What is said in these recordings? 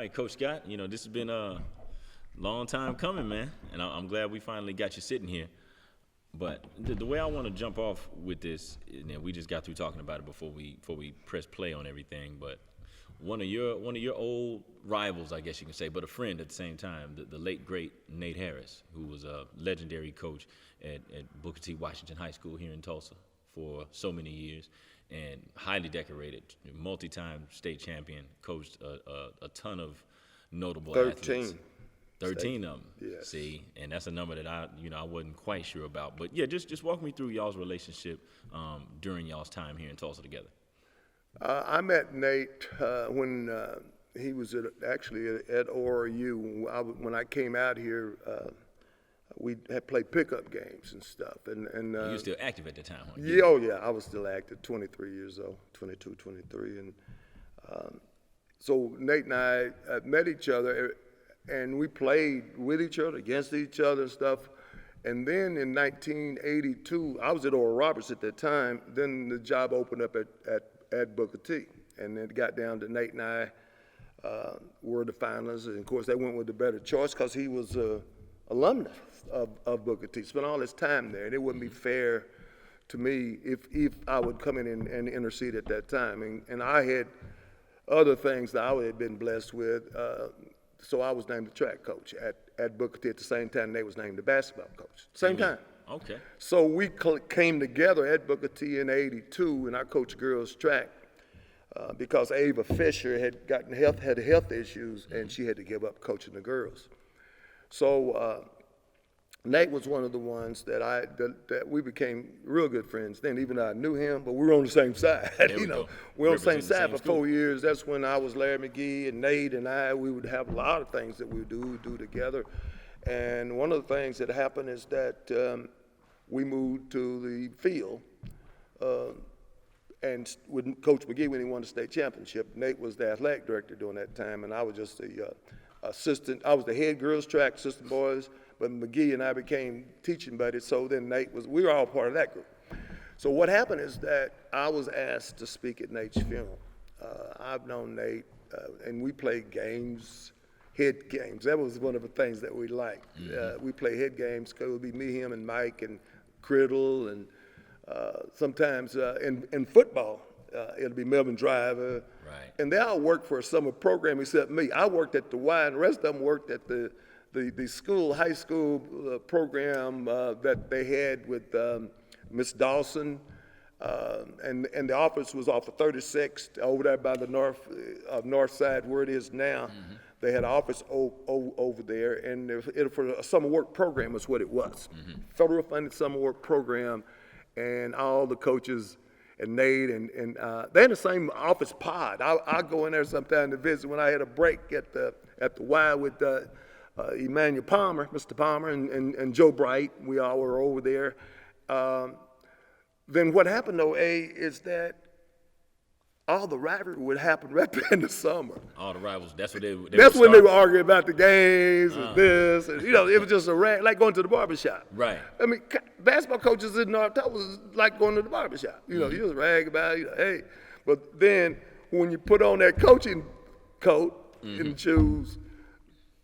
right, Coach Scott. This has been a long time coming, man, and I'm glad we finally got you sitting here. But the way I want to jump off with this, we just got through talking about it before we press play on everything. But one of your old rivals, I guess you can say, but a friend at the same time, the late great Nate Harris, who was a legendary coach at Booker T. Washington High School here in Tulsa for so many years, and highly decorated, multi-time state champion, coached a ton of notable athletes. 13 of them. Yes. See, and that's a number that I wasn't quite sure about. But yeah, just walk me through y'all's relationship during y'all's time here in Tulsa together. I met Nate when he was actually at ORU. When I came out here, we had played pickup games and stuff. And you were still active at the time, huh? Yeah, oh yeah, I was still active, 23 years old, 22, 23. And so Nate and I met each other, and we played with each other, against each other and stuff. And then in 1982, I was at Oral Roberts at that time. Then the job opened up at Booker T. And then it got down to Nate and I were the finalists. And of course, they went with the better choice because he was an alumnus of Booker T. Spent all his time there. And it wouldn't be fair to me if I would come in and intercede at that time. And I had other things that I had been blessed with. So I was named the track coach at Booker T at the same time Nate was named the basketball coach. Same time. Okay. So we came together at Booker T in '82, and I coached girls track because Ava Fisher had had health issues, and she had to give up coaching the girls. So Nate was one of the ones that we became real good friends then, even though I knew him, but we were on the same side. We're on the same side for 4 years. That's when I was Larry McGee, and Nate and we would have a lot of things that we would do together. And one of the things that happened is that we moved to the field, and with Coach McGee when he won the state championship. Nate was the athletic director during that time, and I was just the assistant. I was the head girls track, assistant boys, but McGee and I became teaching buddies, so then we were all part of that group. So what happened is that I was asked to speak at Nate's funeral. I've known Nate, and we played games, head games. That was one of the things that we liked. We play head games. It would be me, him, and Mike, and Criddle, and sometimes in football, it'll be Melvin Driver. Right. And they all worked for a summer program except me. I worked at the Y, and the rest of them worked at the high school program that they had with Miss Dawson, and the office was off of 36th over there by the north side where it is now. Mm-hmm. They had an office over there, and for a summer work program is what it was. Mm-hmm. Federal funded summer work program, and all the coaches and Nate and they're in the same office pod. I go in there sometime to visit when I had a break at the Y with Emmanuel Palmer, Mr. Palmer, and Joe Bright. We all were over there. Then what happened though, is that all the rivalry would happen right in the summer. All the rivals, that's what they That's when they were arguing about the games and this, and it was just like going to the barbershop. Right. I mean, basketball coaches in North Tulsa was like going to the barbershop. You just rag about it, hey. But then when you put on that coaching coat and shoes,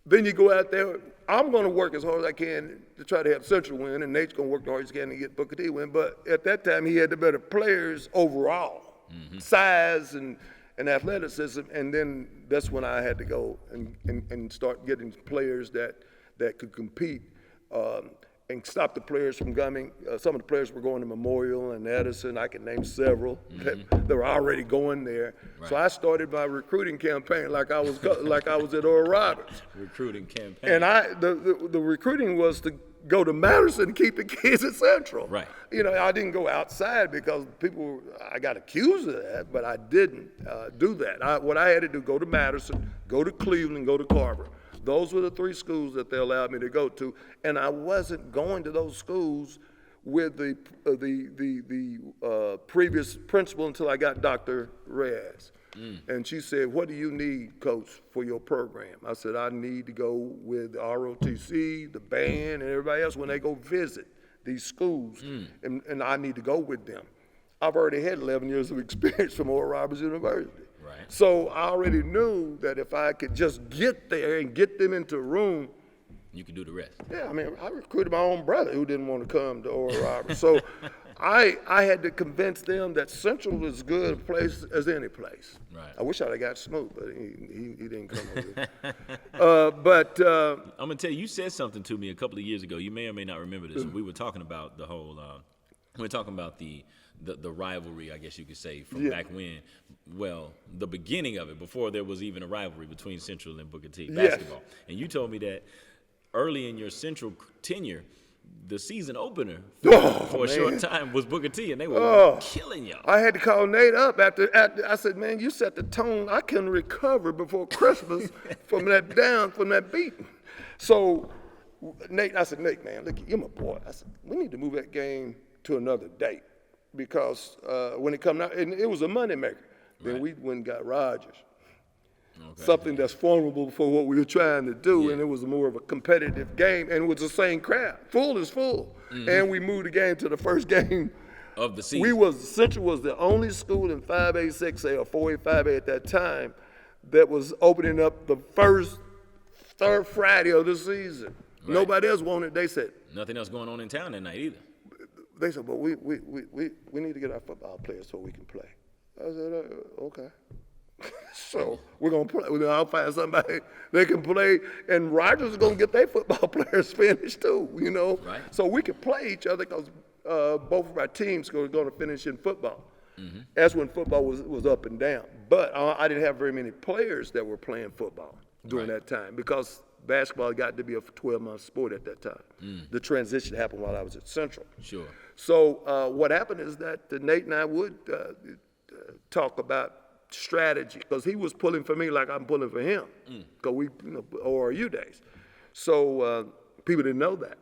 then you go out there. I'm going to work as hard as I can to try to have Central win, and Nate's going to work the hardest he can to get Booker T win. But at that time, he had the better players overall, size and athleticism. And then that's when I had to go and start getting players that could compete and stop the players from coming. Some of the players were going to Memorial and Edison. I can name several that were already going there. Right. So I started my recruiting campaign like I was at Oral Roberts. Recruiting campaign. And the recruiting was to go to Madison and keep the kids at Central. Right. I didn't go outside because I got accused of that, but I didn't do that. What I had to do, go to Madison, go to Cleveland, go to Carver. Those were the three schools that they allowed me to go to, and I wasn't going to those schools with the previous principal until I got Dr. Reyes. And she said, "What do you need, Coach, for your program?" I said, "I need to go with ROTC, the band, and everybody else when they go visit these schools, and I need to go with them. I've already had 11 years of experience from Oral Roberts University." Right. So I already knew that if I could just get there and get them into a room, you could do the rest. yeah, I mean, I recruited my own brother who didn't want to come to Oral Roberts. So I had to convince them that Central was as good a place as any place. Right. I wish I'd have got Snoop, but he didn't come over. I'm gonna tell you, you said something to me a couple of years ago. You may or may not remember this. We were talking about the whole. We were talking about the rivalry, I guess you could say, from back when. Well, the beginning of it, before there was even a rivalry between Central and Booker T basketball. Yes. And you told me that early in your Central tenure, the season opener for a short time was Booker T, and they were killing y'all. I had to call Nate up after I said, man, you set the tone. I couldn't recover before Christmas from that beating. So I said, Nate, man, look, you're my boy. I said, we need to move that game to another date because when it come out, and it was a money maker. Then we went and got Rogers. Okay. Something that's formidable for what we were trying to do, and it was more of a competitive game, and it was the same crowd. Full is full. And we moved the game to the first game of the season. Central was the only school in 5A, 6A, or 4A, 5A at that time that was opening up the third Friday of the season. Right. Nobody else wanted. They said nothing else going on in town that night either. They said, but we need to get our football players so we can play. I said, okay. So we're going to play. I'll find somebody they can play, and Rogers is going to get their football players finished too, you know. Right. So we could play each other because both of our teams were going to finish in football. That's when football was up and down. But I didn't have very many players that were playing football during that time because basketball got to be a 12-month sport at that time. The transition happened while I was at Central. Sure. So what happened is that Nate and I would talk about strategy because he was pulling for me like I'm pulling for him because we, ORU days. So people didn't know that.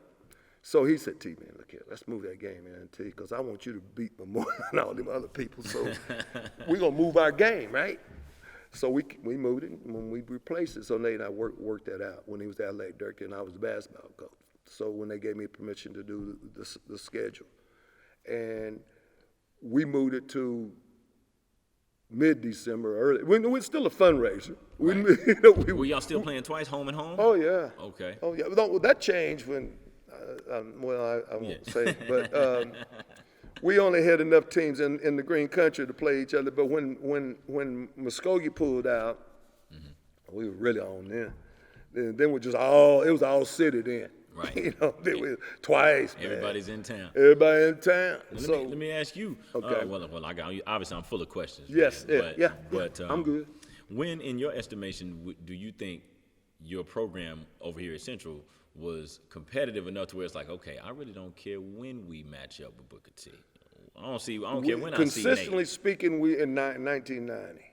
So he said, T, man, look here, let's move that game, man, T, because I want you to beat me more than all them other people. So we're going to move our game, right? So we moved it when we replaced it. So Nate and I worked that out when he was at athletic director and I was the basketball coach. So when they gave me permission to do the schedule. And we moved it to mid-December, early. We're still a fundraiser. Right. Were y'all still playing twice, home and home? Oh, yeah. Okay. Oh, yeah. Well, that changed when, I won't say, but we only had enough teams in the Green Country to play each other. But when Muskogee pulled out, we were really on then. Then we just it was all city then. Right. They were twice. Everybody's in town. Everybody in town. Let me ask you. Okay. Obviously I'm full of questions. Yes. Man, yeah. But I'm good. When, in your estimation, do you think your program over here at Central was competitive enough to where it's like, okay, I really don't care when we match up with Booker T. I don't care when I see Nate. Consistently speaking, we in 1990.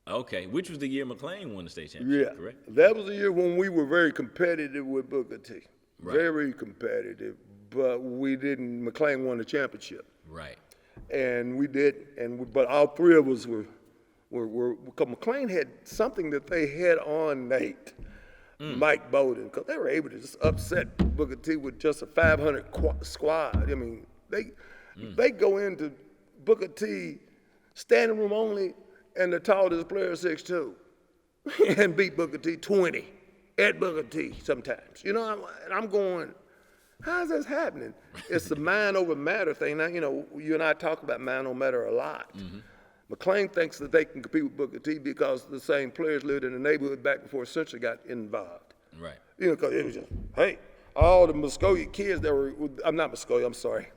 Okay, which was the year McLean won the state championship, correct? That was the year when we were very competitive with Booker T. Right. Very competitive, but we didn't. McLean won the championship. Right. And we did, but all three of us were because McLean had something that they had on Nate, Mike Bowden, because they were able to just upset Booker T with just a 500 squad. I mean, they go into Booker T standing room only, and the tallest player 6'2", and beat Booker T 20 at Booker T sometimes. And I'm going, how's this happening? It's the mind over matter thing. Now, you and I talk about mind over matter a lot. McLean thinks that they can compete with Booker T because the same players lived in the neighborhood back before Central got involved. Right. Because it was just, hey, all the Muskogee kids that were, I'm not Muskogee, I'm sorry.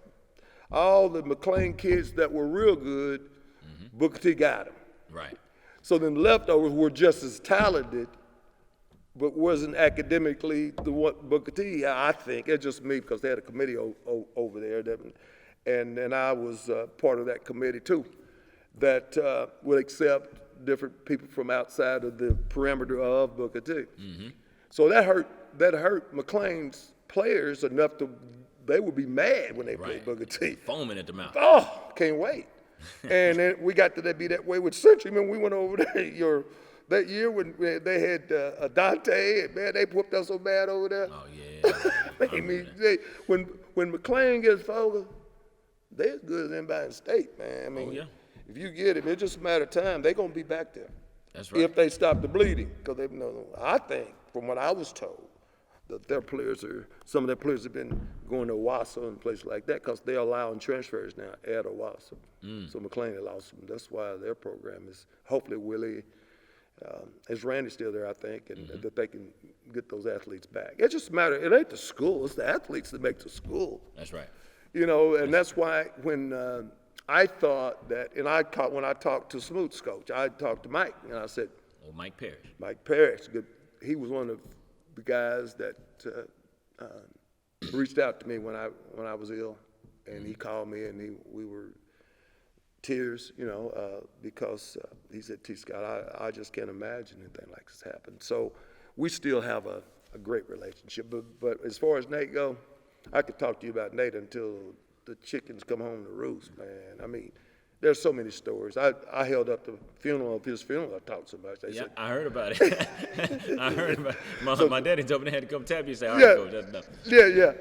All the McLean kids that were real good, Booker T got them. Right. So then the leftovers were just as talented, but wasn't academically what Booker T, I think. It's just me because they had a committee over there, and I was part of that committee too, that would accept different people from outside of the perimeter of Booker T. So that hurt McLean's players enough they would be mad when they played Booker T. Foaming at the mouth. Oh, can't wait. And then we got to be that way with Century. Man, we went over there that year when they had Dante, and man, they whooped us so bad over there. Oh yeah. When McLean gets focused, they're as good as anybody in the state, man. I mean, if you get it, it's just a matter of time. They're gonna be back there. That's right. If they stop the bleeding, because they know. I think, from what I was told, that some of their players have been going to Owasso and places like that because they're allowing transfers now at Owasso. So McLean allows them. That's why their program is hopefully Willie. Is Randy still there, I think, and that they can get those athletes back. It's just a matter, it ain't the school, it's the athletes that make the school. That's right. You know, and that's why when I thought that, and when I talked to Smoot's coach, I talked to Mike, and I said, Oh, Mike Parrish. Mike Parrish, good. He was one of the guys that reached out to me when I was ill, and he called me, and we were tears, you know, because he said, T. Scott, I just can't imagine anything like this happen. So we still have a great relationship. But as far as Nate go, I could talk to you about Nate until the chickens come home to roost, man. I mean, there's so many stories. I held up the funeral of his funeral. I talked so much. They said, I heard about it. I heard about it. My daddy told me they had to come tap you and say, all right, Yeah. coach, that's enough.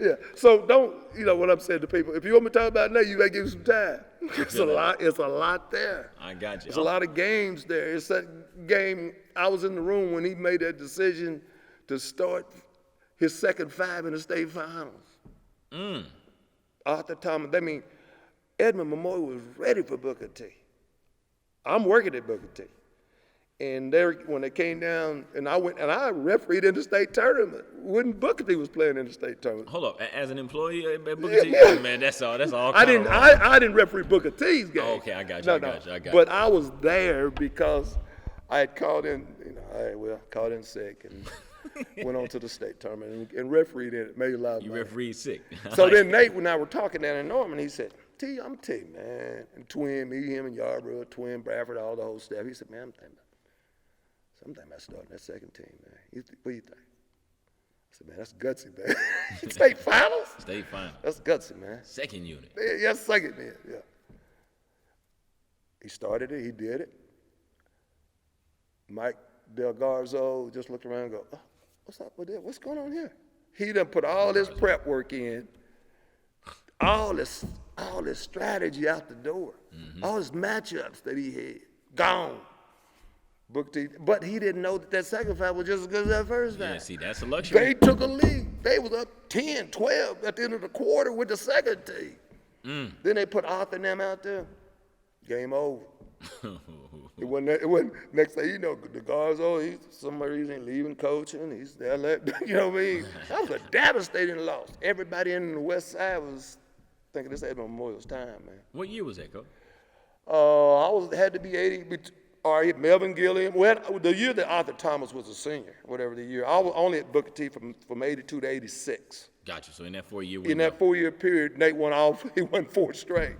Yeah. So don't, you know what I'm saying to people, if you want me to talk about Nate, you gotta give me some time. It's a lot there. I got you. There's a lot of games there. It's that game, I was in the room when he made that decision to start his second 5 in the state finals. Arthur Thomas, I mean, Edmond Memorial was ready for Booker T. I'm working at Booker T. And when they came down, and I refereed in the state tournament when Booker T was playing in the state tournament. Hold up, as an employee at Booker T? Yeah. Oh, man, that's all. I didn't referee Booker T's game. Oh, okay, I got you. But I was there because I had called in, called in sick and went on to the state tournament and refereed in it, made a lot of money. You refereed sick. So then Nate and I were talking down in Norman, he said, I'm T, man. And twin, me, him, and Yarborough, twin, Bradford, all the whole staff. He said, man, I'm thinking about starting that second team, man. What do you think? I said, man, that's gutsy, man. State finals? State finals. That's gutsy, man. Second unit. Yeah, second, man, yeah. He started it, he did it. Mike Del Garzo just looked around and go, oh, what's up with that? What's going on here? He done put all this prep work in, all this strategy out the door, all his matchups that he had, gone. But he didn't know that second fight was just as good as that first fight. Yeah, see, that's a luxury. They took a lead. They was up 10, 12 at the end of the quarter with the second team. Then they put Arthur and them out there. Game over. It wasn't next thing you know, the Garzo, he's some reason leaving coaching. He's there, you know what I mean? That was a devastating loss. Everybody in the West Side was thinking this Edmond Memorial's time, man. What year was that, Coach? Had to be 80. All right, Melvin Gilliam. Well, the year that Arthur Thomas was a senior, whatever the year, I was only at Booker T from 82 to 86. Gotcha. So in that 4-year window. In that 4-year period, Nate went off. He won 4 straight.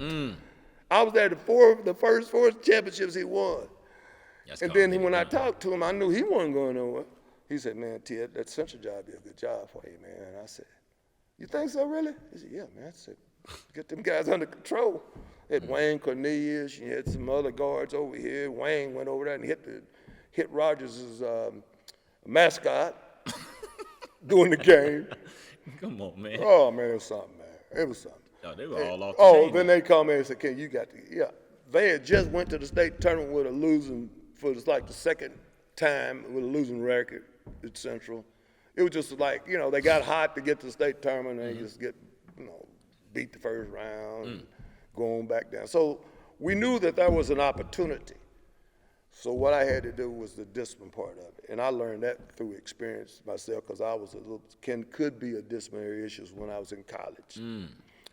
I was there the first 4 championships he won. And then when I talked to him, I knew he wasn't going nowhere. He said, man, T, that Central job be a good job for you, man. And I said, you think so, really? He said, yeah, man. I said, get them guys under control. Had Wayne Cornelius, you had some other guards over here. Wayne went over there and hit Rogers' mascot during the game. Come on, man. Oh, man, it was something, man. It was something. Oh, they were all off the chain, then man. they called me and said, Ken, you got to, yeah. They had just went to the state tournament with a losing, for like the second time with a losing record at Central. It was just like, they got hot to get to the state tournament and they just get, beat the first round, going back down. So we knew that there was an opportunity. So what I had to do was the discipline part of it. And I learned that through experience myself because I was could be a disciplinary issues when I was in college.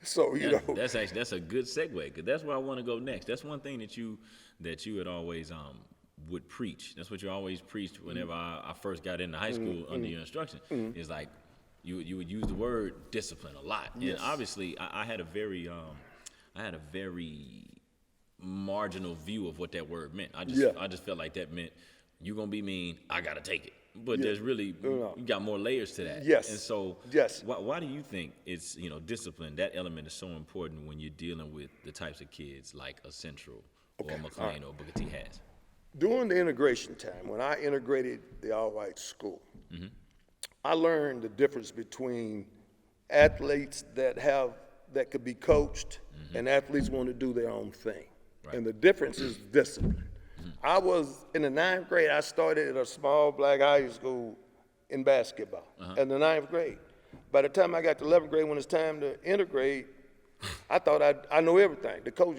So, That's a good segue because that's where I want to go next. That's one thing that you had always would preach. That's what you always preached whenever I first got into high school under your instruction. Is like you would use the word discipline a lot. Yes. And obviously I had a very marginal view of what that word meant. I just felt like that meant you're gonna be mean, I gotta take it. But there's really you got more layers to that. Yes. And so yes. Why do you think it's discipline, that element is so important when you're dealing with the types of kids like a Central or McLean or Booker T has? During the integration time, when I integrated the all-white school, I learned the difference between athletes that could be coached and athletes want to do their own thing. Right. And the difference is discipline. I was in the 9th grade. I started at a small black high school in basketball in the 9th grade. By the time I got to 11th grade, when it's time to integrate, I thought I know everything. The coach,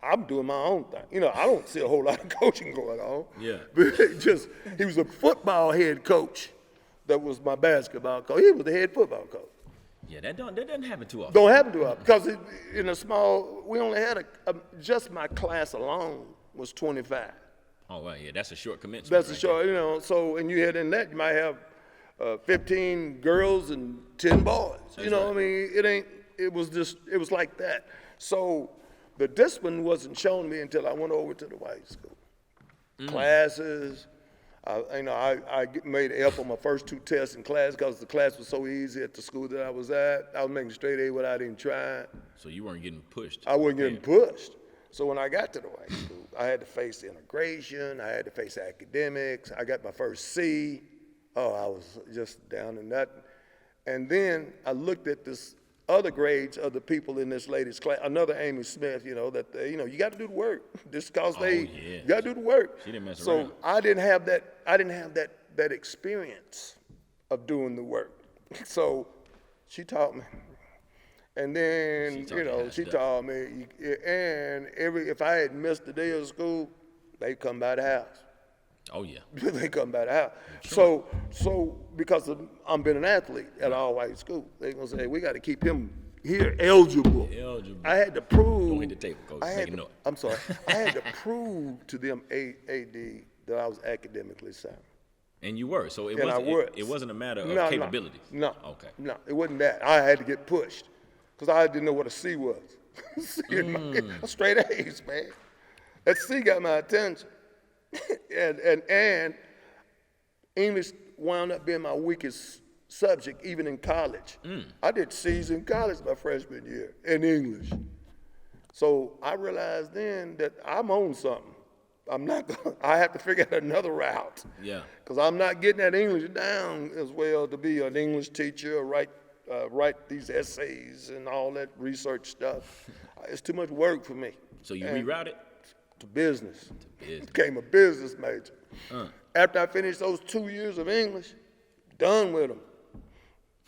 I'm doing my own thing. I don't see a whole lot of coaching going on. Yeah. But he was a football head coach. That was my basketball coach. He was the head football coach. Yeah, that doesn't happen too often. Don't happen to us because in a small, we only had just my class alone was 25. Oh, well, yeah, that's a short commencement. That's a short, so, and you had in that, you might have 15 girls and 10 boys. That's I mean, it was like that. So the discipline wasn't shown to me until I went over to the white school. Classes, I made an F on my first 2 tests in class because the class was so easy at the school that I was at. I was making straight A without even trying. So you weren't getting pushed. I wasn't getting pushed. So when I got to the white school, I had to face integration. I had to face academics. I got my first C. Oh, I was just down in that. And then I looked at this other grades of the people in this lady's class, another Amy Smith, you got to do the work. Just because you got to do the work. She didn't mess around. So I didn't have that experience of doing the work. So she taught me. And then, she taught me, and if I had missed a day of school, they'd come by the house. Oh, yeah. They come by the house. Sure. So because I'm been an athlete at all white school, they're going to say, we got to keep him here eligible. I had to prove. Don't hit the table, Coach. I'm sorry. I had to prove to them AD that I was academically sound. And you were. So it wasn't a matter of capabilities. No. Okay. No, it wasn't that. I had to get pushed because I didn't know what a C was. Straight A's, man. That C got my attention. and English wound up being my weakest subject, even in college. I did C's in college my freshman year in English. So I realized then that I'm on something. I have to figure out another route. Yeah. Because I'm not getting that English down as well to be an English teacher or write these essays and all that research stuff. It's too much work for me. So you rerouted? To business. Became a business major. After I finished those 2 years of English, done with them.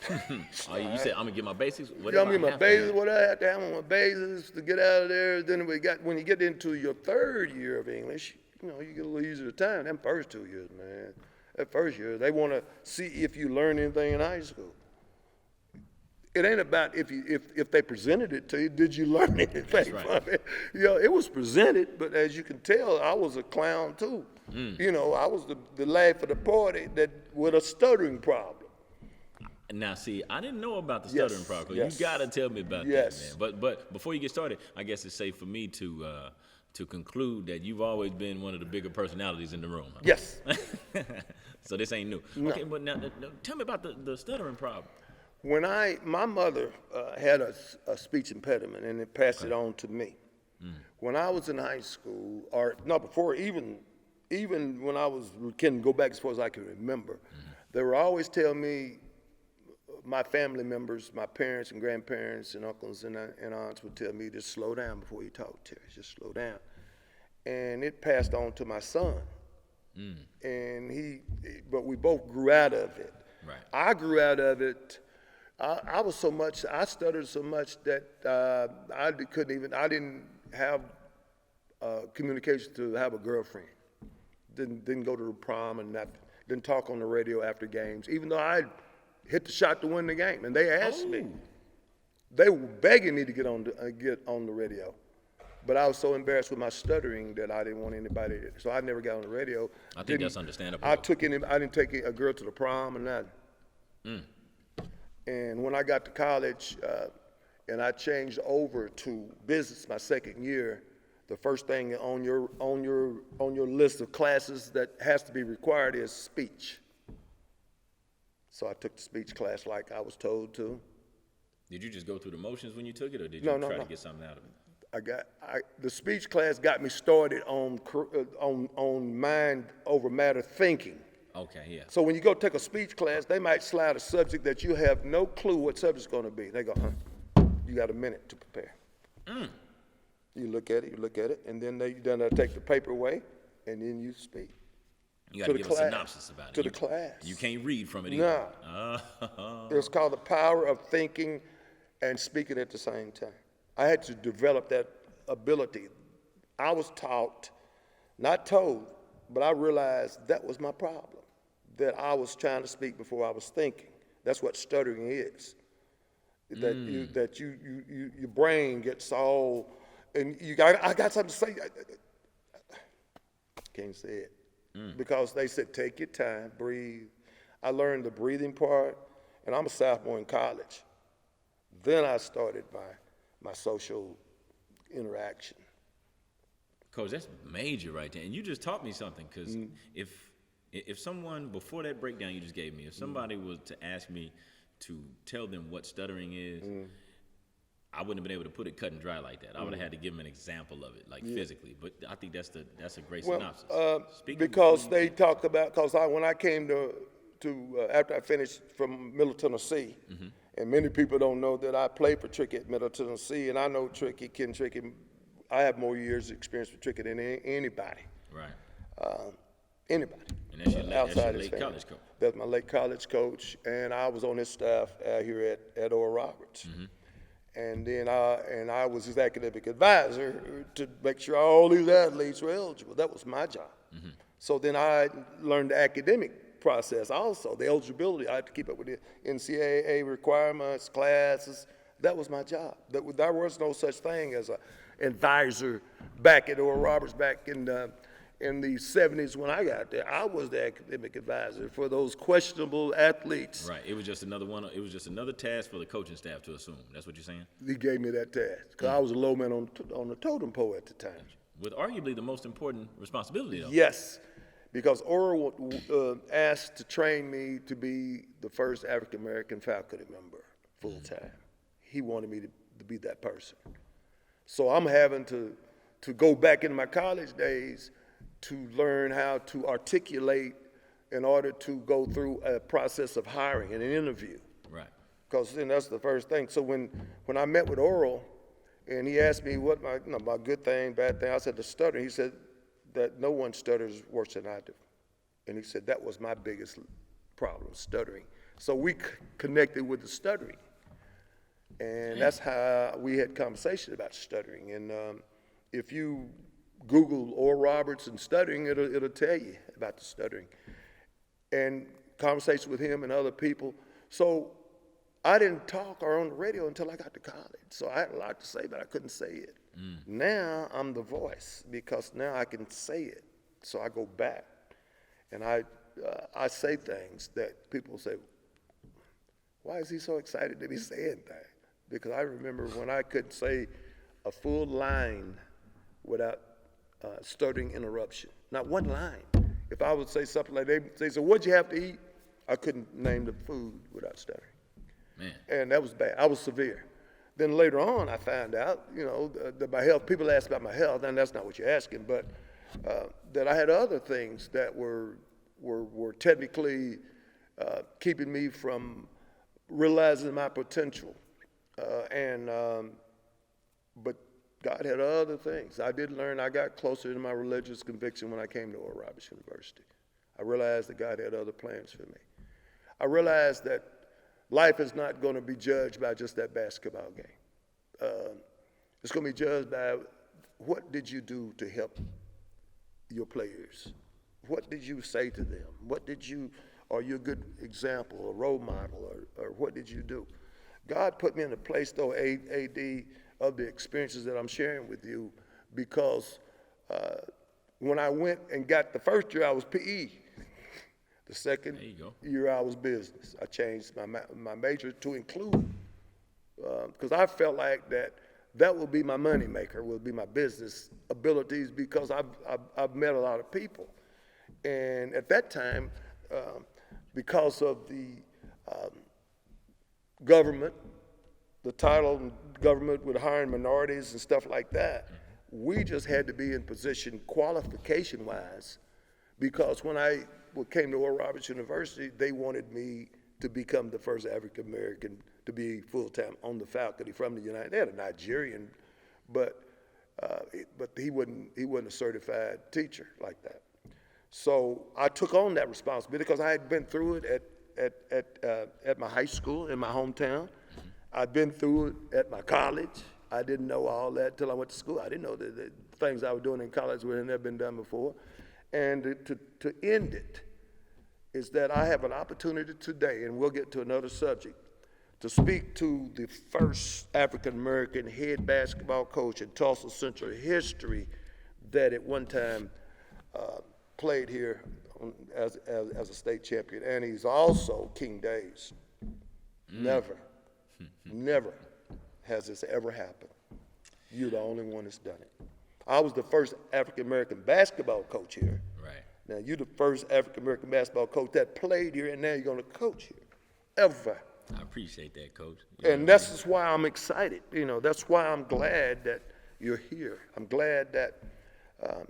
You said, I'm going to get my basics? I'm going to get my basics, what I have to have on my basics to get out of there. Then when you get into your 3rd year of English, you get a little easier time. Them first 2 years, man. That first year, they want to see if you learn anything in high school. It ain't about if they presented it to you, did you learn anything from it? It was presented, but as you can tell, I was a clown too. I was the laugh of the party with a stuttering problem. Now, see, I didn't know about the stuttering problem. Yes. You got to tell me about that, man. But before you get started, I guess it's safe for me to conclude that you've always been one of the bigger personalities in the room. Yes. So this ain't new. No. Okay, but now tell me about the stuttering problem. When my mother had a speech impediment and it passed it on to me. When I was in high school, before even when I can go back as far as I can remember, they were always telling me, my family members, my parents and grandparents and uncles and aunts would tell me, just slow down before you talk to us, just slow down. And it passed on to my son. And but we both grew out of it. Right. I grew out of it. I stuttered so much that I didn't have communication to have a girlfriend. Didn't go to the prom and nothing. Didn't talk on the radio after games, even though I hit the shot to win the game. And they asked me. They were begging me to get on the radio. But I was so embarrassed with my stuttering that I didn't want anybody to, so I never got on the radio. I think that's understandable. I didn't take a girl to the prom or nothing. And when I got to college and I changed over to business my 2nd year, the first thing on your list of classes that has to be required is speech. So I took the speech class like I was told to. Did you just go through the motions when you took it, or did you try to get something out of it? The speech class got me started on mind over matter thinking. Okay, yeah. So when you go take a speech class, they might slide a subject that you have no clue what subject's going to be. They go, you got a minute to prepare. You look at it, and then they take the paper away, and then you speak. You got to give a synopsis about it. To the class. You can't read from it either. No. It's called the power of thinking and speaking at the same time. I had to develop that ability. I was taught, not told, but I realized that was my problem, that I was trying to speak before I was thinking. That's what stuttering is. That your brain gets all, and I got something to say. Can't say it. Because they said, take your time, breathe. I learned the breathing part, and I'm a sophomore in college. Then I started my social interaction. Coach, that's major right there. And you just taught me something, because if someone, before that breakdown you just gave me, if somebody was to ask me to tell them what stuttering is, I wouldn't have been able to put it cut and dry like that. I would have had to give them an example of it, like physically. But I think that's a great synopsis. Because they talk about, because when I came to after I finished from Middle Tennessee, and many people don't know that I played for Tricky at Middle Tennessee, and I know Tricky. I have more years of experience with Tricky than anybody. Right. Anybody. And that's your late college coach. That's my late college coach, and I was on his staff here at Oral Roberts. And then I was his academic advisor to make sure all these athletes were eligible. That was my job. So then I learned the academic process also, the eligibility. I had to keep up with the NCAA requirements, classes. That was my job. There was no such thing as an advisor back at Oral Roberts back in the 70s when I got there. I was the academic advisor for those questionable athletes. Right. It was just another one. It was just another task for the coaching staff to assume. That's what you're saying? He gave me that task because I was a low man on the totem pole at the time. With arguably the most important responsibility, though. Yes, because Oral asked to train me to be the first African-American faculty member full-time. He wanted me to be that person. So I'm having to go back in my college days to learn how to articulate in order to go through a process of hiring and an interview. Right. Because then that's the first thing. So when I met with Oral, and he asked me what my good thing, bad thing, I said the stutter. He said that no one stutters worse than I do. And he said that was my biggest problem, stuttering. So we connected with the stuttering. And that's how we had conversation about stuttering. And if you Google Oral Roberts and stuttering, it'll tell you about the stuttering. And conversation with him and other people. So I didn't talk or on the radio until I got to college. So I had a lot to say, but I couldn't say it. Now I'm the voice because now I can say it. So I go back and I say things that people say, why is he so excited to be saying that? Because I remember when I could say a full line without stuttering interruption. Not one line. If I would say something like they say, what'd you have to eat? I couldn't name the food without stuttering. Man. And that was bad. I was severe. Then later on, I found out, that my health, people ask about my health, and that's not what you're asking, but that I had other things that were technically keeping me from realizing my potential. But God had other things. I did learn, I got closer to my religious conviction when I came to Oral Roberts University. I realized that God had other plans for me. I realized that life is not going to be judged by just that basketball game. It's going to be judged by what did you do to help your players? What did you say to them? Are you a good example, a role model, or what did you do? God put me in a place, though, AD, of the experiences that I'm sharing with you, because when I went and got the first year, I was PE. The second year, I was business. I changed my major to include, because I felt like that would be my money maker, would be my business abilities, because I've met a lot of people. And at that time, because of the government, the title government with hiring minorities and stuff like that, we just had to be in position qualification-wise, because when I came to Oral Roberts University, they wanted me to become the first African-American to be full-time on the faculty from the United. They had a Nigerian, but but he wasn't a certified teacher like that. So I took on that responsibility because I had been through it at my high school in my hometown. I'd been through it at my college. I didn't know all that till I went to school. I didn't know the things I was doing in college would have never been done before. And to end it is that I have an opportunity today, and we'll get to another subject, to speak to the first African-American head basketball coach in Tulsa Central history that at one time played here as a state champion. And he's also King Days. Never has this ever happened. You're the only one that's done it. I was the first African-American basketball coach here. Right. Now, you're the first African-American basketball coach that played here, and now you're going to coach here, ever. I appreciate that, Coach. And that's just why I'm excited. You know, that's why I'm glad that you're here. I'm glad that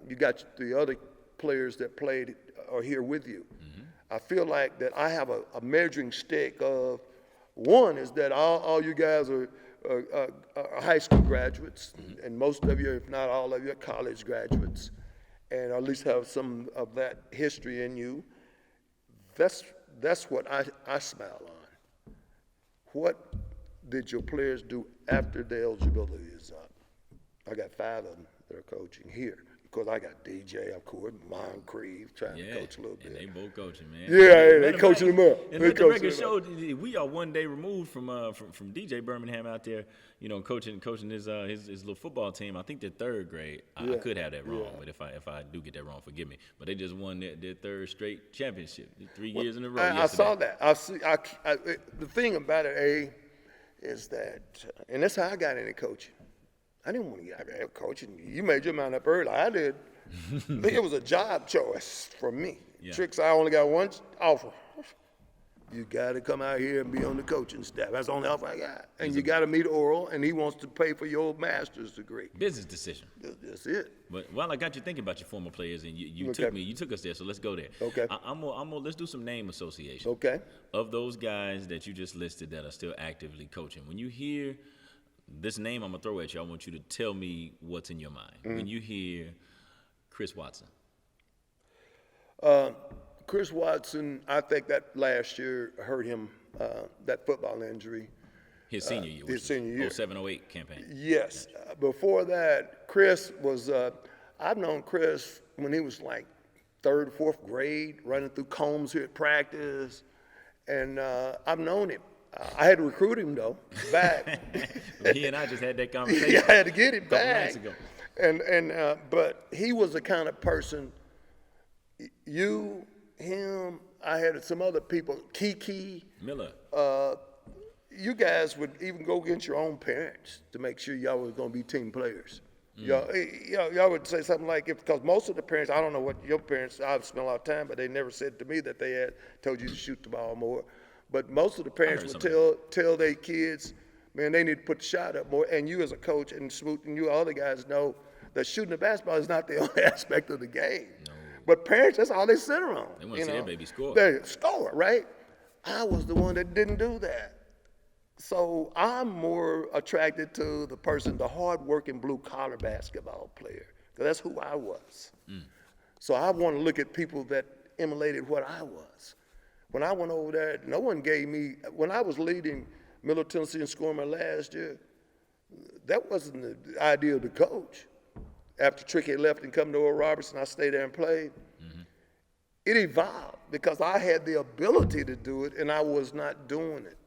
you got the other players that played are here with you. Mm-hmm. I feel like that I have a measuring stick of, one is that all you guys are high school graduates, mm-hmm. and most of you, if not all of you, are college graduates, and at least have some of that history in you. That's what I smile on. What did your players do after the eligibility is up? I got 5 of them that are coaching here. Because I got DJ, of course, Moncrief, trying to coach a little bit. And they both coaching, man. Yeah, they coaching them up. And the record showed we are one day removed from DJ Birmingham out there, you know, coaching his little football team. I think they're 3rd grade. I could have that wrong, but if I do get that wrong, forgive me. But they just won their 3rd straight championship, 3 years in a row. I saw that. The thing about it, is that, and that's how I got into coaching. I didn't want to get out there coaching. You made your mind up early. I did. It was a job choice for me. Yeah. Tricks, I only got one offer. You got to come out here and be on the coaching staff. That's the only offer I got. And you got to meet Oral, and he wants to pay for your master's degree. Business decision. That's it. But while I got you thinking about your former players, and you took us there, so let's go there. Okay. Let's do some name association. Okay. Of those guys that you just listed that are still actively coaching, when you hear this name I'm going to throw at you, I want you to tell me what's in your mind. Mm-hmm. When you hear Chris Watson. Chris Watson, I think that last year hurt him, that football injury. His senior year. His senior year. 07-08 campaign. Yes. Before that, Chris was, I've known Chris when he was like 3rd, 4th grade, running through combs here at practice. And I've known him. I had to recruit him though back. He and I just had that conversation. Yeah, I had to get him back. A couple nights ago. But he was the kind of person. You, him, I had some other people. Kiki Miller. You guys would even go against your own parents to make sure y'all was going to be team players. Y'all would say something like, because most of the parents, I don't know what your parents. I've spent a lot of time, but they never said to me that they had told you to shoot the ball more. But most of the parents would tell their kids, man, they need to put the shot up more. And you as a coach and Smoot and you other guys know that shooting the basketball is not the only aspect of the game. No. But parents, that's all they sit around. They want to see their baby score. They score, right? I was the one that didn't do that. So I'm more attracted to the person, the hard-working blue-collar basketball player, because that's who I was. Mm. So I want to look at people that emulated what I was. When I went over there, no one gave me, when I was leading Middle Tennessee in scoring my last year, that wasn't the idea of the coach. After Tricky left and come to Oral Robertson, I stayed there and played. Mm-hmm. It evolved because I had the ability to do it, and I was not doing it.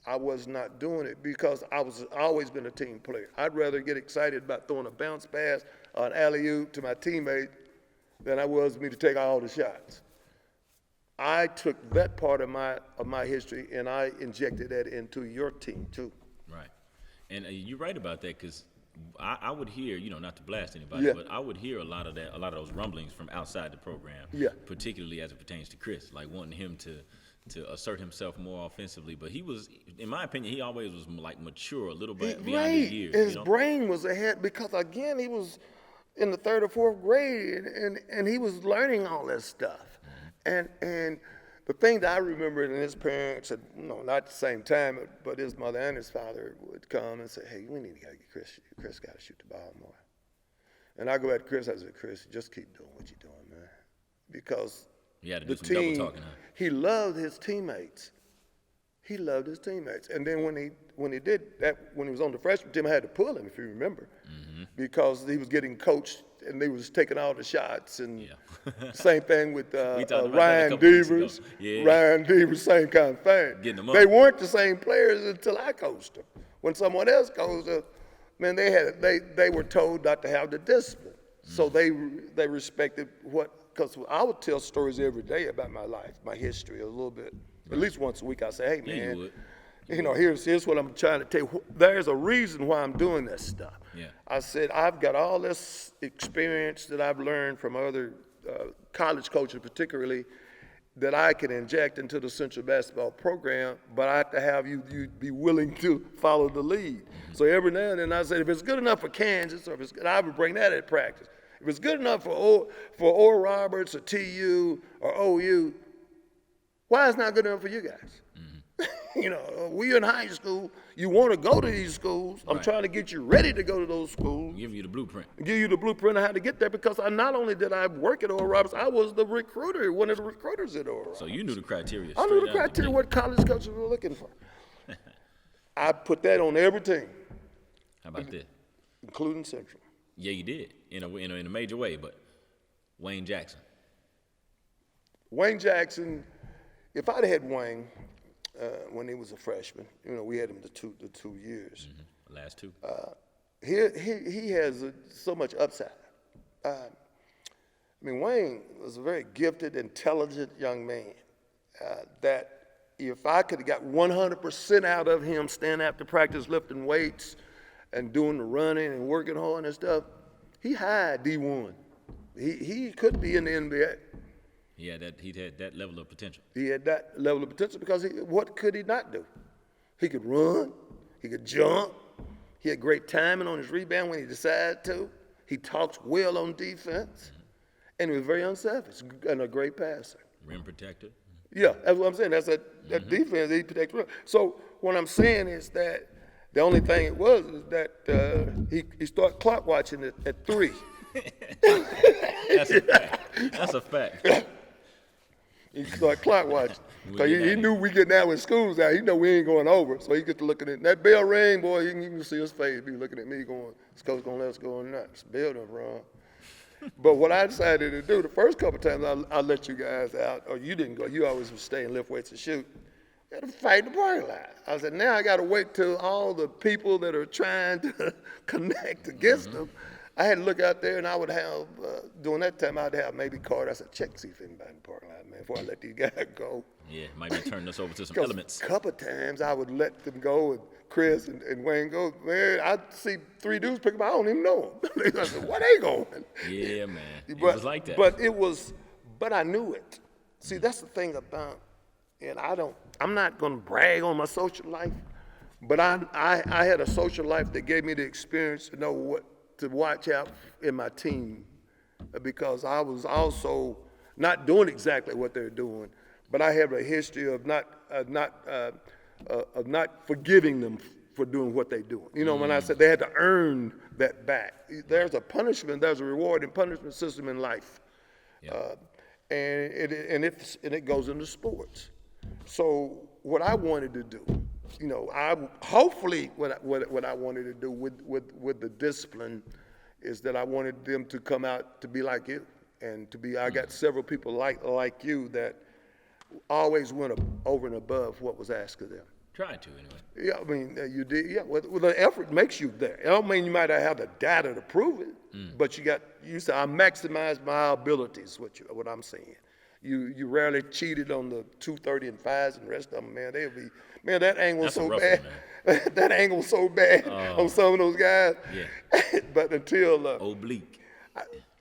I was not doing it because I always been a team player. I'd rather get excited about throwing a bounce pass or an alley-oop to my teammate than I was me to take all the shots. I took that part of my history and I injected that into your team too. Right, and you're right about that because I would hear, not to blast anybody, but I would hear a lot of those rumblings from outside the program. Yeah. Particularly as it pertains to Chris, like wanting him to assert himself more offensively. But he was, in my opinion, he always was like mature a little bit beyond his years. His brain was ahead because again he was in the 3rd or 4th grade and he was learning all that stuff. And the thing that I remember, and his parents, not at the same time, but his mother and his father would come and say, hey, we need to get Chris got to shoot the ball more. And I go back to Chris, I said, Chris, just keep doing what you're doing, man. Because You had to the do some double team, talking, huh? he loved his teammates. He loved his teammates. And then when he did that, when he was on the freshman team, I had to pull him, if you remember, because he was getting coached and they was taking all the shots. And same thing with talked about that a Ryan couple weeks ago. Devers. Yeah. Ryan Devers, same kind of thing. Getting them up. They weren't the same players until I coached them. When someone else coached them, man, they were told not to have the discipline. So they respected because I would tell stories every day about my life, my history a little bit. At least once a week I say, hey, Yeah, man, you would. here's what I'm trying to tell you. There's a reason why I'm doing this stuff. Yeah. I said, I've got all this experience that I've learned from other college coaches particularly that I can inject into the Central basketball program, but I have to have you be willing to follow the lead. So every now and then I said, if it's good enough for Kansas, or if it's good, I would bring that at practice. If it's good enough for Oral Roberts or TU or OU, why is it not good enough for you guys? We in high school, you want to go to these schools. I'm trying to get you ready to go to those schools. Give you the blueprint. Give you the blueprint of how to get there, because not only did I work at Oral Roberts, I was the recruiter, one of the recruiters at Oral Roberts. So you knew the criteria. I knew the straight out criteria, gate. what college coaches were looking for. I put that on every team, How about that? including Central. Yeah, you did in a major way. But Wayne Jackson. Wayne Jackson, if I'd had Wayne when he was a freshman, we had him the two years. Last two. He has so much upside. Wayne was a very gifted, intelligent young man that if I could have got 100% out of him, standing after practice, lifting weights and doing the running and working hard and stuff, he had D1. He could be in the NBA. He had that level of potential. He had that level of potential because what could he not do? He could run. He could jump. He had great timing on his rebound when he decided to. He talks well on defense. And he was very unselfish and a great passer. Rim protector. Yeah, that's what I'm saying. That's that defense he protects. So what I'm saying is that the only thing it was is that he started clock watching at 3. That's a fact. That's a fact. He started clock watching. Because he knew we getting out when school's out. He know we ain't going over. So he get to looking at that bell ring, boy, you can see his face. He be looking at me going, this coach going to let us go or not. It's bell done wrong. But what I decided to do, the first couple of times I let you guys out, or you didn't go. You always would stay and lift weights and shoot. I had to fight in the parking lot. I said, now I got to wait till all the people that are trying to connect against them. I had to look out there, and I would have, during that time, I'd have maybe card. I said, check, see if anybody in the parking lot, man, before I let these guys go. Yeah, might be turning us over to some 'Cause elements. a couple of times I would let them go, and Chris and Wayne go. Man, I'd see 3 dudes pick them. I don't even know them. I said, where they going? Yeah, man. It was like that. But I knew it. See, that's the thing about, and I'm not going to brag on my social life, but I had a social life that gave me the experience to know what to watch out in my team, because I was also not doing exactly what they're doing, but I have a history of not forgiving them for doing what they're doing. When I said they had to earn that back. There's a punishment, there's a reward and punishment system in life. Yeah. And it goes into sports. So what I wanted to do, hopefully what I wanted to do with the discipline is that I wanted them to come out to be like you, and to be. I got several people like you that always went over and above what was asked of them. Tried to, anyway. Yeah, you did. Yeah, well, the effort makes you there. I don't mean you might not have the data to prove it, but you said I maximized my abilities. What I'm saying. You rarely cheated on the 230 and 5s, and the rest of them, man, that angle was so bad. That angle was so bad on some of those guys. Yeah. But until Oblique.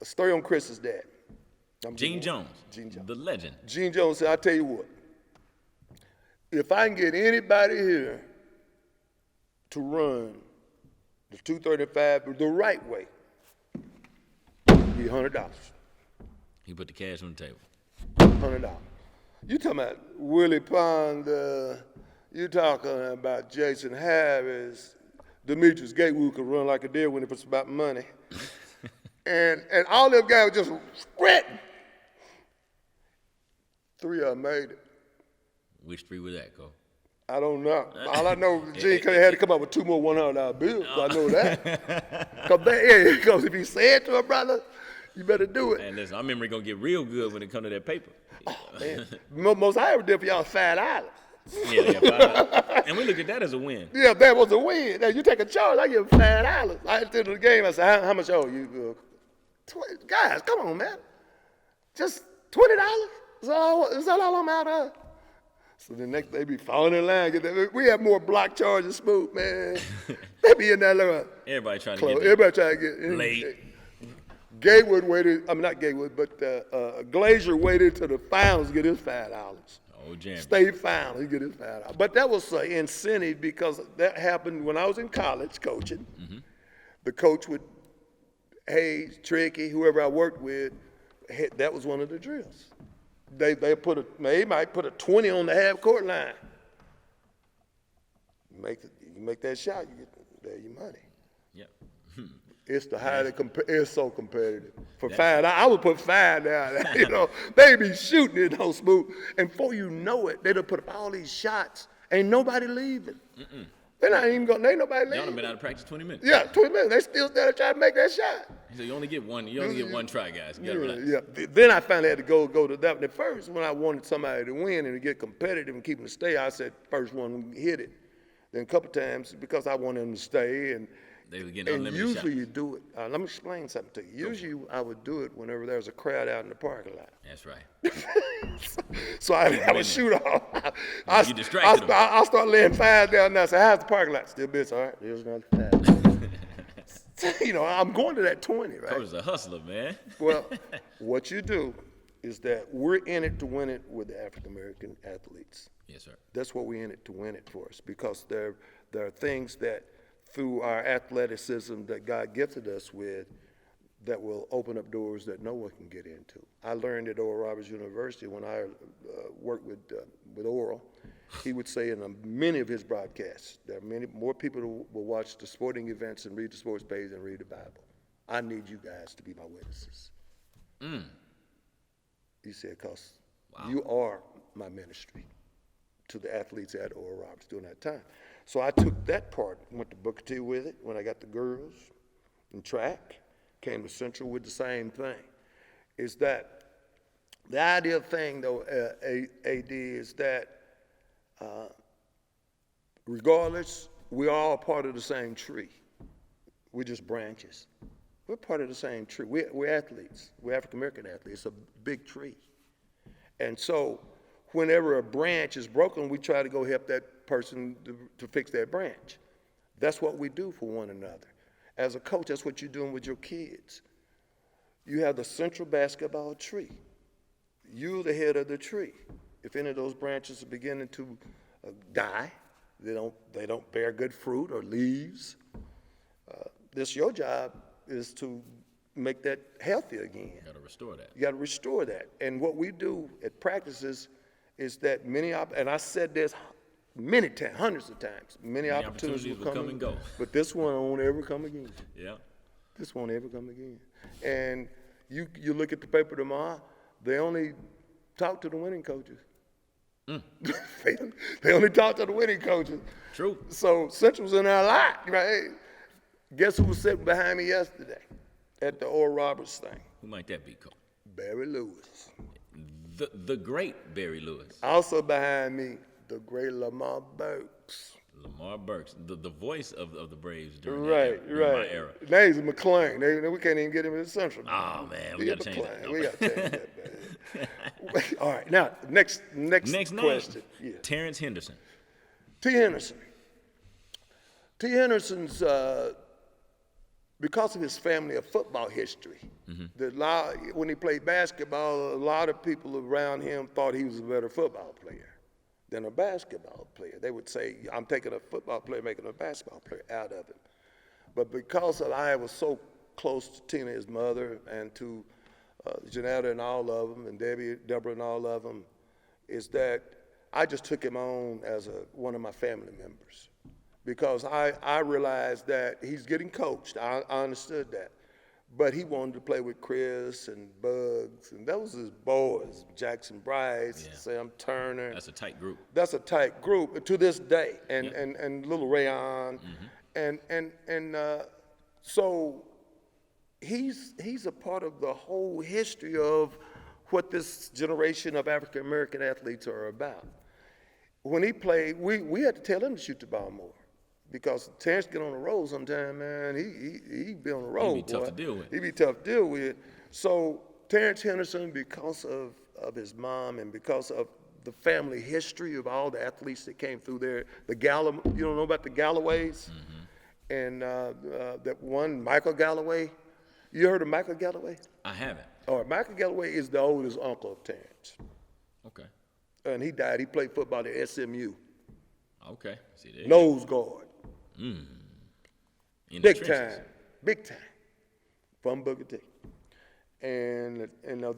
a story on Chris's dad. Gene Jones. Gene Jones. The legend. Gene Jones said, I'll tell you what, if I can get anybody here to run the 235 the right way, be $100. He put the cash on the table. $100. You talking about Willie Pond, you talking about Jason Harris, Demetrius Gatewood could run like a deer when it was about money. And all them guys were just sprinting. 3 of them made it. Which 3 was that, Cole? I don't know. All I know is Gene had to come up with 2 more $100 bills. I know that. Because if he said to a brother, you better do it. And listen, our memory gonna get real good when it comes to that paper. Oh, man. Most I ever did for y'all was $5. Yeah, $5. And we look at that as a win. Yeah, that was a win. Now, you take a charge, I give $5. I did the game. I said, how much owe you? 20. Guys, come on, man. Just $20. Is that all I'm out of? So the next they be falling in line. We have more block charges, Smooth, man. They be in that little. Everybody trying to close. get Everybody trying to get in. late. Gaywood waited. I mean, not Gaywood, but Glazier waited till the finals to get his $5. Oh, jam. State final, he get his $5. But that was an incentive because that happened when I was in college coaching. Mm-hmm. The coach would, Hayes, Tricky, whoever I worked with, that was one of the drills. They might put a 20 on the half court line. You make that shot, you get your money. Yep. It's it's so competitive. For $5, I would put $5 down. They be shooting it on Smooth, and before you know it, they done put up all these shots. Ain't nobody leaving. Mm-mm. They're not even going. Ain't nobody leaving. Y'all done been out of practice 20 minutes. Yeah, 20 minutes. They still there trying to make that shot. So you only get one. You only get one try, guys. You gotta relax. Yeah. Then I finally had to go to that one. At first, when I wanted somebody to win and to get competitive and keep them to stay, I said first one hit it. Then a couple times because I wanted them to stay and. They were getting unlimited usually shots. you do it. Let me explain something to you. Usually I would do it whenever there's a crowd out in the parking lot. That's right. So I have a shoot off. You distracted them. I start laying $5 down now. So how's the parking lot? Still busy. All right, there's another $5. I'm going to that 20, right? Coach is a hustler, man. Well, what you do is that we're in it to win it with the African American athletes. Yes, sir. That's what we're in it to win it for us because there are things that through our athleticism that God gifted us with that will open up doors that no one can get into. I learned at Oral Roberts University when I worked with Oral, he would say in many of his broadcasts, there are many more people who will watch the sporting events and read the sports page than read the Bible. I need you guys to be my witnesses. He said, because you are my ministry to the athletes at Oral Roberts during that time. So I took that part, went to Booker T with it when I got the girls in track, came to Central with the same thing. Is that the ideal thing, though, AD, is that regardless, we're all part of the same tree. We're just branches. We're part of the same tree. We're athletes. We're African-American athletes. It's a big tree. And so whenever a branch is broken, we try to go help that person to fix that branch. That's what we do for one another. As a coach, that's what you're doing with your kids. You have the central basketball tree. You're the head of the tree. If any of those branches are beginning to die, they don't bear good fruit or leaves, your job is to make that healthy again. You gotta restore that. You gotta restore that. And what we do at practices is that and I said this many times, hundreds of times, many opportunities will come and go. But this one won't ever come again. Yeah. This won't ever come again. And you look at the paper tomorrow, they only talk to the winning coaches. They only talk to the winning coaches. True. So Central's in there a lot, right? Guess who was sitting behind me yesterday at the Oral Roberts thing? Who might that be, Cole? Barry Lewis. The great Barry Lewis. Also behind me, the great Lamar Burks. Lamar Burks, the voice of the Braves during right. my era. Now he's a McClain. We can't even get him in the Central. Oh, man, we got to change that. We got to change that, man. All right, now, next question. Yeah. Terrence Henderson. T. Henderson's, because of his family of football history, when he played basketball, a lot of people around him thought he was a better football player than a basketball player. They would say, I'm taking a football player, making a basketball player out of him. But because I was so close to Tina, his mother, and to Janetta and all of them, and Deborah and all of them, is that I just took him on as one of my family members. Because I realized that he's getting coached. I understood that. but he wanted to play with Chris and Bugs, and those was his boys, Jackson Bryce, Sam Turner. That's a tight group. That's a tight group to this day, and Yep. and little Rayon, so he's a part of the whole history of what this generation of African American athletes are about. When he played, we had to tell him to shoot the ball more. Because Terrence get on the road sometime, man. He be on the road, He be tough to deal with. He be tough to deal with. So Terrence Henderson, because of his mom and because of the family history of all the athletes that came through there, you don't know about the Galloways, and that one Michael Galloway. You heard of Michael Galloway? I haven't. All right, Michael Galloway is the oldest uncle of Terrence, Okay. and he died. He played football at SMU. Okay. See there. Nose guard. In the Big trenches. big time, from Booker T. And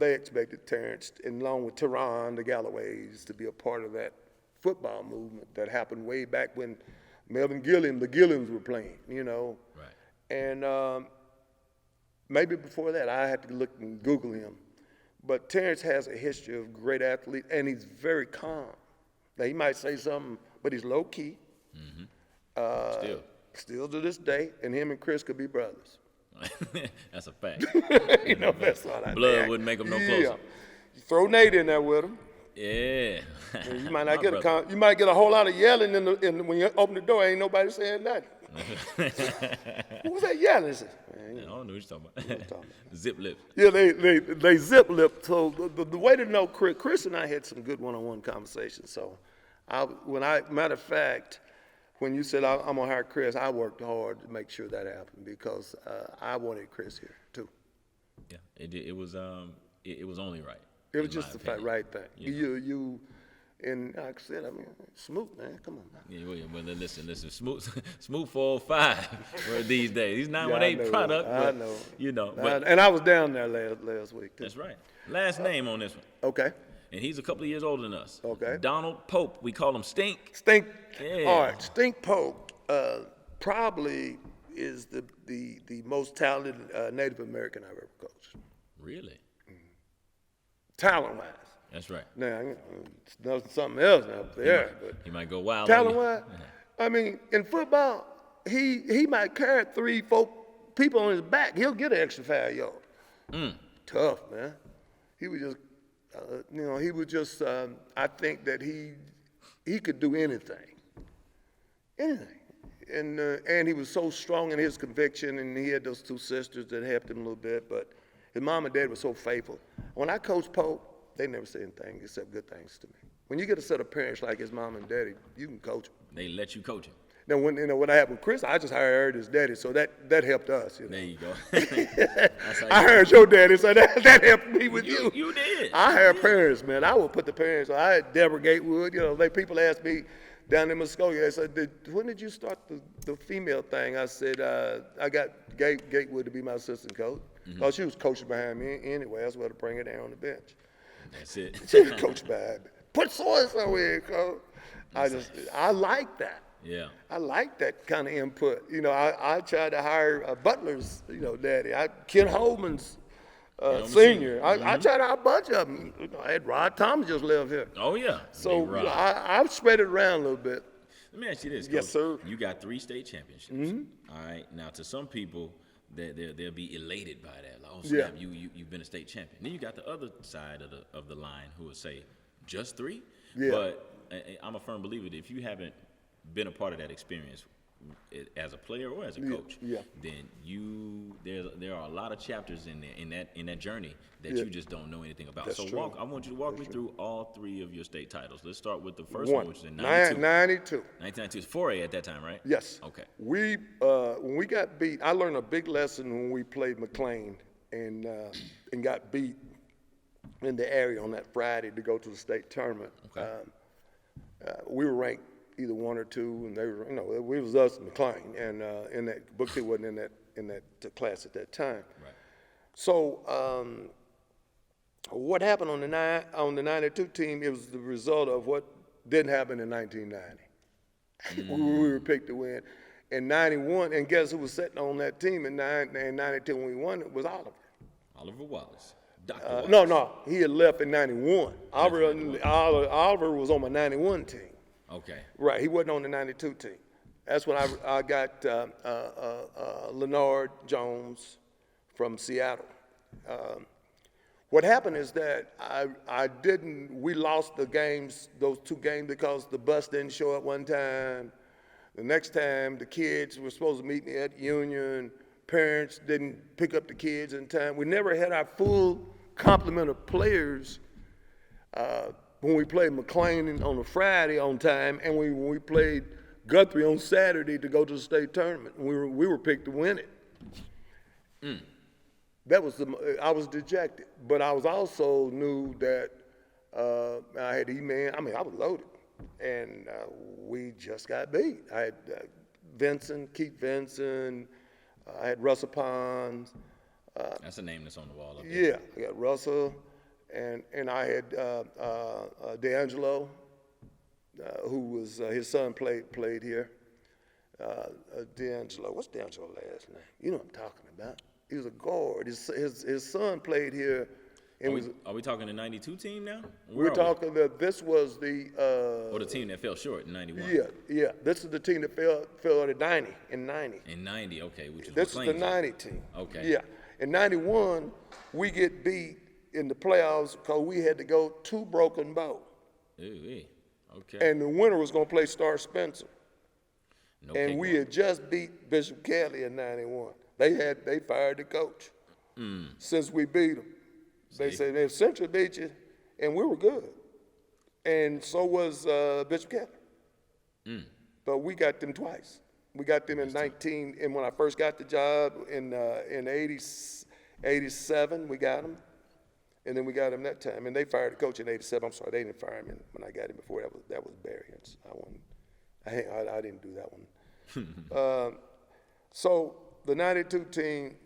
they expected Terrence, and along with Teron, the Galloways, to be a part of that football movement that happened way back when Melvin Gilliam, the Gilliams were playing, Right. And maybe before that, I had to look and Google him. But Terrence has a history of great athlete, and he's very calm. Now, he might say something, but he's low key. Still to this day, and him and Chris could be brothers. That's a fact. That's all I Blood think. wouldn't make them no closer. You throw Nate in there with him. Yeah. You might not My get brother. you might get a whole lot of yelling when you open the door. Ain't nobody saying nothing. Who was that yelling? I said, I don't know what you're talking about. talking about? Zip lips. Yeah, they zip lip. So the way to know Chris and I had some good one-on-one conversations. So matter of fact, when you said I'm gonna hire Chris, I worked hard to make sure that happened because I wanted Chris here too. Yeah. It was only right. It was in just my the opinion. right thing. You You and like I said, smooth man, come on now. Yeah, well, listen, smooth 405 for these days. He's 918 I know, product, I but know. but And I was down there last week too. that's right. Last name on this one, Okay. and he's a couple of years older than us. Okay. Donald Pope. We call him Stink. Stink. Yeah. All right. Stink Pope probably is the most talented Native American I've ever coached. Really? Talent-wise. That's right. Now, there's something else up there, but He might go wild. on you. talent-wise, I mean, in football, he might carry 3-4 people on his back. He'll get an extra 5 yards. Tough, man. He was just, I think that he could do anything. And he was so strong in his conviction, and he had those 2 sisters that helped him a little bit, but his mom and dad were so faithful. When I coached Pope, they never said anything except good things to me. When you get a set of parents like his mom and daddy, you can coach them. They let you coach him. Now, when I happened with Chris, I just hired his daddy, so that helped us. There you go. That's how I heard your daddy, so that helped me with you. You did. I hired parents, man. I would put the parents. I had Deborah Gatewood. People asked me down in Muskogee. They said, "When did you start the female thing?" I said, "I got Gatewood to be my assistant coach. Because she was coaching behind me anyway. I was going to bring her down on the bench. That's it. She was coaching behind me. Put soy somewhere, coach. I like that. Yeah. I like that kind of input. I tried to hire Butler's, daddy. Ken Holman's senior. I tried to hire a bunch of them. I had Rod Thomas just live here. Oh yeah. So Big Rod. I've spread it around a little bit. Let me ask you this. Yes, Coach. sir. You got 3 state championships. All right. Now, to some people, they'll be elated by that. Like, oh, snap, you've been a state champion. Then you got the other side of the line who will say, just 3? Yeah. But I'm a firm believer that if you haven't been a part of that experience as a player or as a coach, then there are a lot of chapters in there in that journey that you just don't know anything about. That's so true. I want you to walk me through all 3 of your state titles. Let's start with the first one, which is in 92. 92. 1992 is 4A at that time, right? Yes. Okay. When we got beat, I learned a big lesson when we played McLean and got beat in the area on that Friday to go to the state tournament. Okay. We were ranked either 1 or 2, and they were, it was us and McLean, and in that Booker T wasn't in that class at that time. Right. So what happened on the 92 team? It was the result of what didn't happen in 1990. We were picked to win, in 91, and guess who was sitting on that team in 92 when we won? It was Oliver. Oliver Wallace. Dr. Wallace. No, he had left in 91. Oliver. Oliver was on my 91 team. Okay. Right, he wasn't on the 92 team. That's when I got Leonard Jones from Seattle. What happened is that we lost the games, those 2 games, because the bus didn't show up one time. The next time, the kids were supposed to meet me at Union. Parents didn't pick up the kids in time. We never had our full complement of players when we played McLean on a Friday on time, and when we played Guthrie on Saturday to go to the state tournament. We were picked to win it. That was I was dejected, but I was also knew that I had E-Man. I mean, I was loaded, and we just got beat. I had Keith Vincent. I had Russell Pons. That's a name that's on the wall up there. Yeah, I got Russell, and I had D'Angelo, who was his son played here. D'Angelo, what's D'Angelo's last name? You know what I'm talking about. He was a guard. His son played here. Are we talking the 92 team now? We're talking that this was the or the team that fell short in 91. Yeah. This is the team that fell at 90 in 90. In 90, okay. Which was this is the 90 team. Okay. Yeah. In 91, we get beat in the playoffs because we had to go 2 broken bow. Ooh, okay. And the winner was going to play Star Spencer. No and we had just beat Bishop Kelly in 91. They fired the coach since we beat them. They said, if Central beat you, and we were good. And so was Bishop Kelly. But we got them twice. We got them in 19, and when I first got the job in 87, we got them. And then we got him that time. And they fired the coach in 87. I'm sorry, they didn't fire him when I got him before. That was Berrien's. I didn't do that one. So the 92 team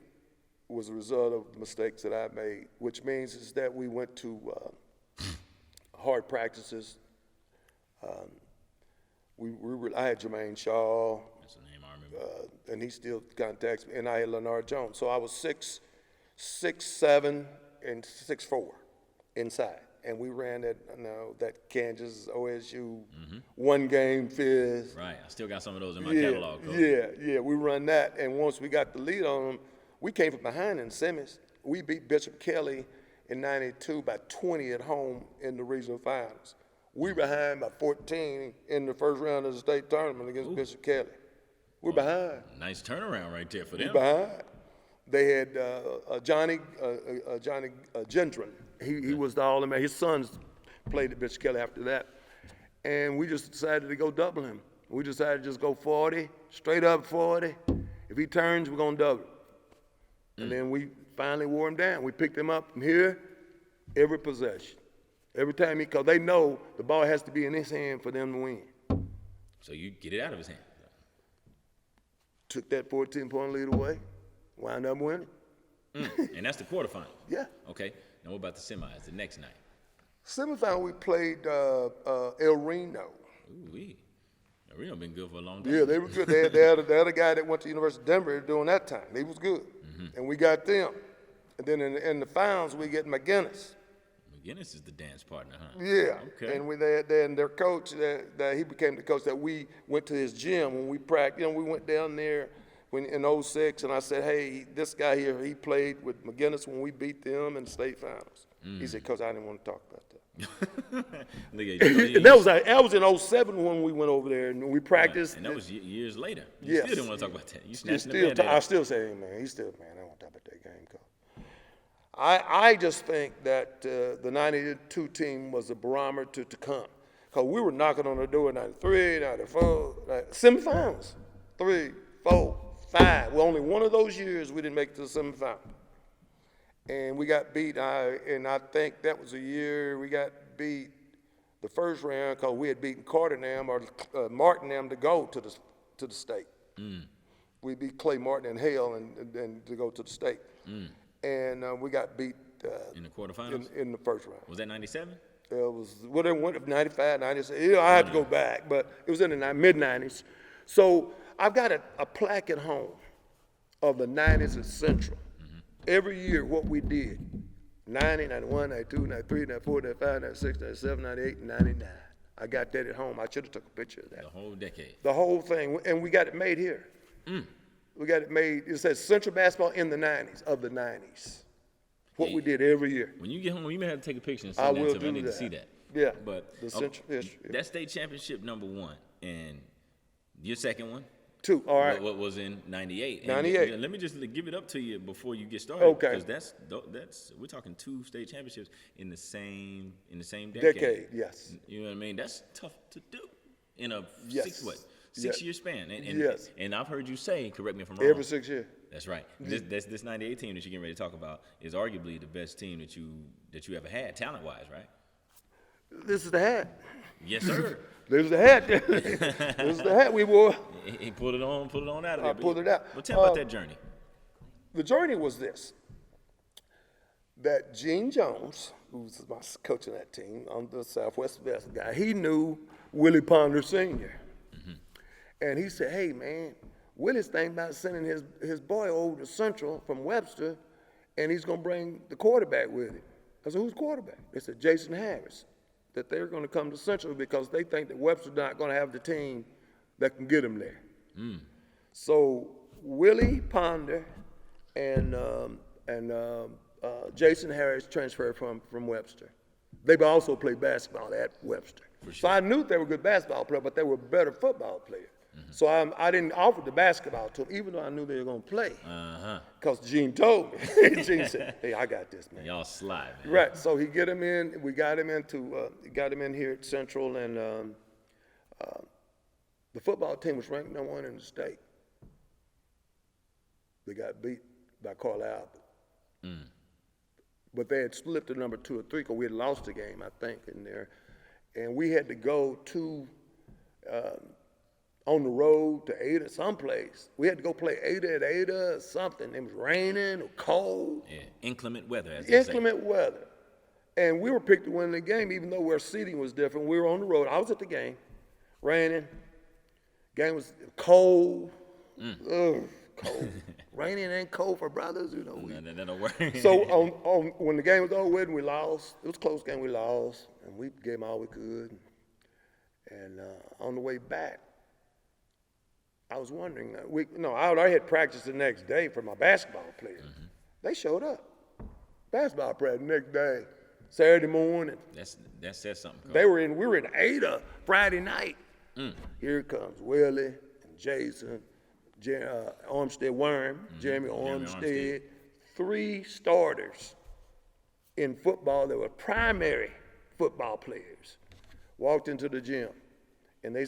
was a result of the mistakes that I made, which means is that we went to hard practices. I had Jermaine Shaw. That's the name I remember. And he still contacts me. And I had Leonard Jones. So I was 6'7", and 6'4" inside. And we ran that Kansas OSU 1 game fizz. Right, I still got some of those in my catalog. Coach. Yeah, we run that. And once we got the lead on them, we came from behind in semis. We beat Bishop Kelly in 92 by 20 at home in the regional finals. We behind by 14 in the first round of the state tournament against Bishop Kelly. We're behind. Nice turnaround right there for them. We're behind. They had Johnny Gendron. He was the All-American. His sons played at Bishop Kelly after that. And we just decided to go double him. We decided to just go 40, straight up 40. If he turns, we're going to double. And then we finally wore him down. We picked him up from here every possession. Every time because they know the ball has to be in his hand for them to win. So you get it out of his hand. Took that 14-point lead away, wound up winning. And that's the quarterfinal. Yeah. Okay. Now what about the semis, the next night? Semifinal, we played El Reno. Ooh-wee. El Reno been good for a long time. Yeah, they were good. They had a guy that went to University of Denver during that time. He was good. And we got them. And then in the finals, we get McGinnis. McGinnis is the dance partner, huh? Yeah. Okay. And their coach, he became the coach that we went to his gym when we practiced. We went down there in 06, and I said, hey, this guy here, he played with McGinnis when we beat them in the state finals. He said, Coach, I didn't want to talk about that. Look at you. And that was in 07 when we went over there, and we practiced. Right. And that was years later. You Yes. still didn't want to talk about that. You snatched I still say, hey, man, I don't want to talk about that game, Coach. I just think that the 92 team was a barometer to come. Because we were knocking on the door in 93, 94, semifinals. 3, 4, 5. Well, only one of those years we didn't make it to the semifinal. And we got beat, and I think that was a year we got beat the first round because we had beaten Martin to go to the state. We beat Clay Martin and Hale and to go to the state. And we got beat in the quarterfinals? In the first round. Was that 97? It was, whatever, 95, 96. I had to go back, but it was in the mid-90s. So I've got a plaque at home of the 90s at Central. Every year, what we did, 90, 91, 92, 93, 94, 95, 96, 97, 98, and 99. I got that at home. I should have took a picture of that. The whole decade. The whole thing, and we got it made here. We got it made, it says Central Basketball in the 90s, of the 90s. What we did every year. When you get home, you may have to take a picture and I send will that to me. I do need that. to see that. Yeah, But the Central history. that state championship #1 and your second one. 2, all right. What was in '98? 98. Let me just give it up to you before you get started. Okay. Because that's we're talking 2 state championships in the same decade. Decade, yes. You know what I mean? That's tough to do in a Yes. 6-year span. And, Yes. And I've heard you say, correct me if I'm wrong. Every 6 years. That's right. This '98 team that you're getting ready to talk about is arguably the best team that you ever had, talent-wise, right? This is the hat. Yes, sir. This is the hat. This is the hat we wore. He pulled it on out of there. I pulled it out. But tell about that journey. The journey was this, that Gene Jones, who was my coach of that team, on the Southwest Best guy, he knew Willie Ponder Sr. And he said, hey, man, Willie's thinking about sending his boy over to Central from Webster, and he's going to bring the quarterback with him. I said, who's quarterback? They said, Jason Harris, that they're going to come to Central because they think that Webster's not going to have the team that can get him there. So Willie Ponder and Jason Harris transferred from Webster. They also played basketball at Webster. Sure. So I knew they were good basketball players, but they were better football players. So I didn't offer the basketball to them, even though I knew they were going to play. Because Gene told me. Gene said, hey, I got this, man. Y'all slide, man. Right, so he get him in. We got him in here at Central, and the football team was ranked #1 in the state. They got beat by Carlisle. But they had split to #2 or 3 because we had lost the game, I think, in there. And we had to go to on the road to Ada someplace. We had to go play Ada at Ada or something. It was raining or cold. Yeah, inclement weather, as they say. Inclement weather. And we were picked to win the game, even though our seating was different. We were on the road. I was at the game. Raining. Game was cold. Ugh, cold. Raining and cold for brothers, you know. That'll work. So when the game was over with and we lost, it was a close game, we lost, and we gave them all we could. And on the way back, I was wondering, I had practice the next day for my basketball players. They showed up. Basketball practice the next day, Saturday morning. That says something. We were in Ada Friday night. Here comes Willie and Jason, Armstead Worm, Jeremy Armstead. 3 starters in football that were primary football players. Walked into the gym, and they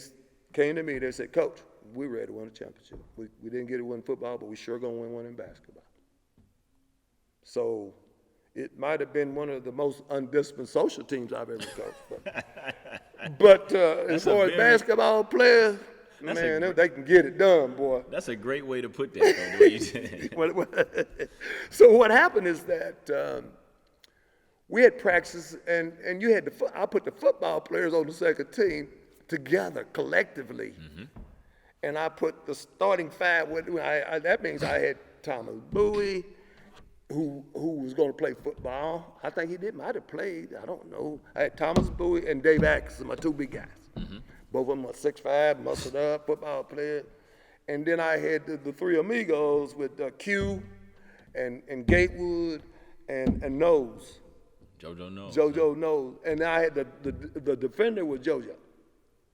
came to me. They said, Coach, we're ready to win a championship. We didn't get it in football, but we sure going to win one in basketball. So it might have been one of the most undisciplined social teams I've ever coached. But as far as basketball players, man, they can get it done, boy. That's a great way to put that, though, the way you did it. So what happened is that we had practice, and you had I put the football players on the second team together collectively. And I put the starting 5 with, that means I had Thomas Bowie, who was going to play football. I think he might have played, I don't know. I had Thomas Bowie and Dave Atkinson, my 2 big guys. Both of them are 6'5", muscled up, football players. And then I had the 3 amigos with Q and Gatewood and Nose. JoJo Nose. JoJo Nose. And I had the defender was JoJo.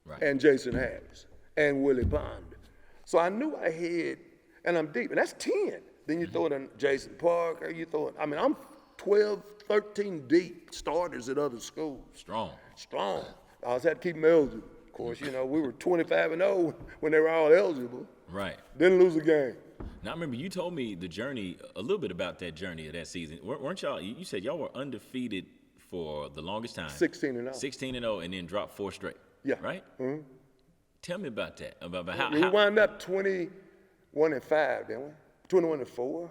Right. And Jason Harris. And Willie Ponder. So I knew I had, and I'm deep, and that's 10. Then you throw in Jason Parker, I'm 12, 13 deep starters at other schools. Strong. I always had to keep them eligible. Of course, we were 25-0 when they were all eligible. Right. Didn't lose a game. Now, I remember you told me a little bit about that journey of that season. Weren't y'all, you said y'all were undefeated for the longest time. 16-0. 16-0, and then dropped 4 straight. Yeah. Right? Tell me about that. About how we wound up 21-5, didn't we? 21-4,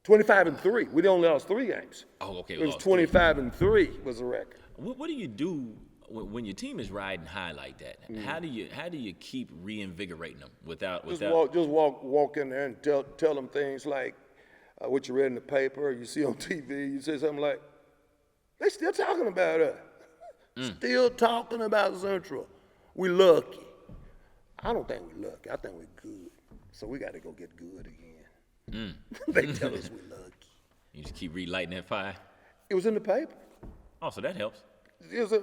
25-3. We only lost 3 games. Oh, okay. It was 25-3 was the record. What do you do when your team is riding high like that, how do you keep reinvigorating them without? Just walk in there and tell them things like what you read in the paper or you see on TV. You say something like, "They still talking about us. Still talking about Central. We lucky." I don't think we lucky. I think we're good. So we got to go get good again. They tell us we lucky. You just keep relighting that fire. It was in the paper. Oh, so that helps.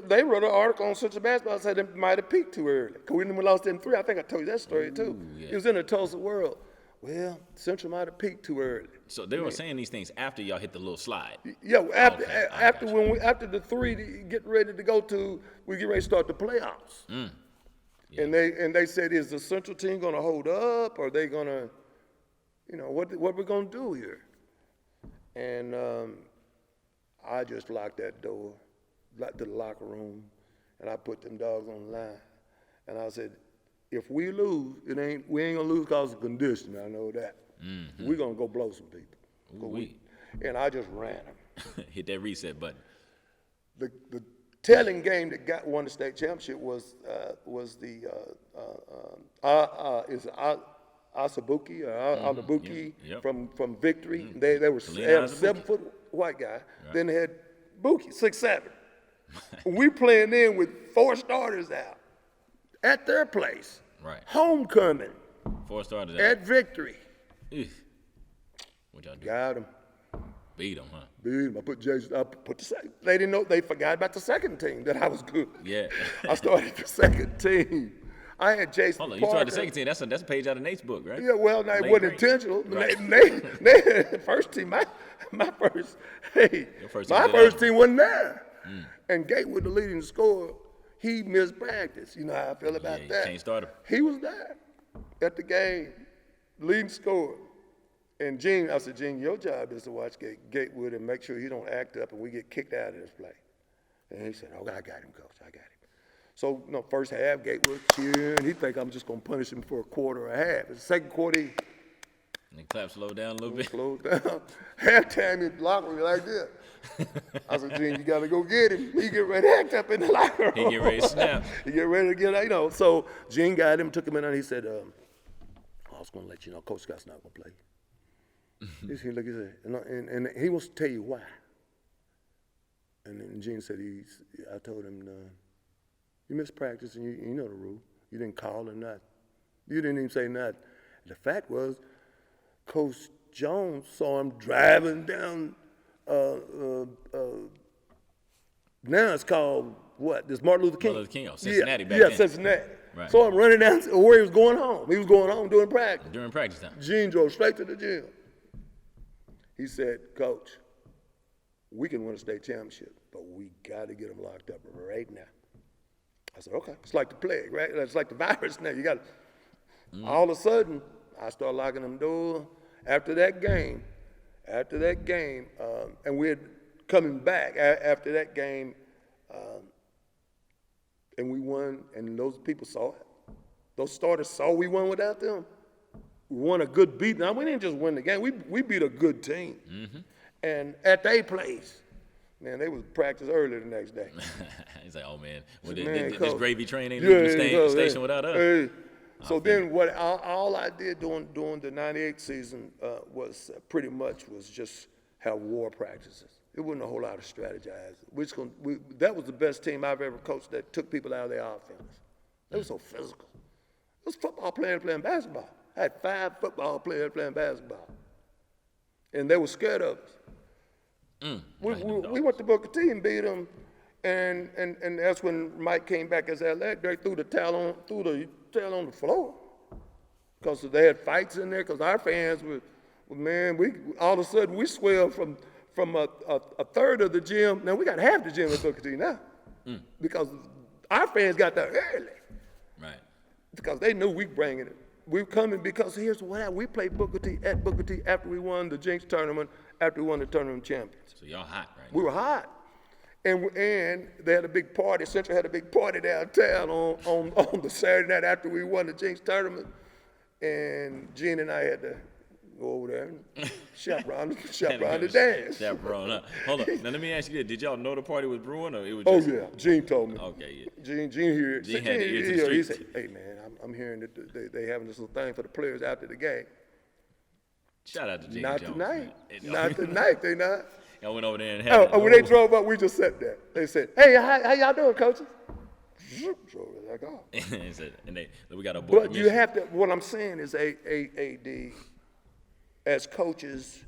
They wrote an article on Central basketball said they might have peaked too early. Because we lost them 3. I think I told you that story too. Yeah. It was in the Tulsa World. Well, Central might have peaked too early. So they were saying these things after y'all hit the little slide. Yeah, after the 3 to get ready to go to, we get ready to start the playoffs. Yeah. And they said, is the Central team going to hold up, or are they going to, what we're going to do here? And I just locked that door, locked the locker room, and I put them dogs on the line. And I said, if we lose, we ain't gonna lose because of conditioning. I know that. We're gonna go blow some people. And I just ran them. Hit that reset button. The telling game that won the state championship was the Asabuki or Alabuki from Victory. They had a 7-foot white guy. Right. Then they had Buki, 6'7". We playing in with 4 starters out at their place. Right. Homecoming. 4 starters at Victory. What y'all do? Got him. Beat them, huh? Beat him. I put the second. They didn't know. They forgot about the second team that I was good. Yeah. I started the second team. I had Jason Hold on, Parker. you started the second team. That's a page out of Nate's book, right? Yeah, well, no, it wasn't intentional. Right. Nate, first team, my first team wasn't there. And Gatewood, the leading scorer, he missed practice. You know how I feel about that. Can't start him. He was there at the game, leading scorer. And Gene, I said, Gene, your job is to watch Gatewood and make sure he don't act up and we get kicked out of this play. And he said, oh, I got him, coach, I got him. So, first half, Gatewood cheering. He think I'm just going to punish him for a quarter or a half. The second quarter, And the clap slowed down a little bit. Slowed down. Halftime, he locked me like this. I said, Gene, you got to go get him. He get ready to act up in the locker room. He get ready to snap. He get ready to get, So Gene got him, took him in, and he said, I was going to let you know, Coach Scott's not going to play. He said, and he wants to tell you why. And then Gene said, I told him, you missed practice, and you know the rule. You didn't call or nothing. You didn't even say nothing. The fact was, Coach Jones saw him driving down, now it's called what? This Martin Luther King? Martin Luther King, Cincinnati back then. Yeah, Cincinnati. Right. Saw him running down to where he was going home. He was going home during practice. During practice time. Gene drove straight to the gym. He said, Coach, we can win a state championship, but we got to get them locked up right now. I said, okay. It's like the plague, right? It's like the virus now. You got to. All of a sudden, I started locking them doors. After that game, and we're coming back after that game, and we won, and those people saw it. Those starters saw we won without them. We won a good beat. Now, we didn't just win the game. We beat a good team. And at their place, man, they was practice early the next day. He's like, oh, man, This gravy train ain't leaving the station without us. Hey. So then all I did during the 98 season was pretty much was just have war practices. It wasn't a whole lot of strategizing. That was the best team I've ever coached that took people out of their offense. They were so physical. It was football players playing basketball. I had 5 football players playing basketball. And they were scared of us. We went to Booker T and beat them, and that's when Mike came back as athletic. They threw the towel on the floor because they had fights in there. Because our fans were, all of a sudden we swelled from a third of the gym. Now we got half the gym at Booker T now because our fans got there early. Right. Because they knew we bringing it. We coming because here's what happened. We played Booker T at Booker T after we won the Jinx tournament, after we won the tournament champions. So y'all hot right now. We were hot. And they had a big party. Central had a big party downtown on the Saturday night after we won the Jinx tournament. And Gene and I had to go over there and chaperone the dance. Chaperone, huh? Hold on. Now let me ask you this: did y'all know the party was brewing, or it was Oh just? yeah, Gene told me. Okay, yeah. Gene here. Gene had the ear to the He street. said, "Hey man, I'm hearing that they having this little thing for the players after the game." Shout out to Gene Not Jones. tonight. Man. Not tonight. They not. Y'all went over there and had. When they drove up, we just sat there. They said, "Hey, how y'all doing, coaches?" Drove it like, oh. and we got a board. But you have to. What I'm saying is, AD, as coaches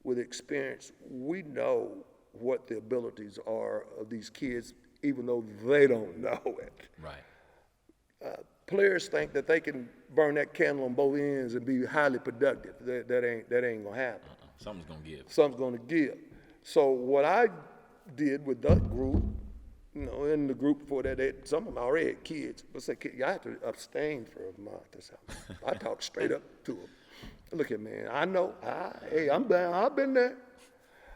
with experience, we know what the abilities are of these kids, even though they don't know it. Right. Players think that they can burn that candle on both ends and be highly productive. That ain't gonna happen. Something's gonna give. Something's gonna give. So what I did with that group, in the group before that, some of them already had kids. But say, y'all have to abstain for a month or something. I talked straight up to them. Look at man, I know. Hey, I'm down. I've been there.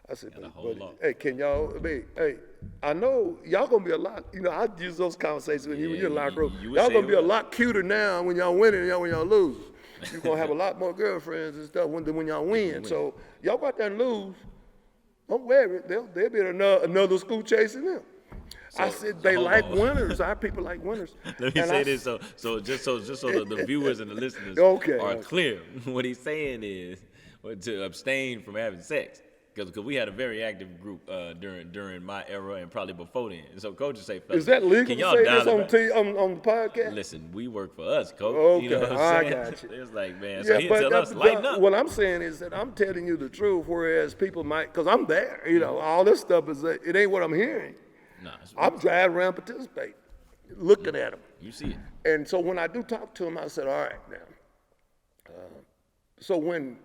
I said, but hey, can y'all? Hey, I know y'all gonna be a lot. I use those conversations when you're in the locker room. Y'all gonna be a lot cuter now when y'all winning than when y'all lose. You're gonna have a lot more girlfriends and stuff when y'all win. So y'all go out there and lose. Don't worry, they'll be another school chasing them. I said they like winners. Our people like winners. Let me say this so just so the viewers and the listeners are clear. What he's saying is to abstain from having sex. Because we had a very active group during my era and probably before then. So coaches say, is that legal can to y'all say this on the podcast? Listen, we work for us, coach. Okay, you know what I'm I saying? got you. It's like, man, Yeah, so he tell us, lighten up. What I'm saying is that I'm telling you the truth, whereas people might, because I'm there, all this stuff it ain't what I'm hearing. Nah, I'm driving around participating, looking at them. You see it. And so when I do talk to them, I said, all right, now. So when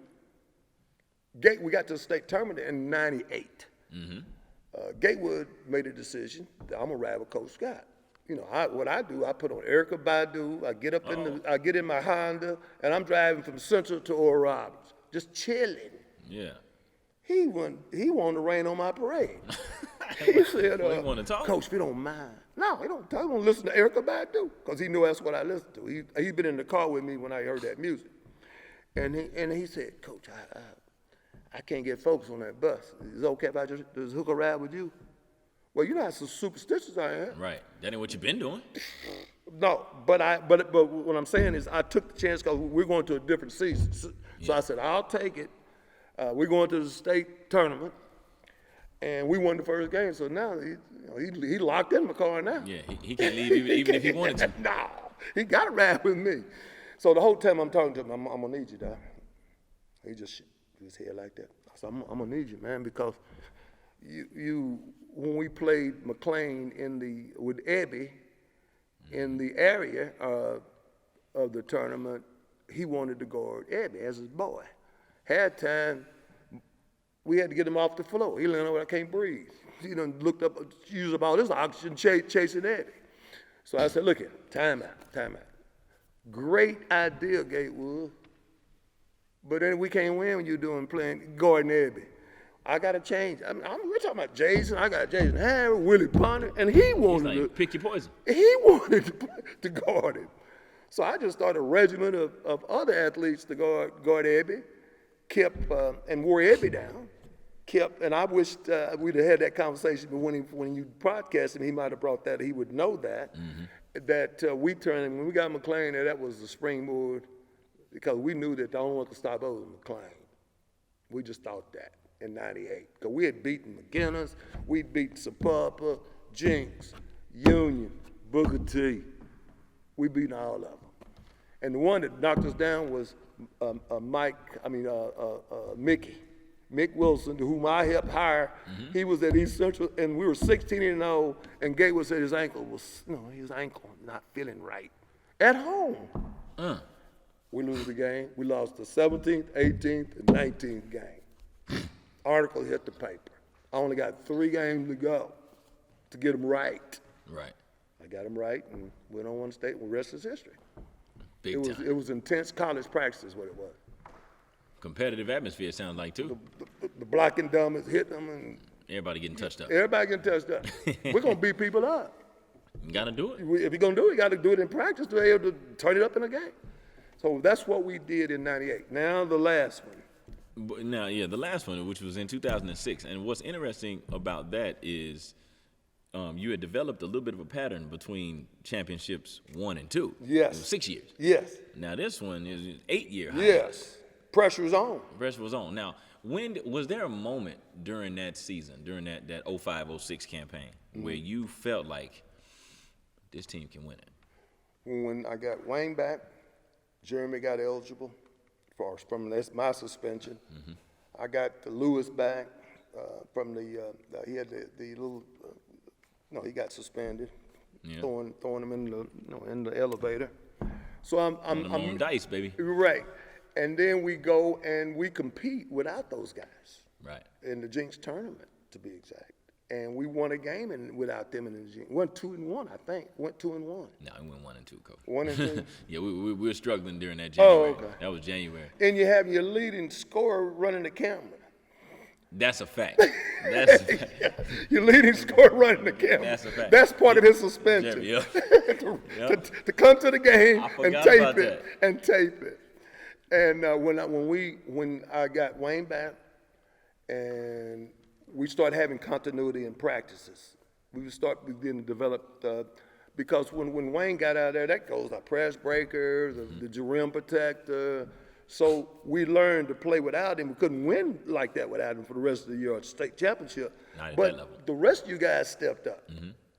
we got to the state tournament in '98. Gatewood made a decision that I'm gonna ride with Coach Scott. What I do, I put on Erykah Badu. I get in my Honda, and I'm driving from Central to Oral Roberts, just chilling. Yeah. He wanted to rain on my parade. He said, he wanted to talk. "Coach, if you don't mind." No, he don't talk. He want to listen to Erykah Badu because he knew that's what I listened to. He's been in the car with me when I heard that music, and he said, "Coach, I can't get focused on that bus. Is it okay if I just hook a ride with you?" Well, you know how superstitious I am. Right. That ain't what you've been doing. No, but what I'm saying is I took the chance because we're going to a different season. So I said, I'll take it. We're going to the state tournament, and we won the first game. So now he locked in my car now. Yeah, he can't leave even if he wanted to. No, he got to ride with me. So the whole time I'm talking to him, I'm gonna need you, Doc. He just his head like that. I said, I'm gonna need you, man, because you when we played McLean with Ebby in the area of the tournament, he wanted to guard Ebby as his boy. Had time, we had to get him off the floor. He learned, I can't breathe. He done looked up, used up all his oxygen chasing Ebby. So I said, look here, time out. Great idea, Gatewood. But then we can't win when you're playing Gordon Ebby. I got to change. We're talking about Jason. I got Jason Harry, Willie Ponder, and he wanted to pick your poison. He wanted to guard him. So I just started a regiment of other athletes to guard Ebby, and wore Ebby down. And I wished we'd have had that conversation, but when you broadcast him, he might have brought that. He would know that. That we turned, when we got McLean, that was the springboard, because we knew that the only one could stop us was McLean. We just thought that in '98. Because we had beaten McGinnis, we'd beaten Sapapa, Jinx, Union, Booker T. We beat all of them. And the one that knocked us down was Mick Wilson, whom I helped hire. He was at East Central, and we were 16-0, and Gatewood said his ankle not feeling right. At home. We lose the game. We lost the 17th, 18th, and 19th game. Article hit the paper. I only got 3 games to go to get them right. Right. I got them right and went on one state, and the rest is history. Big time. It was intense college practice is what it was. Competitive atmosphere, it sounds like, too. The blocking dumbers hit them, and everybody getting touched up. We're going to beat people up. You got to do it. If you're going to do it, you got to do it in practice to be able to turn it up in a game. So that's what we did in '98. Now the last one. But now, yeah, the last one, which was in 2006, and what's interesting about that is you had developed a little bit of a pattern between championships 1 and 2. Yes. It was 6 years. Yes. Now this one is 8-year high. Yes. Pressure's on. Pressure was on. Now, when was there a moment during that season, during that 05-06 campaign, where you felt like this team can win it? When I got Wayne back, Jeremy got eligible from my suspension. I got the Lewis back from he had the little he got suspended, throwing him in the elevator. So I'm dice, baby. Right, and then we go and we compete without those guys. Right. In the Jinx tournament, to be exact. And we won a game without them in the Jinx. Went 2-1, I think. Went 2-1. No, we went 1 and 2, Coach. 1 and 2. Yeah, we were struggling during that January. Oh, okay. That was January. And you have your leading scorer running the camera. That's a fact. That's a fact. Your leading scorer running the camera. That's a fact. That's part of his suspension. Jeremy, to come to the game and tape it. And when I got Wayne back, and we started having continuity in practices. We begin to develop because when Wayne got out there, that goes like press breaker, the rim protector. So we learned to play without him. We couldn't win like that without him for the rest of the year at the state championship. Not at but that level. The rest of you guys stepped up.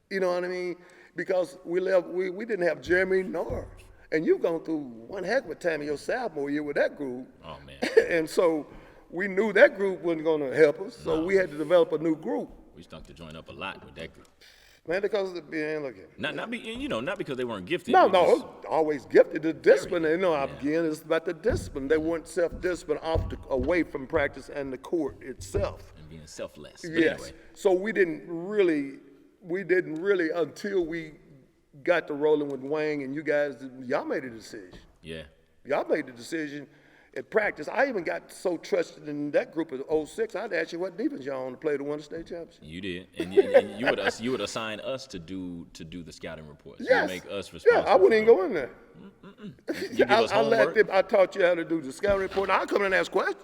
You know what I mean? Because we didn't have Jeremy nor. And you've gone through one heck of a time in your sophomore year with that group. Oh, man. And so we knew that group wasn't going to help us, so we had to develop a new group. We stunk the joint up a lot with that group. Man, because of being not because they weren't gifted. No, always gifted. The discipline, again, it's about the discipline. They weren't self-disciplined away from practice and the court itself. And being selfless. But Yes. Anyway. So we didn't really until we got to rolling with Wang and you guys, y'all made a decision. Yeah. Y'all made the decision at practice. I even got so trusted in that group of '06, I'd ask you what defense y'all on to play to win the state championship. You did, and you would assign us to do the scouting reports. Yes. You make us responsible. Yeah, I wouldn't even go in there. You give us homework. I taught you how to do the scouting report. I'll come in and ask questions.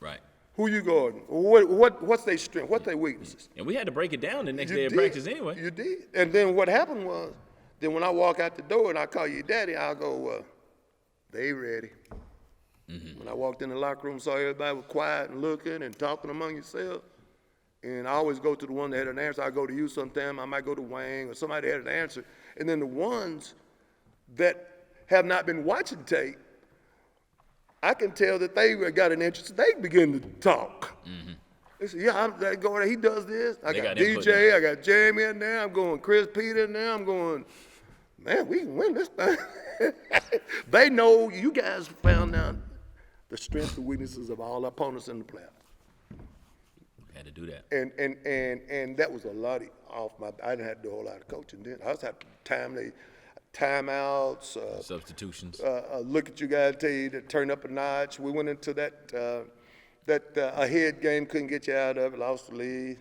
Right. Who you guarding? What's their strength? What's their weaknesses? And we had to break it down the next You day of did. practice anyway. You did. And then what happened was, then when I walk out the door and I call you daddy, I'll go, they ready. When I walked in the locker room, saw everybody was quiet and looking and talking among yourselves. And I always go to the one that had an answer. I go to you sometime. I might go to Wang or somebody that had an answer. And then the ones that have not been watching tape, I can tell that they got an interest. They begin to talk. They say, yeah, I go there. He does this. I got DJ. I got Jeremy in there. I'm going Chris Peter in there. I'm going, man, we can win this thing. They know you guys found out the strengths and weaknesses of all opponents in the playoffs. Had to do that. And that was a lot off my. I didn't have to do a whole lot of coaching then. I was having timeouts, Substitutions. Look at you guys, tell you to turn up a notch. We went into that ahead game, couldn't get you out of it, lost the lead.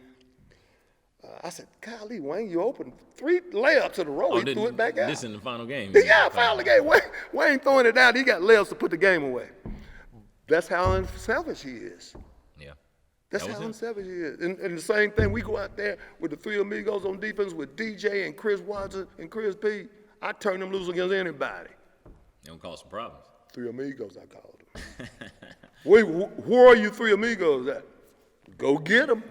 I said, golly, Wayne, you opened 3 layups in a row. He threw it back out. This in the final game. Yeah, final game. Wayne throwing it out. He got layups to put the game away. That's how unselfish he is. Yeah. That's how unselfish he is. And the same thing, we go out there with the 3 amigos on defense with DJ and Chris Watson and Chris P. I turn them loose against anybody. They don't cause some problems. 3 amigos, I called them. Where are you 3 amigos at? Go get them.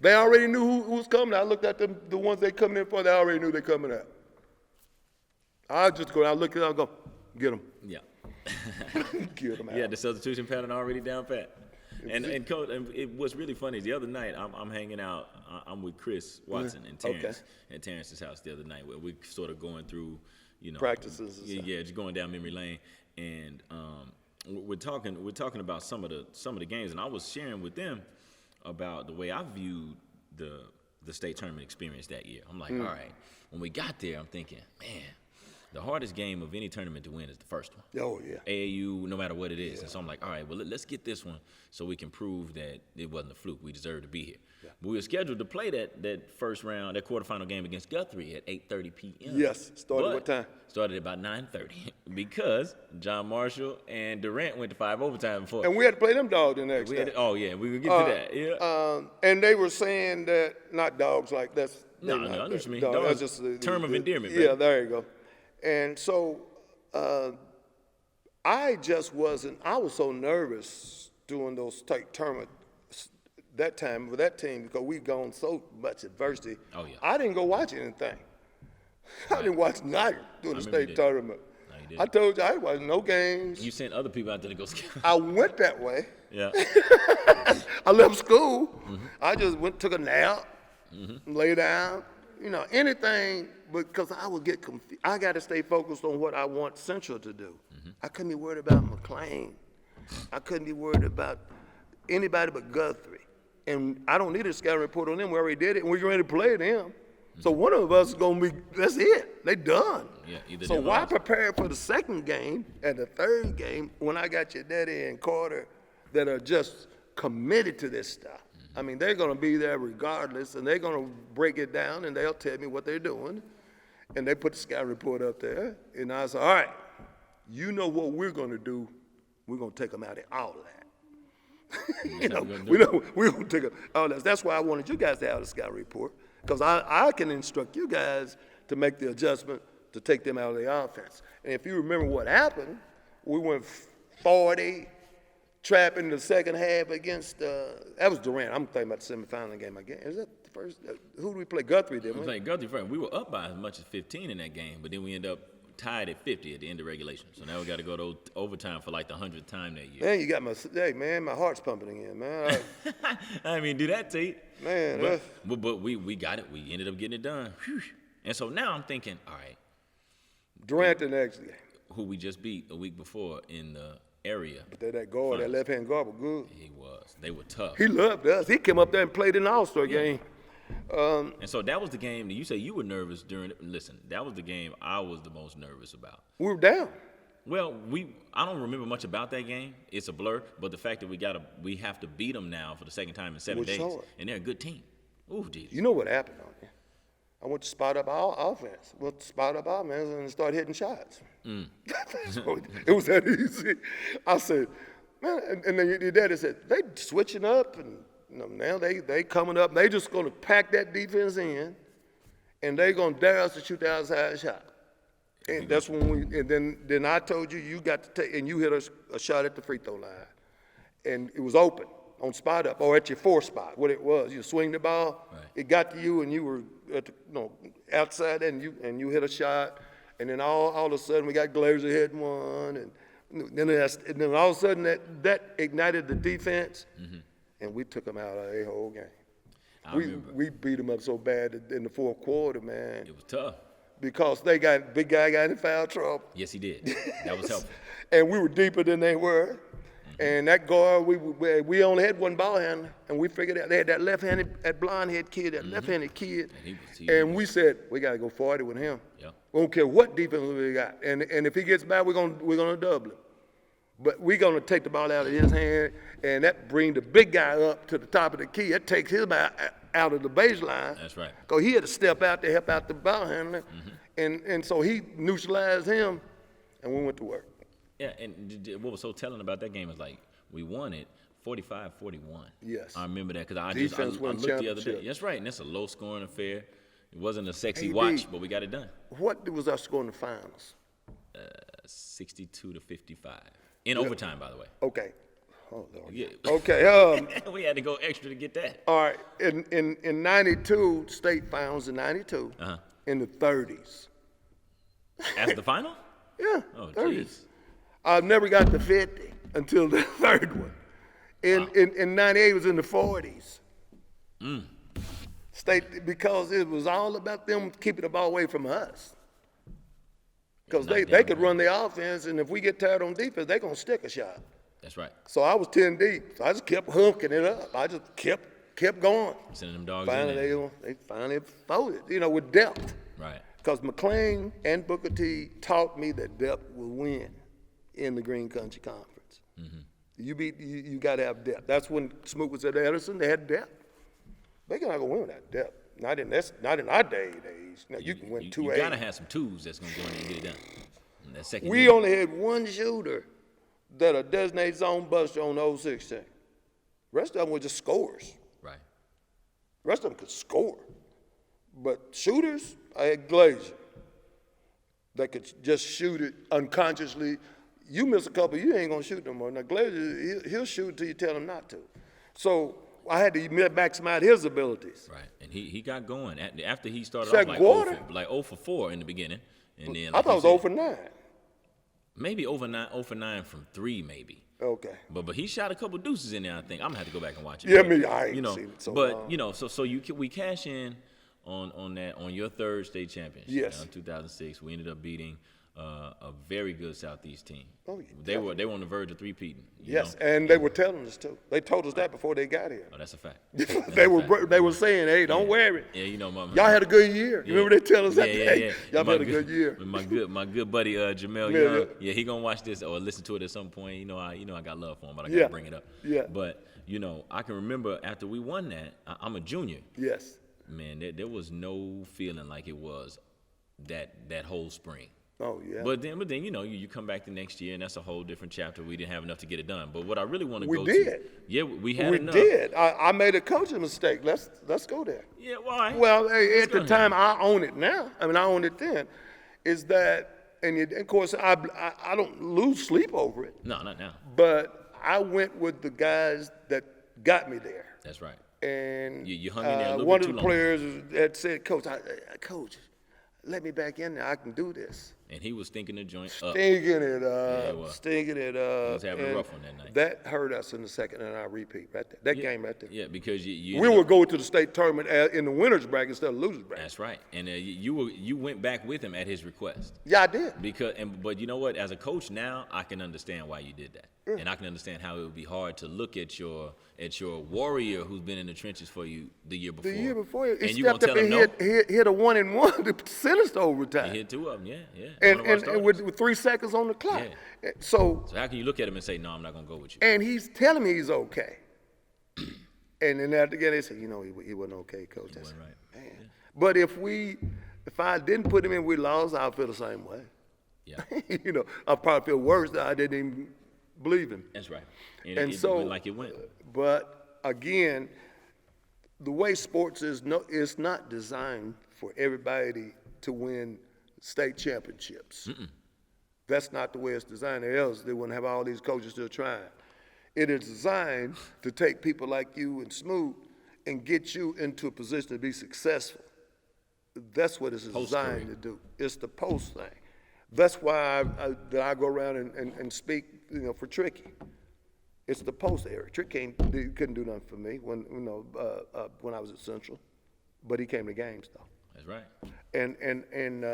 They already knew who was coming. I looked at them, the ones they coming in for, they already knew they coming out. I just go, I look at them, I go, get them. Yeah. Get them out. Yeah, the substitution pattern already down pat. And Coach, what's really funny is the other night I'm hanging out. I'm with Chris Watson and Terrence at Terrence's house the other night. Where we sort of going through, practices. Yeah, just going down memory lane, and we're talking about some of the games, and I was sharing with them about the way I viewed the state tournament experience that year. I'm like, all right, when we got there, I'm thinking, man, the hardest game of any tournament to win is the first one. Oh, yeah. AAU, no matter what it is. Yeah. And so I'm like, all right, well, let's get this one so we can prove that it wasn't a fluke. We deserve to be here. Yeah. But we were scheduled to play that first round, that quarterfinal game against Guthrie at 8:30 p.m. Yes. Started what time? Started about 9:30 because John Marshall and Durant went to 5 overtime before. And we had to play them dogs the next day. Oh, yeah, we would get to that. Yeah. And they were saying that, not dogs like that's. No, I know what you mean. Dog, Dogs, that's just term of endearment. Yeah, baby. there you go. And so I just wasn't, I was so nervous doing those tight tournaments that time with that team because we'd gone so much adversity. Oh, yeah. I didn't go watch anything. I didn't watch nothing during the remember you state did. tournament. No, you didn't. I told you I watched no games. You sent other people out there to go scout. I went that way. Yeah. I left school. I just took a nap, lay down, anything, because I would get confused. I got to stay focused on what I want Central to do. I couldn't be worried about McLean. I couldn't be worried about anybody but Guthrie. And I don't need a scouting report on them. We already did it, and we're ready to play them. So one of us is going to be, that's it. They done. Yeah, either So them or why us. prepare for the second game and the third game when I got your daddy and Carter that are just committed to this stuff? I mean, they're going to be there regardless, and they're going to break it down, and they'll tell me what they're doing. And they put the scout report up there, and I said, all right, you know what we're going to do. We're going to take them out of all of that. We're going to take them all of that. That's why I wanted you guys to have the scout report, because I can instruct you guys to make the adjustment to take them out of the offense. And if you remember what happened, we went 40, trapping the second half against, that was Durant. I'm thinking about the semifinal game again. Is that the first? Who did we play? Guthrie, didn't We we? played Guthrie first. We were up by as much as 15 in that game, but then we ended up tied at 50 at the end of regulation. So now we got to go to overtime for like the 100th time that year. Man, you got my heart's pumping again, man. I mean, do that, Tate. Man, But we got it. We ended up getting it done. Whew. And so now I'm thinking, all right, Durant the next game. who we just beat a week before in the area. But that guard, that left-hand guard was good. He was. They were tough. He loved us. He came up there and played in the All-Star game. And so that was the game that you say you were nervous during. Listen, that was the game I was the most nervous about. We were down. Well, I don't remember much about that game. It's a blur. But the fact that we have to beat them now for the second time in 7 We days, saw it. and they're a good team. Ooh, Jesus. You know what happened on there? I went to spot up our offense. Went to spot up our offense and started hitting shots. So it was that easy. I said, man, and then your daddy said, they switching up, and now they coming up. They just going to pack that defense in, and they going to dare us to shoot the outside shot. And that's when then I told you got to take, and you hit a shot at the free throw line. And it was open on spot up, or at your fourth spot, what it was. You swing the ball, Right. It got to you, and you were at the, outside, and you hit a shot. And then all of a sudden, we got Glazer hitting one, and then all of a sudden, that ignited the defense, and we took them out of the whole game. I remember. We beat them up so bad in the fourth quarter, man, It was tough. because big guy got in foul trouble. Yes, he did. That was helpful. And we were deeper than they were. And that guard, we only had one ball handler, and we figured out they had that left-handed, that blonde-head kid, that left-handed kid, and we said we got to go 40 with him. Yeah. We don't care what defense we got, and if he gets back, we're gonna double him. But we're gonna take the ball out of his hand, and that brings the big guy up to the top of the key. That takes him out of the baseline. That's right. Because he had to step out to help out the ball handler, and so he neutralized him, and we went to work. Yeah, and what was so telling about that game is like we won it 45-41. Yes. I remember that because I Defense won looked the other day. championship. That's right, and that's a low-scoring affair. It wasn't a sexy AD. watch, but we got it done. What was our score in the finals? 62-55 in overtime, by the way. Okay. Oh, Lord. Yeah. Okay. We had to go extra to get that. All right. In 92, state finals in 92, in the 30s. As the final? Yeah. Oh, 30s. jeez. I never got to 50 until the third one. In 98, it was in the 40s. State, because it was all about them keeping the ball away from us. Because they could run the offense, and if we get tired on defense, they're going to stick a shot. That's right. So I was 10 deep. So I just kept hooking it up. I just kept going. Sending them dogs in Finally, there. they finally folded, with depth. Right. Because McClain and Booker T taught me that depth will win in the Green Country Conference. You got to have depth. That's when Smoot was at Edison. They had depth. They're not gonna win without depth. Not in our day and age. Now you can win 2A. You gotta have some twos that's gonna go in there and get it done. And that second We year, only had one shooter that a designated zone buster on the 016. Rest of them were just scorers. right? Rest of them could score. But shooters, I had Glazier that could just shoot it unconsciously. You miss a couple, you ain't gonna shoot no more. Now Glazier, he'll shoot until you tell him not to. So I had to maximize his abilities. Right, and he got going after he started Second off quarter? like 0 for 4 in the beginning, and then I like thought it was 0 for 9. maybe over 9 from 3 maybe. Okay. But he shot a couple deuces in there. I think I'm gonna have to go back and watch it. Yeah, But, I ain't seen it so but long. so we cash in on your third state championship. Yes. In 2006, we ended up beating a very good Southeast team. Oh, yeah, They were on the verge of three-peating. Yes, know? and they were telling us too. They told us that before they got here. Oh, that's a fact. They were saying, "Hey, don't worry. Yeah, Y'all had a good year." You remember they tell us that? Hey, y'all had a good year. My good buddy Jamel Yeah, Young. yeah. Yeah, he gonna watch this or listen to it at some point. I got love for him, but I Yeah. gotta bring it up. Yeah. But I can remember after we won that. I'm a junior. Yes. Man, there was no feeling like it was that whole spring. Oh yeah. But then you come back the next year and that's a whole different chapter. We didn't have enough to get it done. But what I really want to We go did. to, yeah, we had we enough. did. I made a coaching mistake. Let's go there. Yeah, why? Well, hey, Let's at the go time, ahead. I own it now. I mean, I owned it then. Is that, of course, I don't lose sleep over it. No, not now. But I went with the guys that got me there. That's right. And You hung in there a little one bit of too the long. players had said, "Coach, Coach, let me back in there. I can do this." And he was thinking the joint up. Stinking it he up, was. stinking it up. He was having a and rough one that night. That hurt us in the second and our repeat right there. That game right there. Yeah, because you We would go to the state tournament in the winners bracket instead of losers bracket. That's right. And you went back with him at his request. Yeah, I did. But you know what? As a coach now, I can understand why you did that. And I can understand how it would be hard to look at your warrior who's been in the trenches for you the year before. The year before, he and you gonna stepped up tell and him no? hit a 1-and-1 to send us to overtime. He hit 2 of them, yeah. and One of our starters. with 3 seconds on the clock. Yeah. So So how can you look at him and say, no, I'm not gonna go with you? and he's telling me he's okay. And then after they say, he wasn't okay, Coach. I said, right. Man. But if I didn't put him in, we lost, I'd feel the same way. Yeah, I'd probably feel worse that I didn't even believe him. that's right. And it so, went like it went. But again, the way sports is, it's not designed for everybody to win state championships. That's not the way it's designed, or else they wouldn't have all these coaches still trying. It is designed to take people like you and Smoot and get you into a position to be successful. That's what it's designed to do. It's the post thing. That's why I go around and speak, for Tricky. It's the post area. Trick couldn't do nothing for me when I was at Central, but he came to games though. That's right. And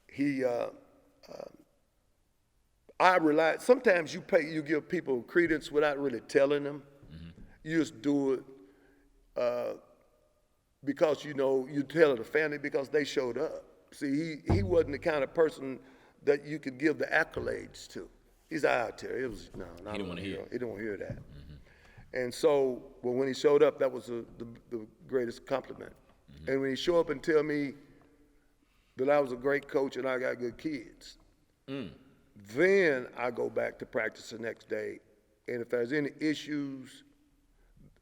he. I rely. Sometimes you give people credence without really telling them. You just do it because you tell the family because they showed up. See, he wasn't the kind of person that you could give the accolades to. He's out there. It was no. He didn't want to hear it. He didn't want to hear that. And so, when he showed up, that was the greatest compliment. And when he showed up and tell me that I was a great coach and I got good kids, then I go back to practice the next day. And if there's any issues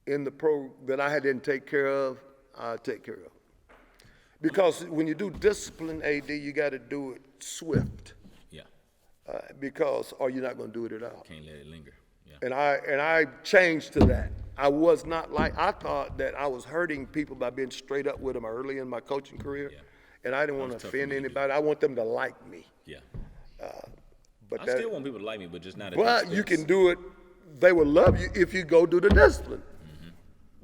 in the pro that I didn't take care of, I'll take care of. Because when you do discipline, AD, you got to do it swift. Yeah. Or you're not going to do it at all. Can't let it linger. Yeah. And I changed to that. I was not I thought that I was hurting people by being straight up with them early in my coaching career. Yeah. And I didn't want to tough for offend me to do. anybody. I want them to like me. Yeah. But I still want people to like me, but just not at But the you expense. can do it. They will love you if you go do the discipline.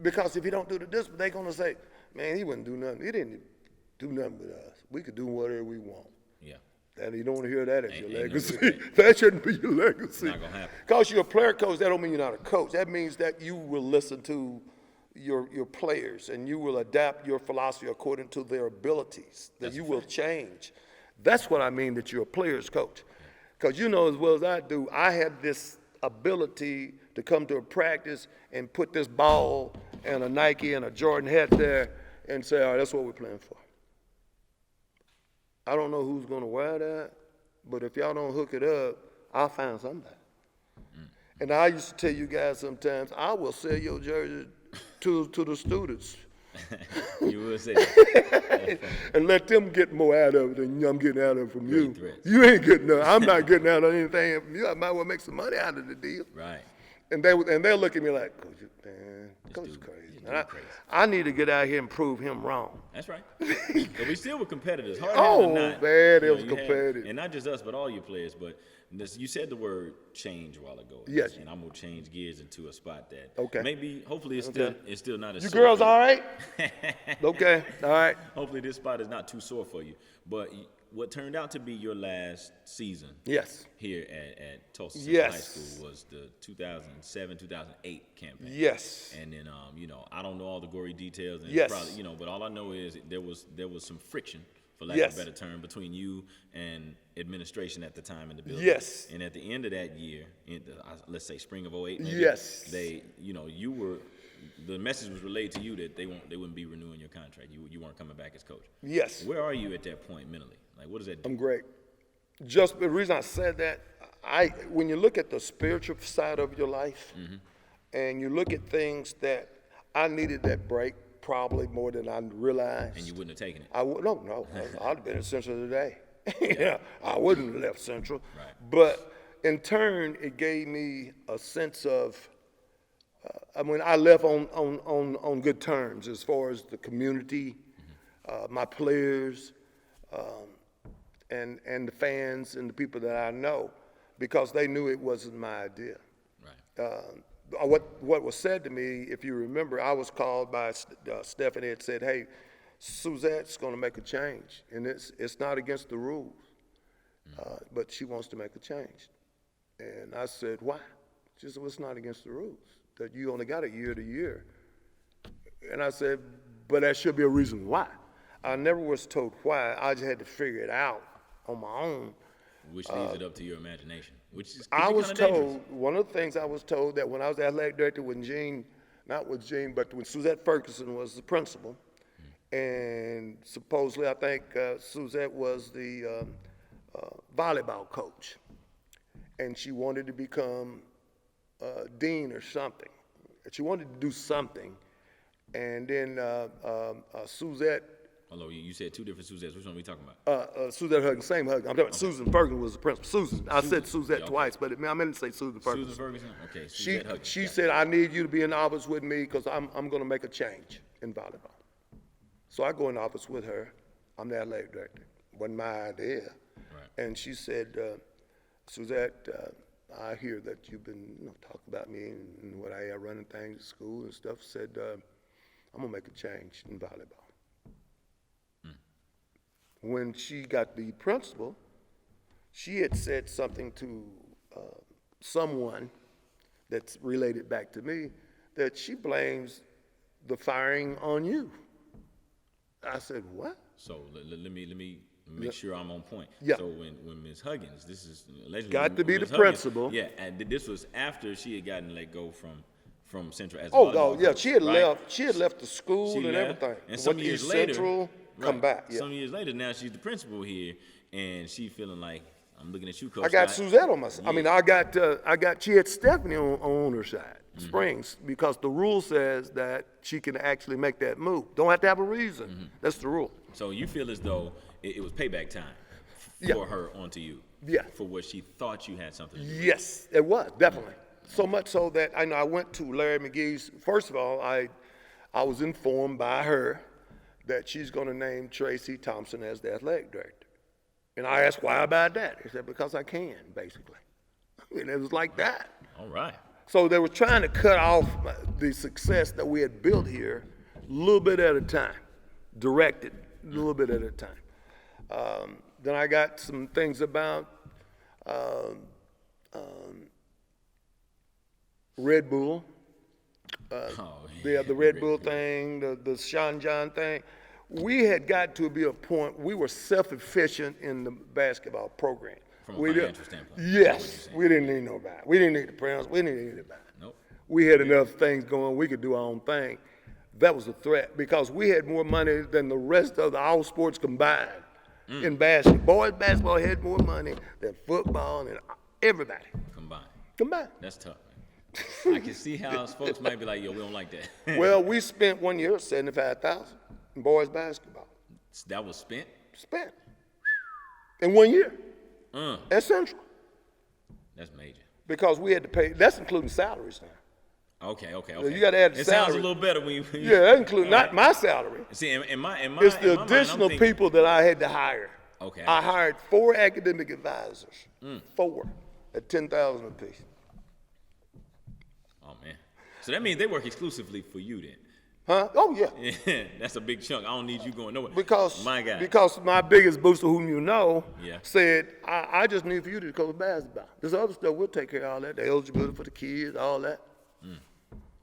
Because if you don't do the discipline, they're going to say, man, he wouldn't do nothing. He didn't do nothing with us. We could do whatever we want. Yeah. And you don't want to hear that as your Ain't no legacy. good thing. That shouldn't be your legacy. Not gonna happen. Because you're a player coach, that don't mean you're not a coach. That means that you will listen to your players, and you will adapt your philosophy according to their abilities, that you will change. That's what I mean, that you're a player's coach. Because you know as well as I do, I have this ability to come to a practice and put this ball and a Nike and a Jordan hat there and say, all right, that's what we're playing for. I don't know who's going to wear that, but if y'all don't hook it up, I'll find somebody. And I used to tell you guys sometimes, I will sell your jersey to the students. You will say that. And let them get more out of it than I'm getting out of it from you. threats. You ain't getting nothing. I'm not getting out of anything from you. I might well make some money out of the deal. Right. And they'll look at me like, Coach, man, Coach is crazy. I need to get out here and prove him wrong. That's right. But we still were competitors. Hard or not, man, it was you competitive. And not just us, but all your players. But you said the word change a while ago. Yes. And I'm gonna change gears into a spot that okay. Hopefully it's still not as You sore girls for you. all right? Okay, all right. Hopefully this spot is not too sore for you. But what turned out to be your last season Yes. here at Tulsa Central High Yes. School was the 2007-2008 campaign. Yes. And then, I don't know all the gory details. And Yes. probably, but all I know is there was some friction, for lack Yes. of a better term, between you and administration at the time in the building. Yes. And at the end of that year, let's say spring of 2008, maybe, Yes. the message was relayed to you that they wouldn't be renewing your contract. You weren't coming back as coach. Yes. Where are you at that point mentally? Like, what does that do? I'm great. Just the reason I said that, when you look at the spiritual side of your life, and you look at things that I needed that break probably more than I realized. And you wouldn't have taken it. No. I'd have been at Central today. Yeah, I wouldn't have left Central. Right. But in turn, it gave me a sense of, I left on good terms as far as the community, my players, and the fans and the people that I know, because they knew it wasn't my idea. Right. What was said to me, if you remember, I was called by Stephanie and said, hey, Suzette's going to make a change, and it's not against the rules, but she wants to make a change. And I said, why? She said, well, it's not against the rules, that you only got a year to year. And I said, but that should be a reason why. I never was told why. I just had to figure it out on my own. Which leaves it up to your imagination. Which is I was told, dangerous. one of the things I was told, that when I was the athletic director with but when Suzette Ferguson was the principal, and supposedly I think Suzette was the volleyball coach, and she wanted to become dean or something. She wanted to do something, and then Suzette. Hello, you said two different Suzettes. Which one are we talking about? Suzette Huggins, same Huggins. I'm talking about Susan Ferguson was the principal. Susan. I said Suzette okay. twice, but I meant to say Susan Ferguson. Susan Ferguson? Okay, Suzette Huggins. She said, I need you to be in the office with me because I'm going to make a change in volleyball. So I go in the office with her. I'm the athletic director. Wasn't my idea. Right. And she said, Suzette, I hear that you've been talking about me and what I am running things at school and stuff. Said, I'm going to make a change in volleyball. When she got the principal, she had said something to someone that's related back to me, that she blames the firing on you. I said, what? So let me make sure I'm on point. Yeah. So when Ms. Huggins, this is allegedly Got to be Ms. the Huggins, principal. Yeah, and this was after she had gotten let go from Central as a Oh, volleyball yeah, coach, she had right? left. She had left the school She and left, everything. and some Went to years East later, Central, come right, back. Yeah. Some years later, now she's the principal here, and she feeling like, I'm looking at you, Coach I got Scott. Suzette on my side. Yeah. I mean, I got. She had Stephanie on her side, Springs, because the rule says that she can actually make that move. Don't have to have a reason. That's the rule. So you feel as though it was payback time Yeah. for her onto you. Yeah. For what she thought you had something to do. Yes, it was, definitely. So much so that I went to Larry McGee's. First of all, I was informed by her that she's going to name Tracy Thompson as the athletic director. And I asked, why about that? He said, because I can, basically. And it was like that. All right. So they were trying to cut off the success that we had built here a little bit at a time, directed a little bit at a time. Then I got some things about Red Bull, The Red Bull thing, the Sean John thing. We had got to be a point, we were self-efficient in the basketball program. From a financial standpoint. Yes, we didn't need nobody. We didn't need the parents, we didn't need anybody. Nope. We had enough things going, we could do our own thing. That was a threat because we had more money than the rest of all sports combined in basketball. Boys basketball had more money than football and everybody. Combined. That's tough, man. I can see how folks might be like, yo, we don't like that. Well, we spent 1 year $75,000 in boys basketball. That was spent? Spent. In 1 year. At Central. That's major. Because we had to pay, that's including salaries now. Okay. You got to add the it salary. It sounds a little better when you. Yeah, that includes not my salary. See, in my it's the additional people that I had to hire. Okay. I hired 4 academic advisors. 4 at $10,000 apiece. Oh man. So that means they work exclusively for you then. Huh? Oh yeah. Yeah, that's a big chunk. I don't need you going nowhere. Because my my biggest booster, whom you know, yeah, said, I just need for you to coach basketball. This other stuff, we'll take care of all that. The eligibility for the kids, all that.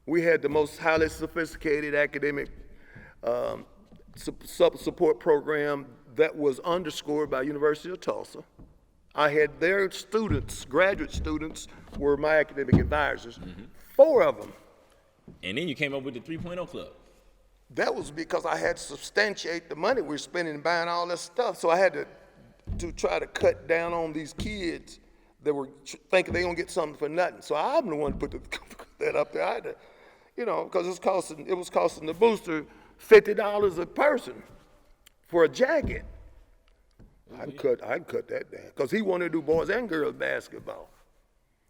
We had the most highly sophisticated academic support program that was underscored by University of Tulsa. I had their students, graduate students, were my academic advisors. 4 of them. And then you came up with the 3.0 club. That was because I had to substantiate the money we were spending buying all this stuff. So I had to try to cut down on these kids that were thinking they're gonna get something for nothing. So I'm the one to put that up there. I had to, because it was costing the booster $50 a person for a jacket. I can cut that down because he wanted to do boys and girls basketball.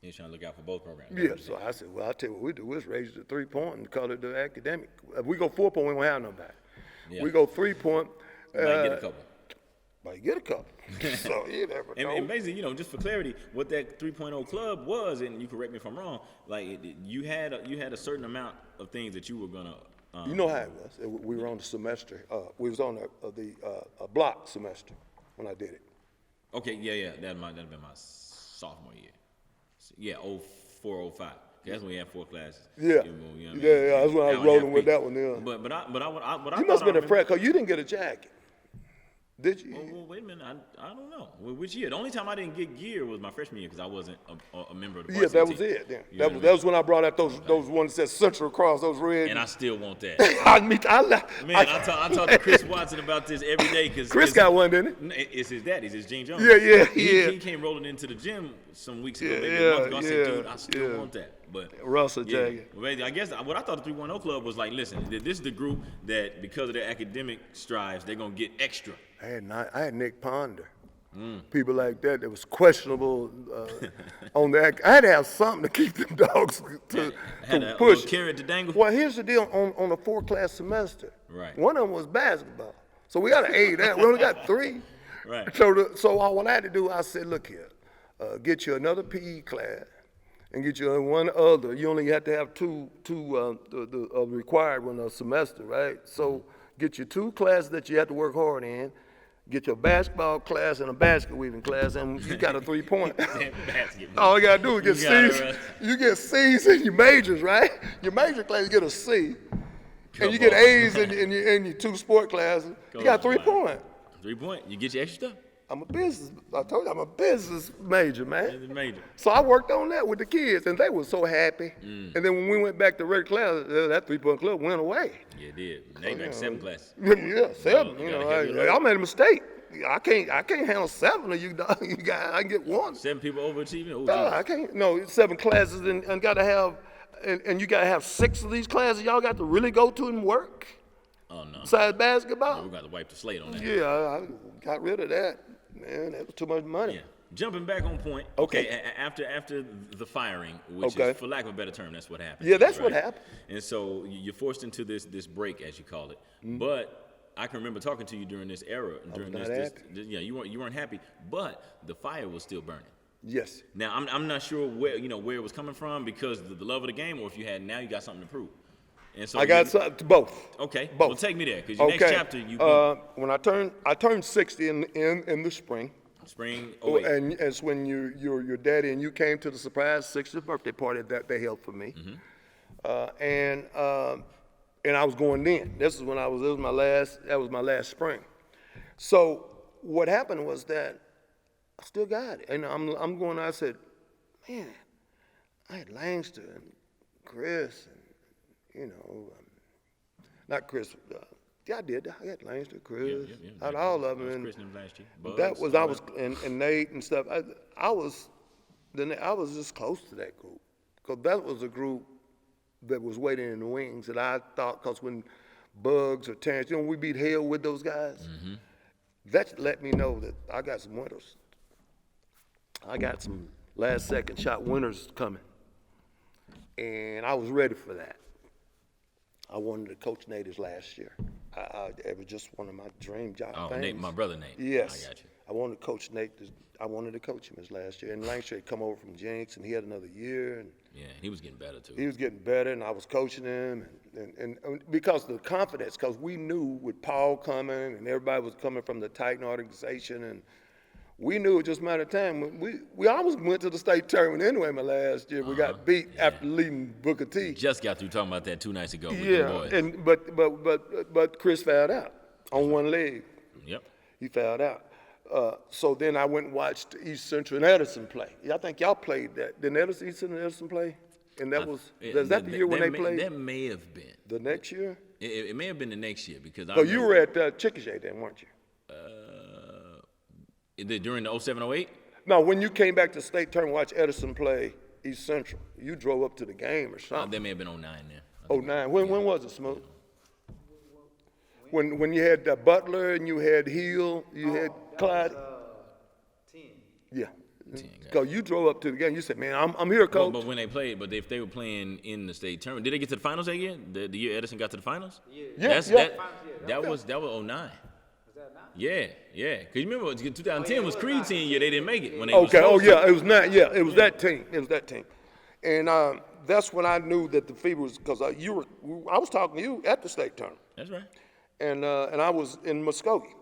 He's trying to look out for both programs. Yeah, so I said, well, I'll tell you what we do. We'll raise it to 3-point and call it the academic. If we go 4-point, we won't have nobody. Yeah. We go 3-point. Might get a couple. Might get a couple. So you never know. And basically, just for clarity, what that 3.0 club was, and you correct me if I'm wrong, like you had a certain amount of things that you were gonna. You know how it was. We were on the semester. We was on the block semester when I did it. Okay, yeah, that might have been my sophomore year. Yeah, 04, 05. That's when we had 4 classes. Yeah, that's when I was rolling with that one. Yeah. But I you must have been a frat because you didn't get a jacket. Did you? Well, wait a minute. I don't know. Which year? The only time I didn't get gear was my freshman year because I wasn't a member of the varsity that was team. it. Then. That was when I brought out those ones that said Central Cross, those red. And I still want that. I talk to Chris Watson about this every day because Chris got one, didn't he? It's his daddy's. It's Gene Jones. Yeah. He came rolling into the gym some weeks ago, maybe a month ago. I said, dude, I still want that. But Russell Jagger. I guess what I thought the 310 Club was like, listen, this is the group that because of their academic strives, they're gonna get extra. I had Nick Ponder. People like that was questionable on the. I had to have something to keep them dogs to push. Carrot to dangle. Well, here's the deal on a 4-class semester. Right. One of them was basketball, so we got to aid that. We only got 3. Right. So what I had to do, I said, look here, get you another PE class and get you one other. You only have to have two required one a semester, right? So get you 2 classes that you have to work hard in. Get your basketball class and a basket weaving class, and you got a 3-point. All you gotta do is get C's. You get C's in your majors, right? Your major class, you get a C, and you get A's in your 2 sport classes. You got 3-point. 3-point. You get your extra stuff. I told you I'm a business major, man. Major. So I worked on that with the kids, and they were so happy. And then when we went back to regular class, that 3-point club went away. Yeah, it did. Now you got 7 classes. Yeah, 7. I made a mistake. I can't handle 7 of you, dog. I can get 1. 7 people overachieving? I can't. No, 7 classes and got to have, and you got to have 6 of these classes. Y'all got to really go to and work. Oh no. Besides basketball. Yeah, we got to wipe the slate on that. Yeah, I got rid of that. Man, that was too much money. Yeah. Jumping back on point. Okay. After the firing, which is, for lack of a better term, that's what happened. Yeah, that's what happened. And so you're forced into this break, as you call it. But I can remember talking to you during this era, during this you weren't happy, but the fire was still burning. Yes. Now I'm not sure where it was coming from because of the love of the game, or if you got something to prove. And so I got both. Okay. Both. Well, take me there because your next chapter you. When I turned 60 in the spring. Spring. And it's when your daddy and you came to the surprise 60th birthday party that they held for me. and I was going then. This is when that was my last spring. So what happened was that I still got it. And I'm going, I said, man, I had Langster and Chris and, not Chris, yeah, I did. I had Langster, Chris, I had all of them. And Chris and last year. Bugs, that was, and Nate and stuff. I was just close to that group. Because that was a group that was waiting in the wings that I thought, because when Bugs or Terrence, we beat hell with those guys, that let me know that I got some winners. I got some last second shot winners coming. And I was ready for that. I wanted to coach Nate his last year. It was just one of my dream job things. Nate, my brother Nate. Yes. I got you. I wanted to coach Nate. I wanted to coach him his last year. And Langster had come over from Jenks, and he had another year. And yeah, he was getting better too. he was getting better, and I was coaching him. And because of the confidence, because we knew with Paul coming, and everybody was coming from the Titan organization, and we knew it just a matter of time. We almost went to the state tournament anyway my last year. We got beat after leading Booker T. Just got through talking about that 2 nights ago with the Yeah, boys. and but Chris fouled out on one leg. Yep. He fouled out. So then I went and watched East Central and Edison play. Yeah, I think y'all played that. Didn't East Central and Edison play? And that was that the year when they played? That may have been. The next year? It may have been the next year because I. So you were at Chickasha then, weren't you? During the 07-08? No, when you came back to the state tournament, watch Edison play East Central. You drove up to the game or something. That may have been 09 then. 09. When was it, Smooth? When you had Butler and you had Hill, you had Clyde. 10. Yeah. 10, Because you drove up to the game. You said, man, I'm here, coach. But when they played, if they were playing in the state tournament, did they get to the finals that year? The year Edison got to the finals? Yeah. That was 09. Was that 9? Yeah. Because you remember 2010 was Creed team year. They didn't make it when they Okay. was It was not. Yeah, it was that team. It was that team. And that's when I knew that the fever was, because I was talking to you at the state tournament. That's right. And I was in Muskogee.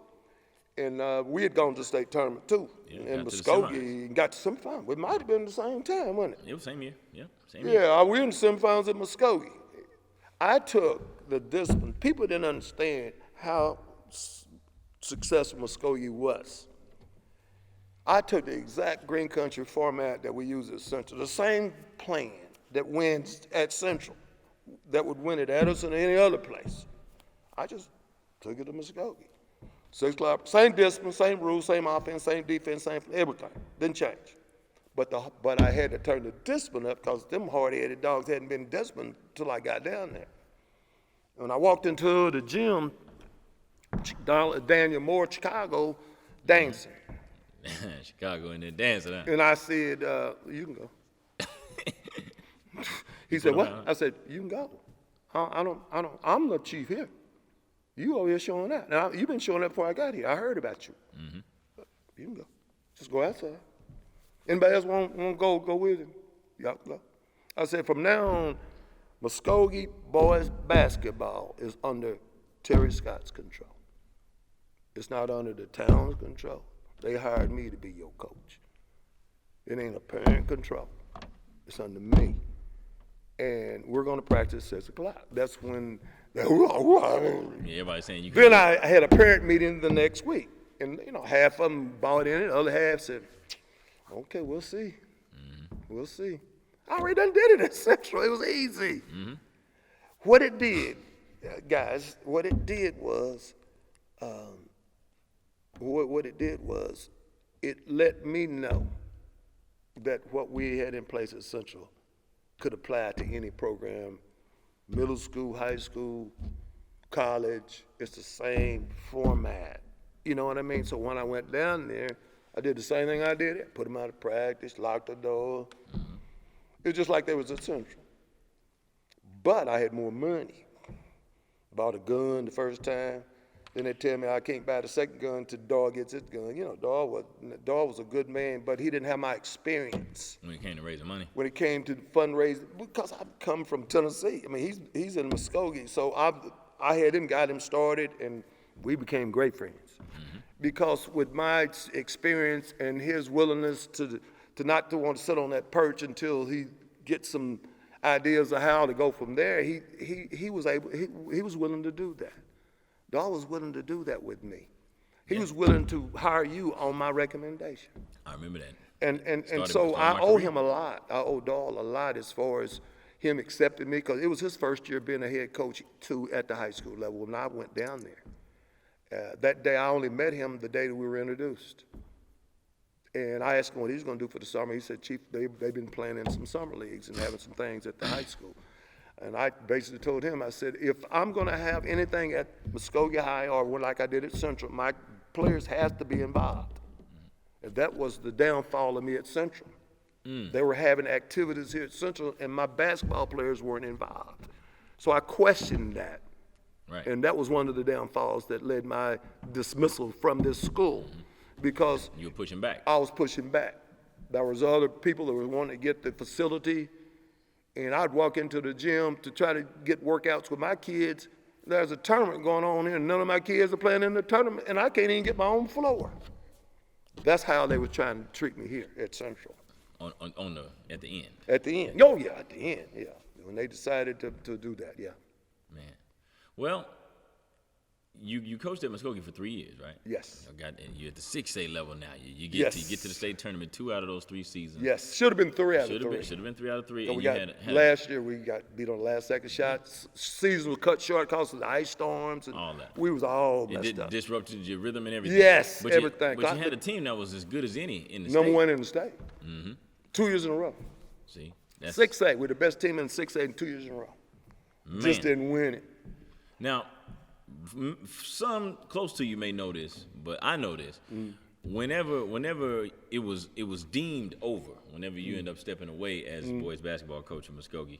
And we had gone to the state tournament too. Yeah, in got to the Muskogee, and got to semifinals. It might have been the same time, wasn't it? It was same year. Yeah, same year. Yeah, we were in the semifinals at Muskogee. I took the discipline. People didn't understand how successful Muskogee was. I took the exact green country format that we use at Central, the same plan that wins at Central, that would win at Edison or any other place. I just took it to Muskogee. 6 o'clock, same discipline, same rules, same offense, same defense, same everything. Didn't change. But I had to turn the discipline up because them hard-headed dogs hadn't been disciplined until I got down there. When I walked into the gym, Daniel Moore, Chicago, dancing. Chicago in there dancing, huh? And I said, you can go. He said, what? I said, you can go. I'm the chief here. You over here showing up. Now, you've been showing up before I got here. I heard about you. You can go. Just go outside. Anybody else want to go with him? Y'all can go. I said, from now on, Muskogee boys basketball is under Terry Scott's control. It's not under the town's control. They hired me to be your coach. It ain't a parent control. It's under me. And we're going to practice 6 o'clock. That's when... everybody's saying you can. Then I had a parent meeting the next week. And, half of them bought in it. The other half said, okay, we'll see. We'll see. I already done did it at Central. It was easy. What it did, guys, what it did was, it let me know that what we had in place at Central could apply to any program, middle school, high school, college. It's the same format. You know what I mean? So when I went down there, I did the same thing I did. I put them out of practice, locked the door. It was just like they was at Central. But I had more money. Bought a gun the first time. Then they tell me I can't buy the second gun till Dawg gets his gun. Dawg was a good man, but he didn't have my experience. When it came to raising money. When it came to fundraising, because I come from Tennessee. I mean, he's in Muskogee, so I had him, got him started, and we became great friends. Because with my experience and his willingness to not to want to sit on that perch until he gets some ideas of how to go from there, he was willing to do that. Dahl was willing to do that with me. He was willing to hire you on my recommendation. I remember that. And so I owe him a lot. I owe Dahl a lot as far as him accepting me, because it was his first year being a head coach too at the high school level when I went down there. That day I only met him the day that we were introduced. And I asked him what he was going to do for the summer. He said, Chief, they've been playing in some summer leagues and having some things at the high school. And I basically told him, I said, if I'm going to have anything at Muskogee High or like I did at Central, my players have to be involved. And that was the downfall of me at Central. They were having activities here at Central, and my basketball players weren't involved. So I questioned that. Right. And that was one of the downfalls that led my dismissal from this school, because You were pushing back. I was pushing back. There was other people that were wanting to get the facility, and I'd walk into the gym to try to get workouts with my kids. There's a tournament going on here, and none of my kids are playing in the tournament, and I can't even get my own floor. That's how they were trying to treat me here at Central. At the end. At the end. Oh, yeah, at the end, yeah. When they decided to do that, yeah. Man. Well, you coached at Muskogee for 3 years, right? Yes. You're at the 6A level now. You get Yes. to the state tournament 2 out of those 3 seasons. Yes, should have been 3 out of 3. Should have been 3 out of 3. So And we you got, had last year we got beat on the last second shot. Season was cut short because of the ice storms and All that. we was all messed up. disrupted your rhythm and everything. Yes, but everything. But you had a team that was as good as any in the Number state. 1 in the state. 2 years in a row. See, that's 6A, we're the best team in 6A in 2 years in a row. man. Just didn't win it. Now, some close to you may know this, but I know this. Whenever it was deemed over, whenever you end up stepping away as boys basketball coach in Muskogee,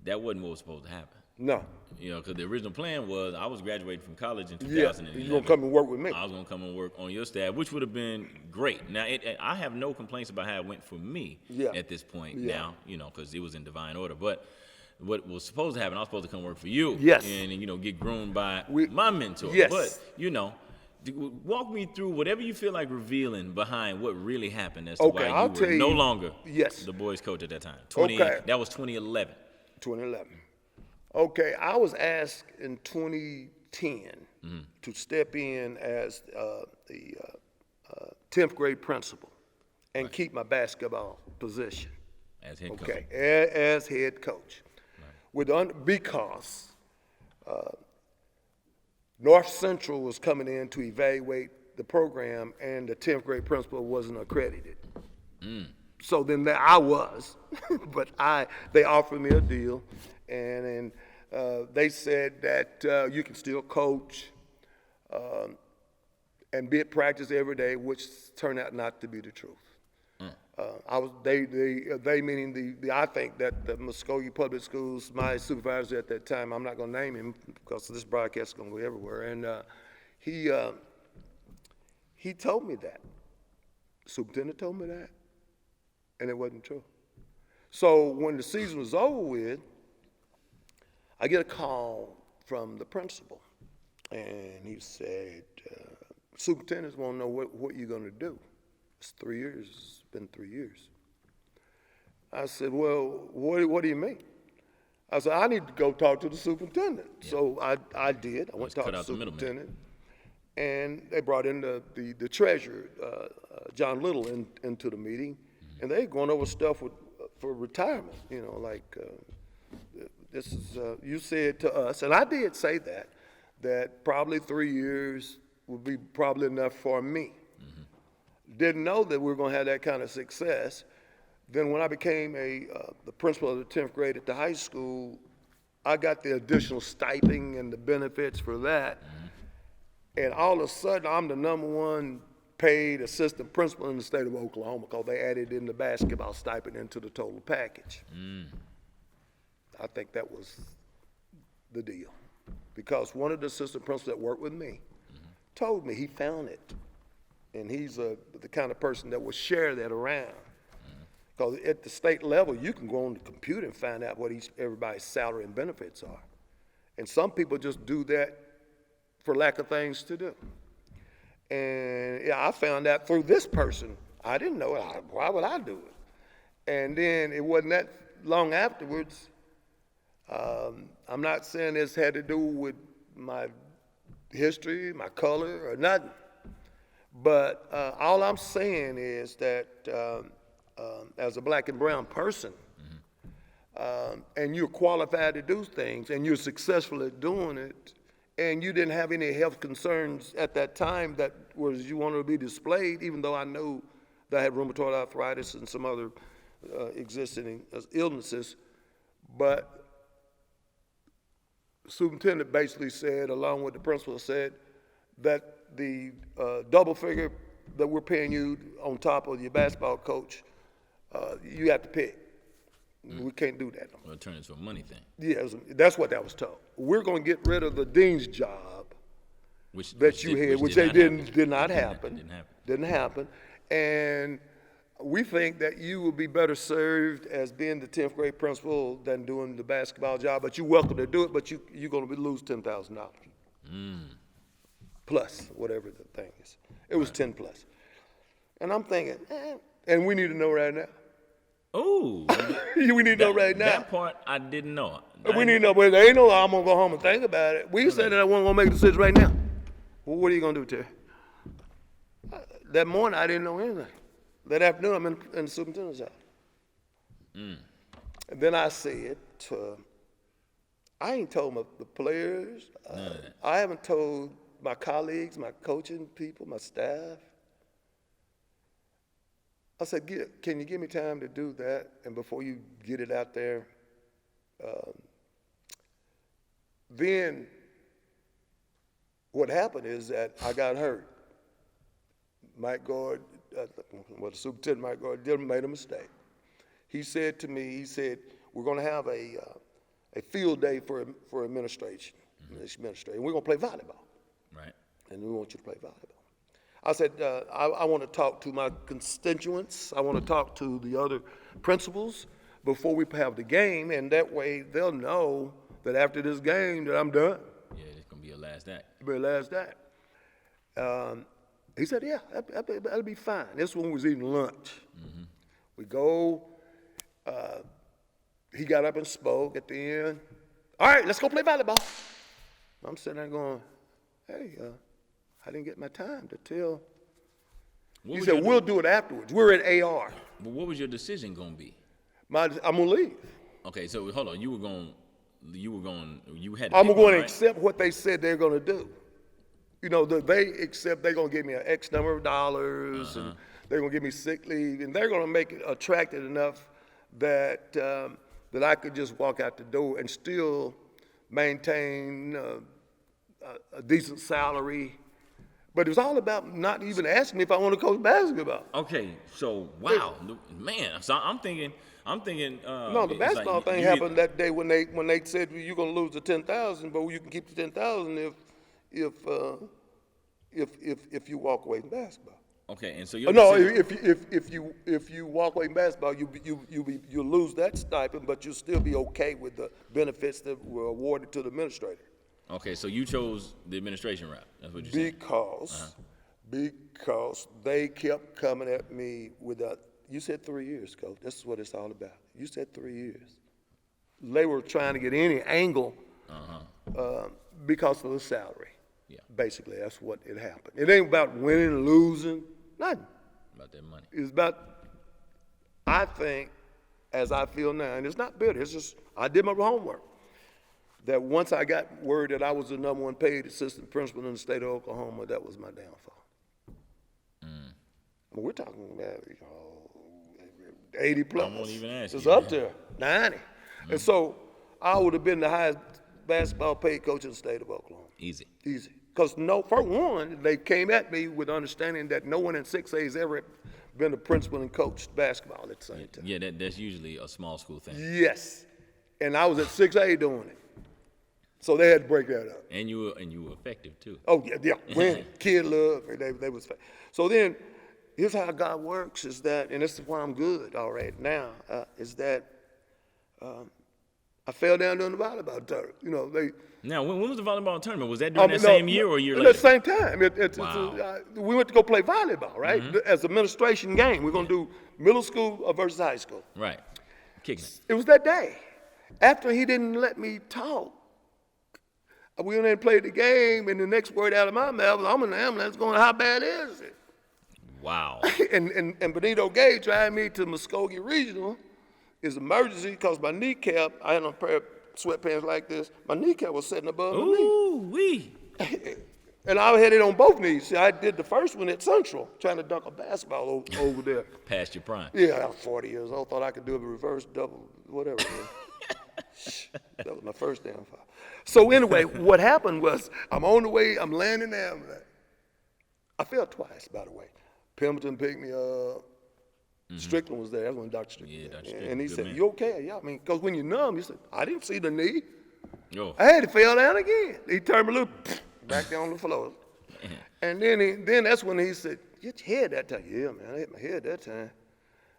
that wasn't what was supposed to happen. No. You know, because the original plan was I was graduating from college in Yeah, 2011. you're going to come and work with me. I was going to come and work on your staff, which would have been great. Now, I have no complaints about how it went for me at this point now, you know, because it was in divine order. But what was supposed to happen, I was supposed to come work for you. Yes. And you know, get groomed by my mentor. Yes. But, you know, walk me through whatever you feel like revealing behind what really happened as to why I'll you tell were you. no longer Yes. the boys coach at that time. Okay. That was 2011. 2011. Okay, I was asked in 2010 to step in as the 10th grade principal and keep my basketball position. As head coach. Okay, as head coach. Because North Central was coming in to evaluate the program, and the 10th grade principal wasn't accredited. So then there I was, but they offered me a deal, and they said that you can still coach and be at practice every day, which turned out not to be the truth. They meaning I think that the Muskogee Public Schools, my supervisor at that time, I'm not going to name him because this broadcast is going to go everywhere, and he told me that. Superintendent told me that, and it wasn't true. So when the season was over with, I get a call from the principal, and he said, superintendents want to know what you're going to do. It's 3 years. It's been 3 years. I said, well, what do you mean? I said, I need to go talk to the superintendent. Yeah. So I did. I went to talk to the superintendent. And they brought in the treasurer, John Little, into the meeting. And they going over stuff for retirement, you know, like this is, you said to us, and I did say that probably 3 years would be probably enough for me. Didn't know that we were going to have that kind of success. Then when I became the principal of the 10th grade at the high school, I got the additional stipend and the benefits for that. And all of a sudden, I'm the #1 paid assistant principal in the state of Oklahoma because they added in the basketball stipend into the total package. I think that was the deal. Because one of the assistant principals that worked with me told me he found it. And he's the kind of person that will share that around. Because at the state level, you can go on the computer and find out what everybody's salary and benefits are. And some people just do that for lack of things to do. And yeah, I found out through this person. I didn't know it. Why would I do it? And then it wasn't long afterwards. I'm not saying this had to do with my history, my color, or nothing. But all I'm saying is that as a black and brown person, and you're qualified to do things, and you're successful at doing it, and you didn't have any health concerns at that time that was you wanted to be displayed, even though I know that I had rheumatoid arthritis and some other existing illnesses. But the superintendent basically said, along with the principal, said that the double figure that we're paying you on top of your basketball coach, you have to pick. We can't do that no more. Well, it turned into a money thing. Yeah, that's what that was told. We're going to get rid of the dean's job which you had, which did not happen. Didn't happen. And we think that you will be better served as being the 10th grade principal than doing the basketball job, but you're welcome to do it, but you're going to lose $10,000. Plus, whatever the thing is. It was 10 plus. And I'm thinking, and we need to know right now. Oh, we need to know right now. That part I didn't know. We need to know, but there ain't no I'm going to go home and think about it. We said that I wasn't going to make a decision right now. Well, what are you going to do, Terry? That morning, I didn't know anything. That afternoon, I'm in the superintendent's house. And then I said, I ain't told the players. I haven't told my colleagues, my coaching people, my staff. I said, can you give me time to do that? And before you get it out there, then what happened is that I got hurt. Mike Gord, the superintendent Mike Gord made a mistake. He said to me, we're going to have a field day for administration. And we're going to play volleyball. Right. And we want you to play volleyball. I said, I want to talk to my constituents. I want to talk to the other principals before we have the game, and that way they'll know that after this game that I'm done. Yeah, it's going to be a last act. It'll be a last act. He said, yeah, that'll be fine. This one was eating lunch. We go, he got up and spoke at the end. All right, let's go play volleyball. I'm sitting there going, hey, I didn't get my time to tell. He said, we'll do it afterwards. We're at AR. But what was your decision going to be? I'm going to leave. Okay, so hold on. You had to I'm going to right? accept what they said they're going to do. You know, they accept they're going to give me an X number of dollars, and they're going to give me sick leave, and they're going to make it attractive enough that that I could just walk out the door and still maintain a decent salary. But it was all about not even asking me if I want to coach basketball. Okay, so wow, man. So I'm thinking. No, the basketball thing happened that day when they said well, you're going to lose the $10,000, but you can keep the $10,000 if you walk away from basketball. Okay, and so if you walk away from basketball, you'll lose that stipend, but you'll still be okay with the benefits that were awarded to the administrator. Okay, so you chose the administration route. That's what you're saying. Because they kept coming at me with you said 3 years, Coach. This is what it's all about. You said 3 years. They were trying to get any angle because of the salary. Yeah. Basically, that's what it happened. It ain't about winning and losing. Nothing. About that money. It's about, I think, as I feel now, and it's not bitter. It's just I did my homework. That once I got word that I was the number one paid assistant principal in the state of Oklahoma, that was my downfall. I mean, we're talking about 80 plus. I won't even ask It's you. up there, 90. And so I would have been the highest basketball paid coach in the state of Oklahoma. Easy. Because for one, they came at me with understanding that no one in 6A has ever been a principal and coached basketball at the same time. Yeah, that's usually a small school thing. Yes. And I was at 6A doing it. So they had to break that up. And you were effective too. Oh yeah. When kid love, they was. So then, here's how God works: is that, and this is why I'm good all right now, is that I fell down during the volleyball tournament. You know, Now, when was the volleyball tournament? Was that during that same year or a year later? At the same time. Wow. We went to go play volleyball, right? As an administration game. We're going to do middle school versus high school. Right. Kicking it. It was that day. After he didn't let me talk, we went in and played the game, and the next word out of my mouth was, I'm in the ambulance going, how bad is it? Wow. and Benito Gay driving me to Muskogee Regional is emergency because my kneecap, I had on a pair of sweatpants like this, my kneecap was sitting above my knee. Ooh, wee. And I had it on both knees. See, I did the first one at Central, trying to dunk a basketball over there. Past your prime. Yeah, I was 40 years old, thought I could do a reverse double, whatever. That was my first downfall. So anyway, what happened was, I'm on the way, I'm landing there. I fell twice, by the way. Pimpleton picked me up. Strickland was there. That's when Dr. Strickland was there. Dr. Strickland, And he good said, man. you okay? Yeah, I mean, because when you're numb, you said, I didn't see the knee. Yo. I had to fall down again. He turned me loose, back down on the floor. And then that's when he said, hit your head that time. Yeah, man, I hit my head that time.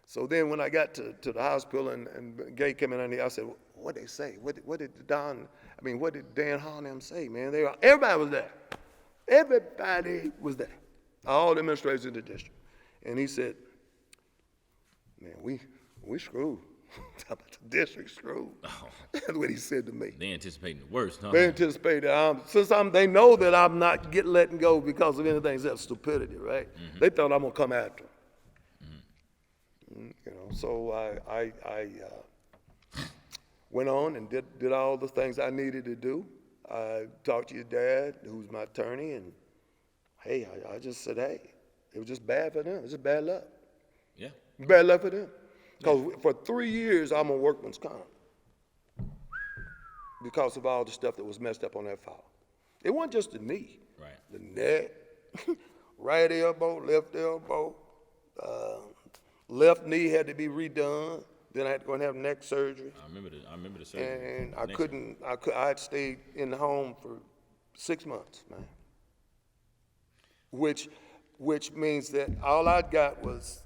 So then when I got to the hospital and Gay came in there, I said, what'd they say? What did Dan Hall and them say, man? Everybody was there. Everybody was there. All the administrators in the district. And he said, man, we screwed. The district screwed. Oh. That's what he said to me. They anticipating the worst, huh? They anticipate that they know that I'm not letting go because of anything except stupidity, right? Mm-hmm. They thought I'm gonna come after them. Mm-hmm. You know, so I went on and did all the things I needed to do. I talked to your dad, who's my attorney, and hey, I just said, hey, it was just bad for them. It's just bad luck. Yeah. Bad luck for them. Because for 3 years, I'm on workman's comp because of all the stuff that was messed up on that file. It wasn't just the knee. Right. The neck, right elbow, left knee had to be redone. Then I had to go and have neck surgery. I remember the surgery. And I had stayed in the home for 6 months, man. Which means that all I got was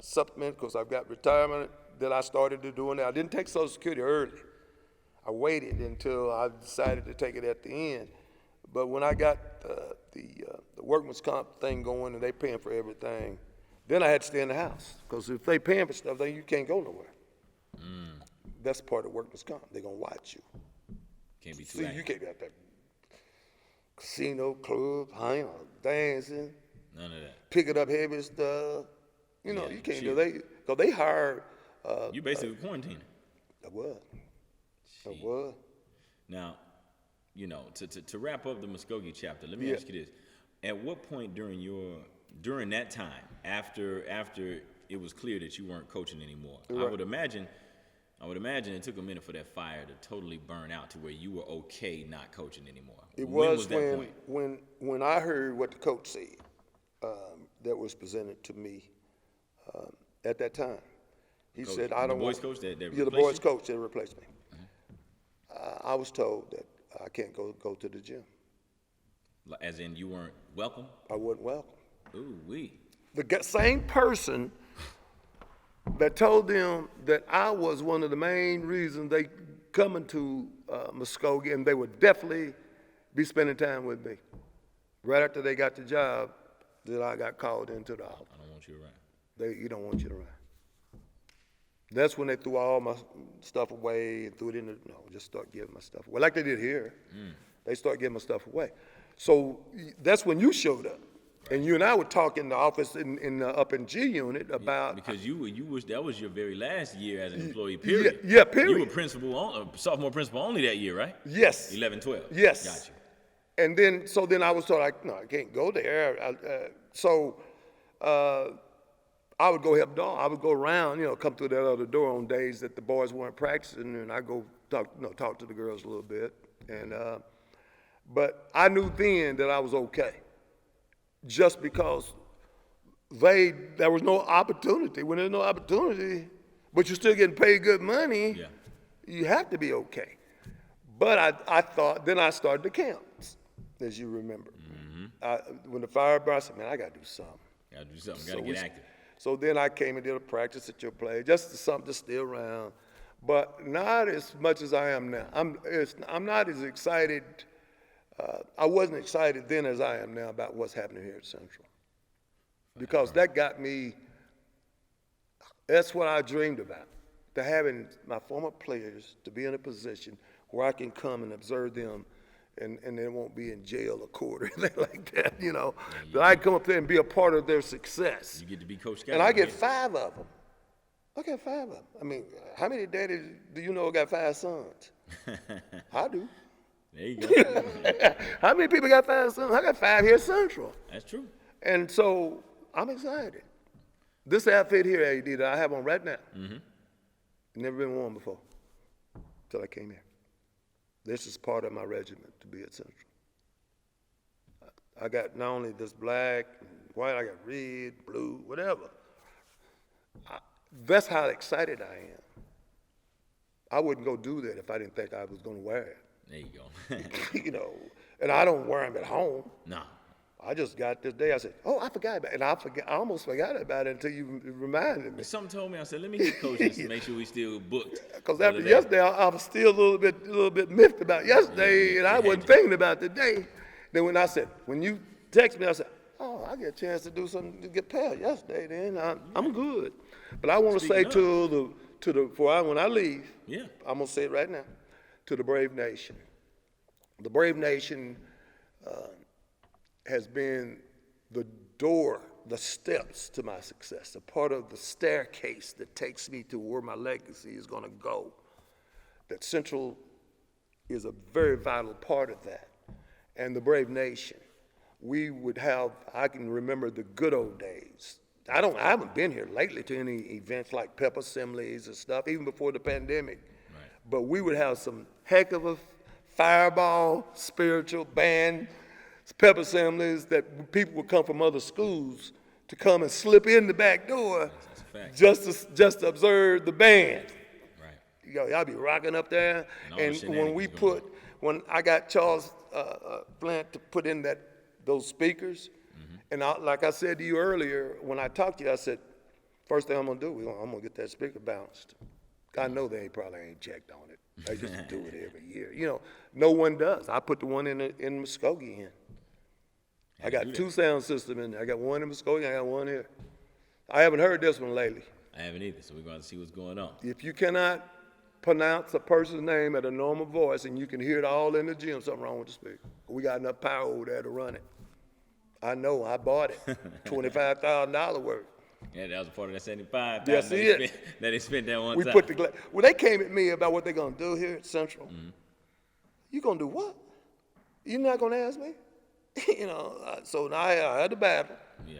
supplement because I've got retirement that I started to do. And I didn't take Social Security early. I waited until I decided to take it at the end. But when I got the workman's comp thing going and they paying for everything, then I had to stay in the house because if they paying for stuff, then you can't go nowhere. That's part of workman's comp. They're gonna watch you. Can't be too See, active. you can't be out there casino, club, hanging, dancing, None of that. picking up heavy stuff. You know, Yeah, you can't shit. do that because they hired. You basically quarantining. I was. Shit. I was. Now, you know, to wrap up the Muskogee chapter, let me Yeah. ask you this: at what point during that time, after it was clear that you weren't coaching anymore, Right. I would imagine it took a minute for that fire to totally burn out to where you were okay not coaching anymore. It When was that point? when I heard what the coach said that was presented to me at that time. He Coach, said, "I the don't boys' want." coach that Yeah, the replaced boys' you? coach that replaced me. I was told that I can't go to the gym. As in, you weren't welcome. I wasn't welcome. Ooh, wee. The same person that told them that I was one of the main reasons they coming to Muskogee, and they would definitely be spending time with me. Right after they got the job, that I got called into the office. I don't want you around. You don't want you around. That's when they threw all my stuff away and threw it in just start giving my stuff away. Like they did here. They start giving my stuff away. So that's when you showed up. And you and I would talk in the office up in G Unit about. Because that was your very last year as an employee, period. Yeah, period. You were sophomore principal only that year, right? Yes. 11, 12. Yes. Got you. And then I was told, no, I can't go there. I would go help Dawn. I would go around, come through that other door on days that the boys weren't practicing, and I go talk to the girls a little bit. And but I knew then that I was okay, just because there was no opportunity. When there's no opportunity, but you're still getting paid good money, you have to be okay. But I thought, then I started the camps, as you remember. When the fire burned, I said, man, I got to do something. Got to do something. Got to get active. So then I came and did a practice at your place, just something to stay around, but not as much as I am now. I'm not as excited. I wasn't excited then as I am now about what's happening here at Central, because that got me. That's what I dreamed about, to having my former players to be in a position where I can come and observe them and they won't be in jail or court or anything like that, you know. That I can come up there and be a part of their success. You get to be Coach Scott. And I get 5 of them. I got 5 of them. I mean, how many daddies do you know got 5 sons? I do. There you go. How many people got 5 sons? I got 5 here at Central. That's true. And so I'm excited. This outfit here, AD, that I have on right now, never been worn before until I came here. This is part of my regiment to be at Central. I got not only this black, white, I got red, blue, whatever. That's how excited I am. I wouldn't go do that if I didn't think I was going to wear it. There you go. You know, and I don't wear them at home. No. I just got this day. I said, "Oh, I forgot about it," and I almost forgot about it until you reminded me. Something told me. I said, "Let me hit coaches to make sure we still booked." Because after yesterday, I was still a little bit miffed about yesterday, and I wasn't thinking about today. Then when you text me, I said, "Oh, I get a chance to do something to get past yesterday. Then I'm good." But I want to say when I leave, I'm gonna say it right now, to the Brave Nation. The Brave Nation has been the door, the steps to my success, a part of the staircase that takes me to where my legacy is going to go. That Central is a very vital part of that. And the Brave Nation, I can remember the good old days. I haven't been here lately to any events like pep assemblies and stuff, even before the pandemic. Right. But we would have some heck of a fireball, spiritual band, pep assemblies that people would come from other schools to come and slip in the back door just to observe the band. Right. Y'all be rocking up there. And when I got Charles Flint to put in those speakers, and like I said to you earlier, when I talked to you, I said, first thing I'm gonna do, I'm gonna get that speaker bounced. I know they probably ain't checked on it. They just do it every year. You know, no one does. I put the one in Muskogee in. I got 2 sound systems in there. I got one in Muskogee, I got one here. I haven't heard this one lately. I haven't either, so we're going to see what's going on. If you cannot pronounce a person's name at a normal voice and you can hear it all in the gym, something wrong with the speaker. We got enough power over there to run it. I know, I bought it. $25,000 worth. Yeah, that was a part of that 75. Yes, it. That they spent that one time. Well, they came at me about what they're going to do here at Central. You going to do what? You're not going to ask me? You know, so now I had the battle. Yeah.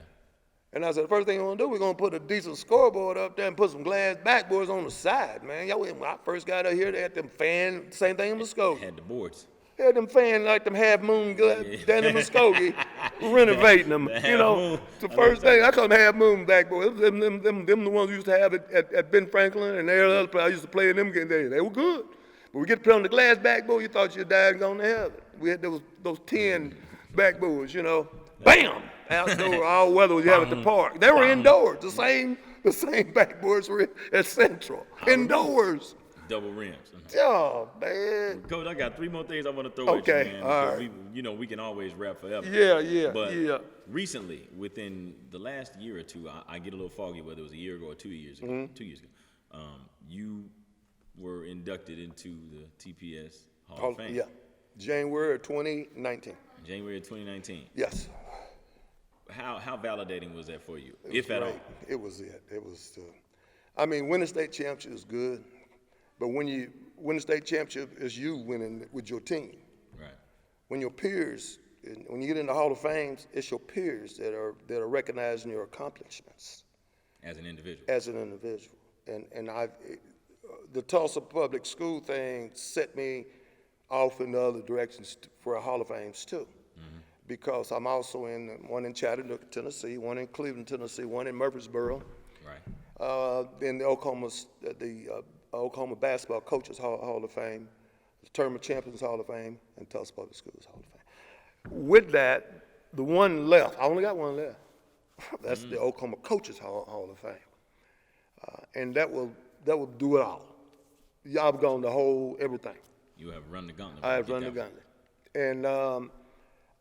And I said, the first thing we're going to do, we're going to put a decent scoreboard up there and put some glass backboards on the side, man. When I first got out here, they had them fan, same thing in Muskogee. Had the boards. They had them fan like them half moon down in Muskogee, renovating them. You know, the first thing, I call them half moon backboards. Them the ones we used to have at Ben Franklin and every other place. I used to play in them games. They were good. But we get to put on the glass backboard, you thought you died and gone to heaven. We had those 10 backboards, you know. Bam! Outdoor, all weather we have at the park. They were indoors. The same backboards were at Central. Indoors. Double rims. Oh, man. Coach, I got 3 more things I want to throw at you, man. All right. We can always rap forever. Yeah. But recently, within the last year or two, I get a little foggy whether it was a year ago or 2 years ago. 2 years ago. You were inducted into the TPS Hall of Fame. Yeah. January of 2019. January of 2019. Yes. How validating was that for you, if at all? It was. Winning state championship is good, but when you win the state championship, it's you winning with your team. Right. When your peers, when you get in the Hall of Fame, it's your peers that are recognizing your accomplishments. As an individual. And the Tulsa public school thing set me off in the other directions for a Hall of Fames too. Because I'm also in one in Chattanooga, Tennessee, one in Cleveland, Tennessee, one in Murfreesboro. Right. Then the Oklahoma Basketball Coaches Hall of Fame, the Tournament Champions Hall of Fame, and Tulsa Public Schools Hall of Fame. With that, the one left, I only got one left. That's the Oklahoma Coaches Hall of Fame. And that will do it all. I've gone the whole everything. You have run the gauntlet. I have run the gauntlet. And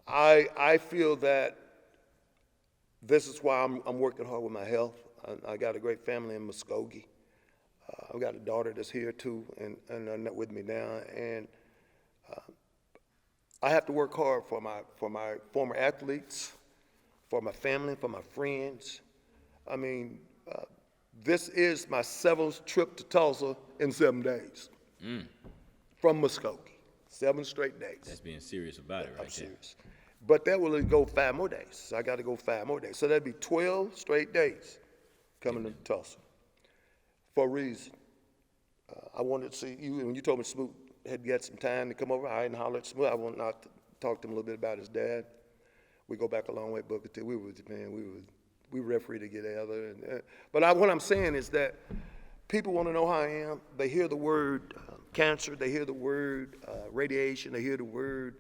I feel that this is why I'm working hard with my health. I got a great family in Muskogee. I've got a daughter that's here too, and with me now, and I have to work hard for my former athletes, for my family, for my friends. I mean, this is my 7th trip to Tulsa in 7 days from Muskogee. 7 straight days. That's being serious about it, right? I'm serious. But that will go 5 more days. So I got to go 5 more days. So that'd be 12 straight days coming to Tulsa for a reason. I wanted to see you, and when you told me Smoot had got some time to come over, I didn't holler at Smoot. I wanted not to talk to him a little bit about his dad. We go back a long way, Booker T. We referee together. But what I'm saying is that people want to know how I am. They hear the word cancer, they hear the word radiation, they hear the word.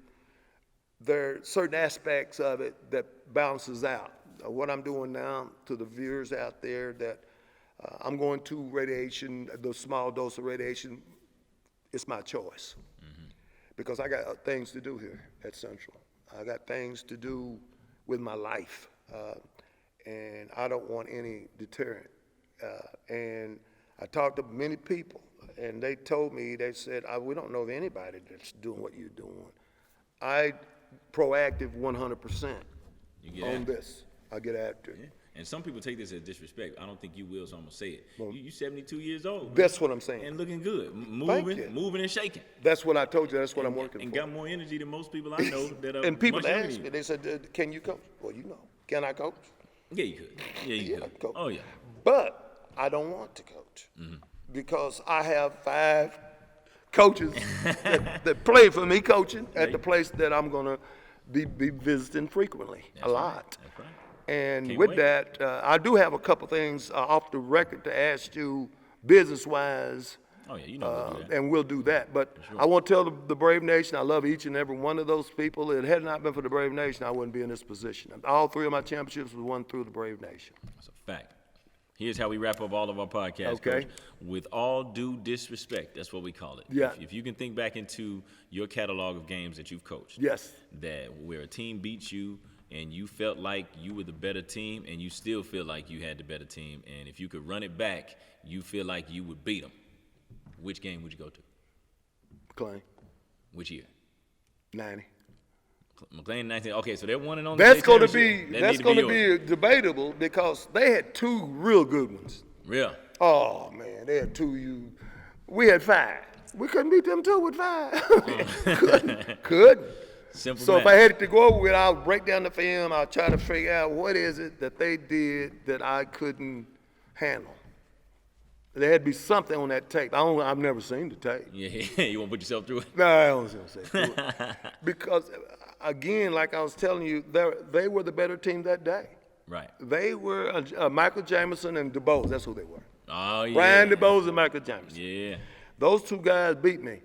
There are certain aspects of it that balances out. What I'm doing now to the viewers out there, that I'm going to radiation, the small dose of radiation, it's my choice. Because I got things to do here at Central. I got things to do with my life, and I don't want any deterrent. And I talked to many people, and they told me, they said, we don't know of anybody that's doing what you're doing. I proactive 100% on this. I get after it. Yeah. And some people take this as disrespect. I don't think you will, so I'm gonna say it. You 72 years old. That's what I'm saying. And looking good, moving and shaking. That's what I told you. That's what I'm working and for. got more energy than most people I know that are. And people much younger ask than me, you. they said, "Can you coach?" Well, can I coach? Yeah, you could. Yeah, you could. Coach. Oh yeah. But I don't want to coach because I have 5 coaches that play for me coaching at the place that I'm gonna be visiting frequently. That's a right. lot. That's right. And Can't with wait. that, I do have a couple things off the record to ask you, business-wise. Oh yeah, you know we'll do that. And we'll do that. But I want to tell the Brave Nation, I love each and every one of those people. If it had not been for the Brave Nation, I wouldn't be in this position. All 3 of my championships were won through the Brave Nation. That's a fact. Here's how we wrap up all of our podcasts, Okay. Coach. With all due disrespect, that's what we call it. Yeah. If you can think back into your catalog of games that you've coached, Yes. that where a team beats you and you felt like you were the better team and you still feel like you had the better team, and if you could run it back, you feel like you would beat them, which game would you go to? McLean, Which year? 90. McLean 19. Okay, so they're one and only. That's state going to championship. be That need to be yours. debatable because they had 2 real good ones. Real. Oh man, they had 2. We had 5. We couldn't beat them 2 with 5. couldn't. Simple So math. if I had to go over it, I'll break down the film. I'll try to figure out what is it that they did that I couldn't handle. There had to be something on that tape. I've never seen the tape. Yeah, you won't put yourself through it. No, I don't say it. Because, again, like I was telling you, they were the better team that day. Right. They were Michael Jameson and DuBose. That's who they were. Oh yeah. Brian DuBose and Michael Jameson. Yeah. Those 2 guys beat me.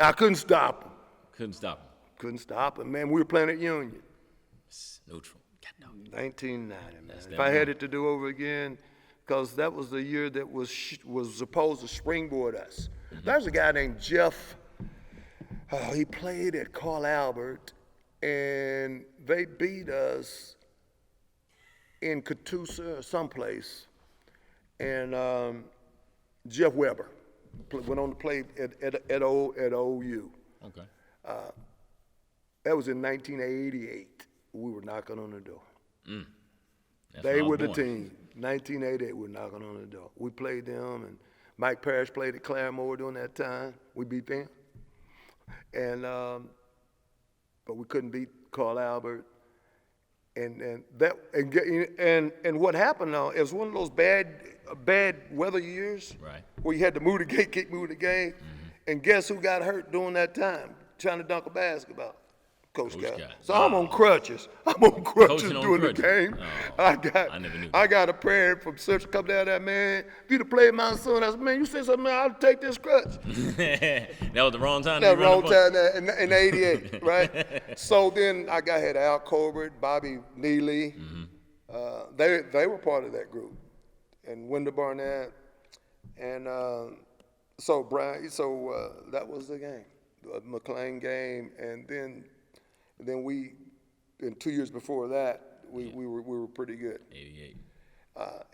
I couldn't stop them. Couldn't stop him. Couldn't stop them, man. We were playing at Union. Neutral. Got no. 1990, man. That's If that I had one. it to do over again, because that was the year that was supposed to springboard us. There's a guy named Jeff. He played at Carl Albert, and they beat us in Catoosa or someplace. And Jeff Weber went on to play at OU. Okay. That was in 1988. We were knocking on the door. That's They when I were was the born. team. 1988, we were knocking on the door. We played them, and Mike Parrish played at Claremore during that time. We beat them. And but we couldn't beat Carl Albert. And what happened now, it was one of those bad weather years. Right. Where you had to move the game, keep moving the game. And guess who got hurt during that time? Trying to dunk a basketball. Coach Scott. Scott. So I'm on crutches. I'm on crutches Coaching on during the crutches. game. Oh, I never knew I that. got a prayer from Central come down there, man. If you'd have played my son, I said, man, you said something, man, I'll take this crutch. That was the wrong time. That to be running wrong the time there in 88, right? So then I had Al Colbert, Bobby Neely. They were part of that group. And Wendell Barnett. And so that was the game, the McLean game. And then we, in 2 years before that, we were pretty good. 88.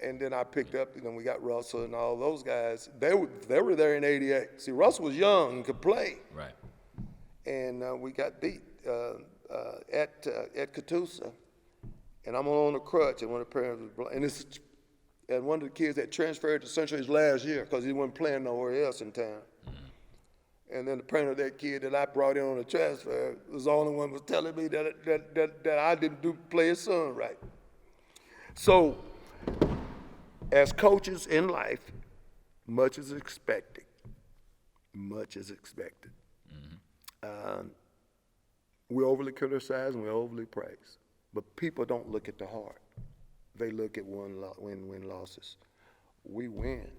And then I picked up, we got Russell and all those guys. They were there in '88. See, Russell was young and could play. Right. And we got beat at Tulsa. And I'm on a crutch, and one of the parents was and one of the kids that transferred to Central his last year because he wasn't playing nowhere else in town. And then the parent of that kid that I brought in on the transfer was the only one was telling me that I didn't play his son right. So, as coaches in life, much is expected. Much is expected. We overly criticize and we overly praise, but people don't look at the heart. They look at win losses. We win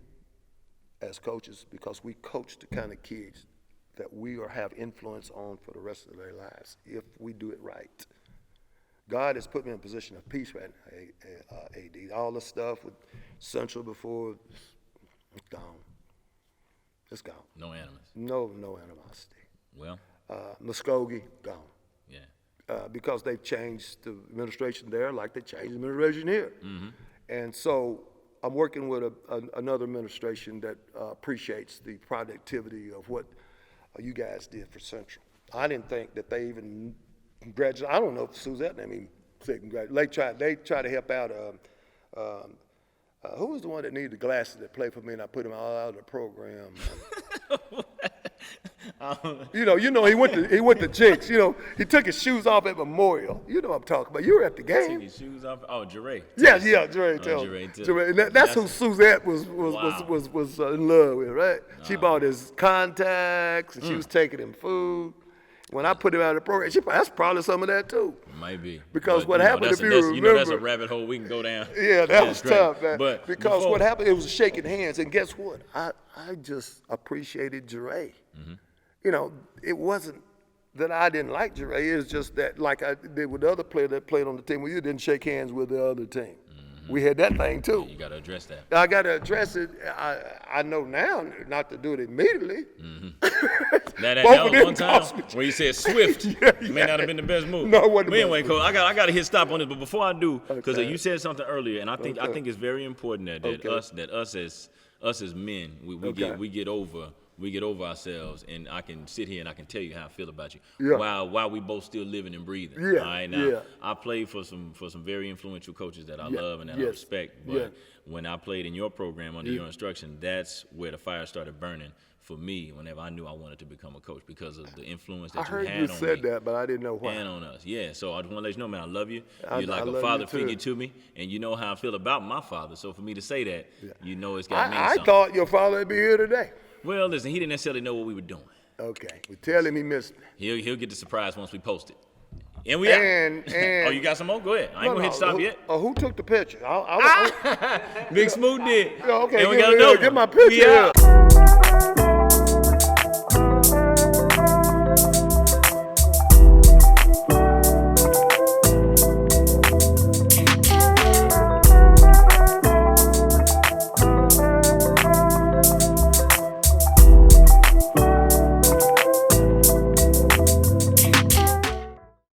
as coaches because we coach the kind of kids that we have influence on for the rest of their lives if we do it right. God has put me in a position of peace right now, AD. All the stuff with Central before, it's gone. It's gone. No animus. No animosity. Well. Muskogee, gone. Yeah. Because they've changed the administration there like they changed the administration here. And so I'm working with another administration that appreciates the productivity of what you guys did for Central. I didn't think that they even graduated. I don't know if Suzette even said congratulations. They tried to help out. Who was the one that needed the glasses that played for me, and I put him all out of the program? He went to Jinx. He took his shoes off at Memorial. You know what I'm talking about. You were at the game. Took his shoes off. Oh, Jeray. Yeah, Jeray. And that's who Suzette was in love with, right? She bought his contacts, and she was taking him food. When I put him out of the program, that's probably some of that too. It might be. Because what happened, if you remember, that's a rabbit hole we can go down. Yeah, that was tough, man. But because what happened, it was shaking hands, and guess what? I just appreciated Jeray. It wasn't that I didn't like Jeray. It was just that, like I did with the other player that played on the team, you didn't shake hands with the other team. We had that thing too. You got to address that. I got to address it. I know now not to do it immediately. That one time where you said swift, may not have been the best move. No, it wasn't. But anyway, Coach, I got to hit stop on this. But before I do, because you said something earlier, and I think it's very important that us as men we get over ourselves, and I can sit here and I can tell you how I feel about you while we both still living and breathing. All right, now I played for some very influential coaches that I love and that I respect. But when I played in your program under your instruction, that's where the fire started burning for me. Whenever I knew I wanted to become a coach because of the influence that you had on me. I heard you said that, but I didn't know why. And on us, yeah. So I just want to let you know, man, I love you. You're like a father figure to me, and you know how I feel about my father. So for me to say that, it's got to mean something. I thought your father would be here today. Well, listen, he didn't necessarily know what we were doing. Okay, we tell him he missed me. He'll get the surprise once we post it. And we out. Oh, you got some more? Go ahead. I ain't gonna hit stop yet. Who took the picture? Big Smooth did. Okay, and we got another one. Get my picture.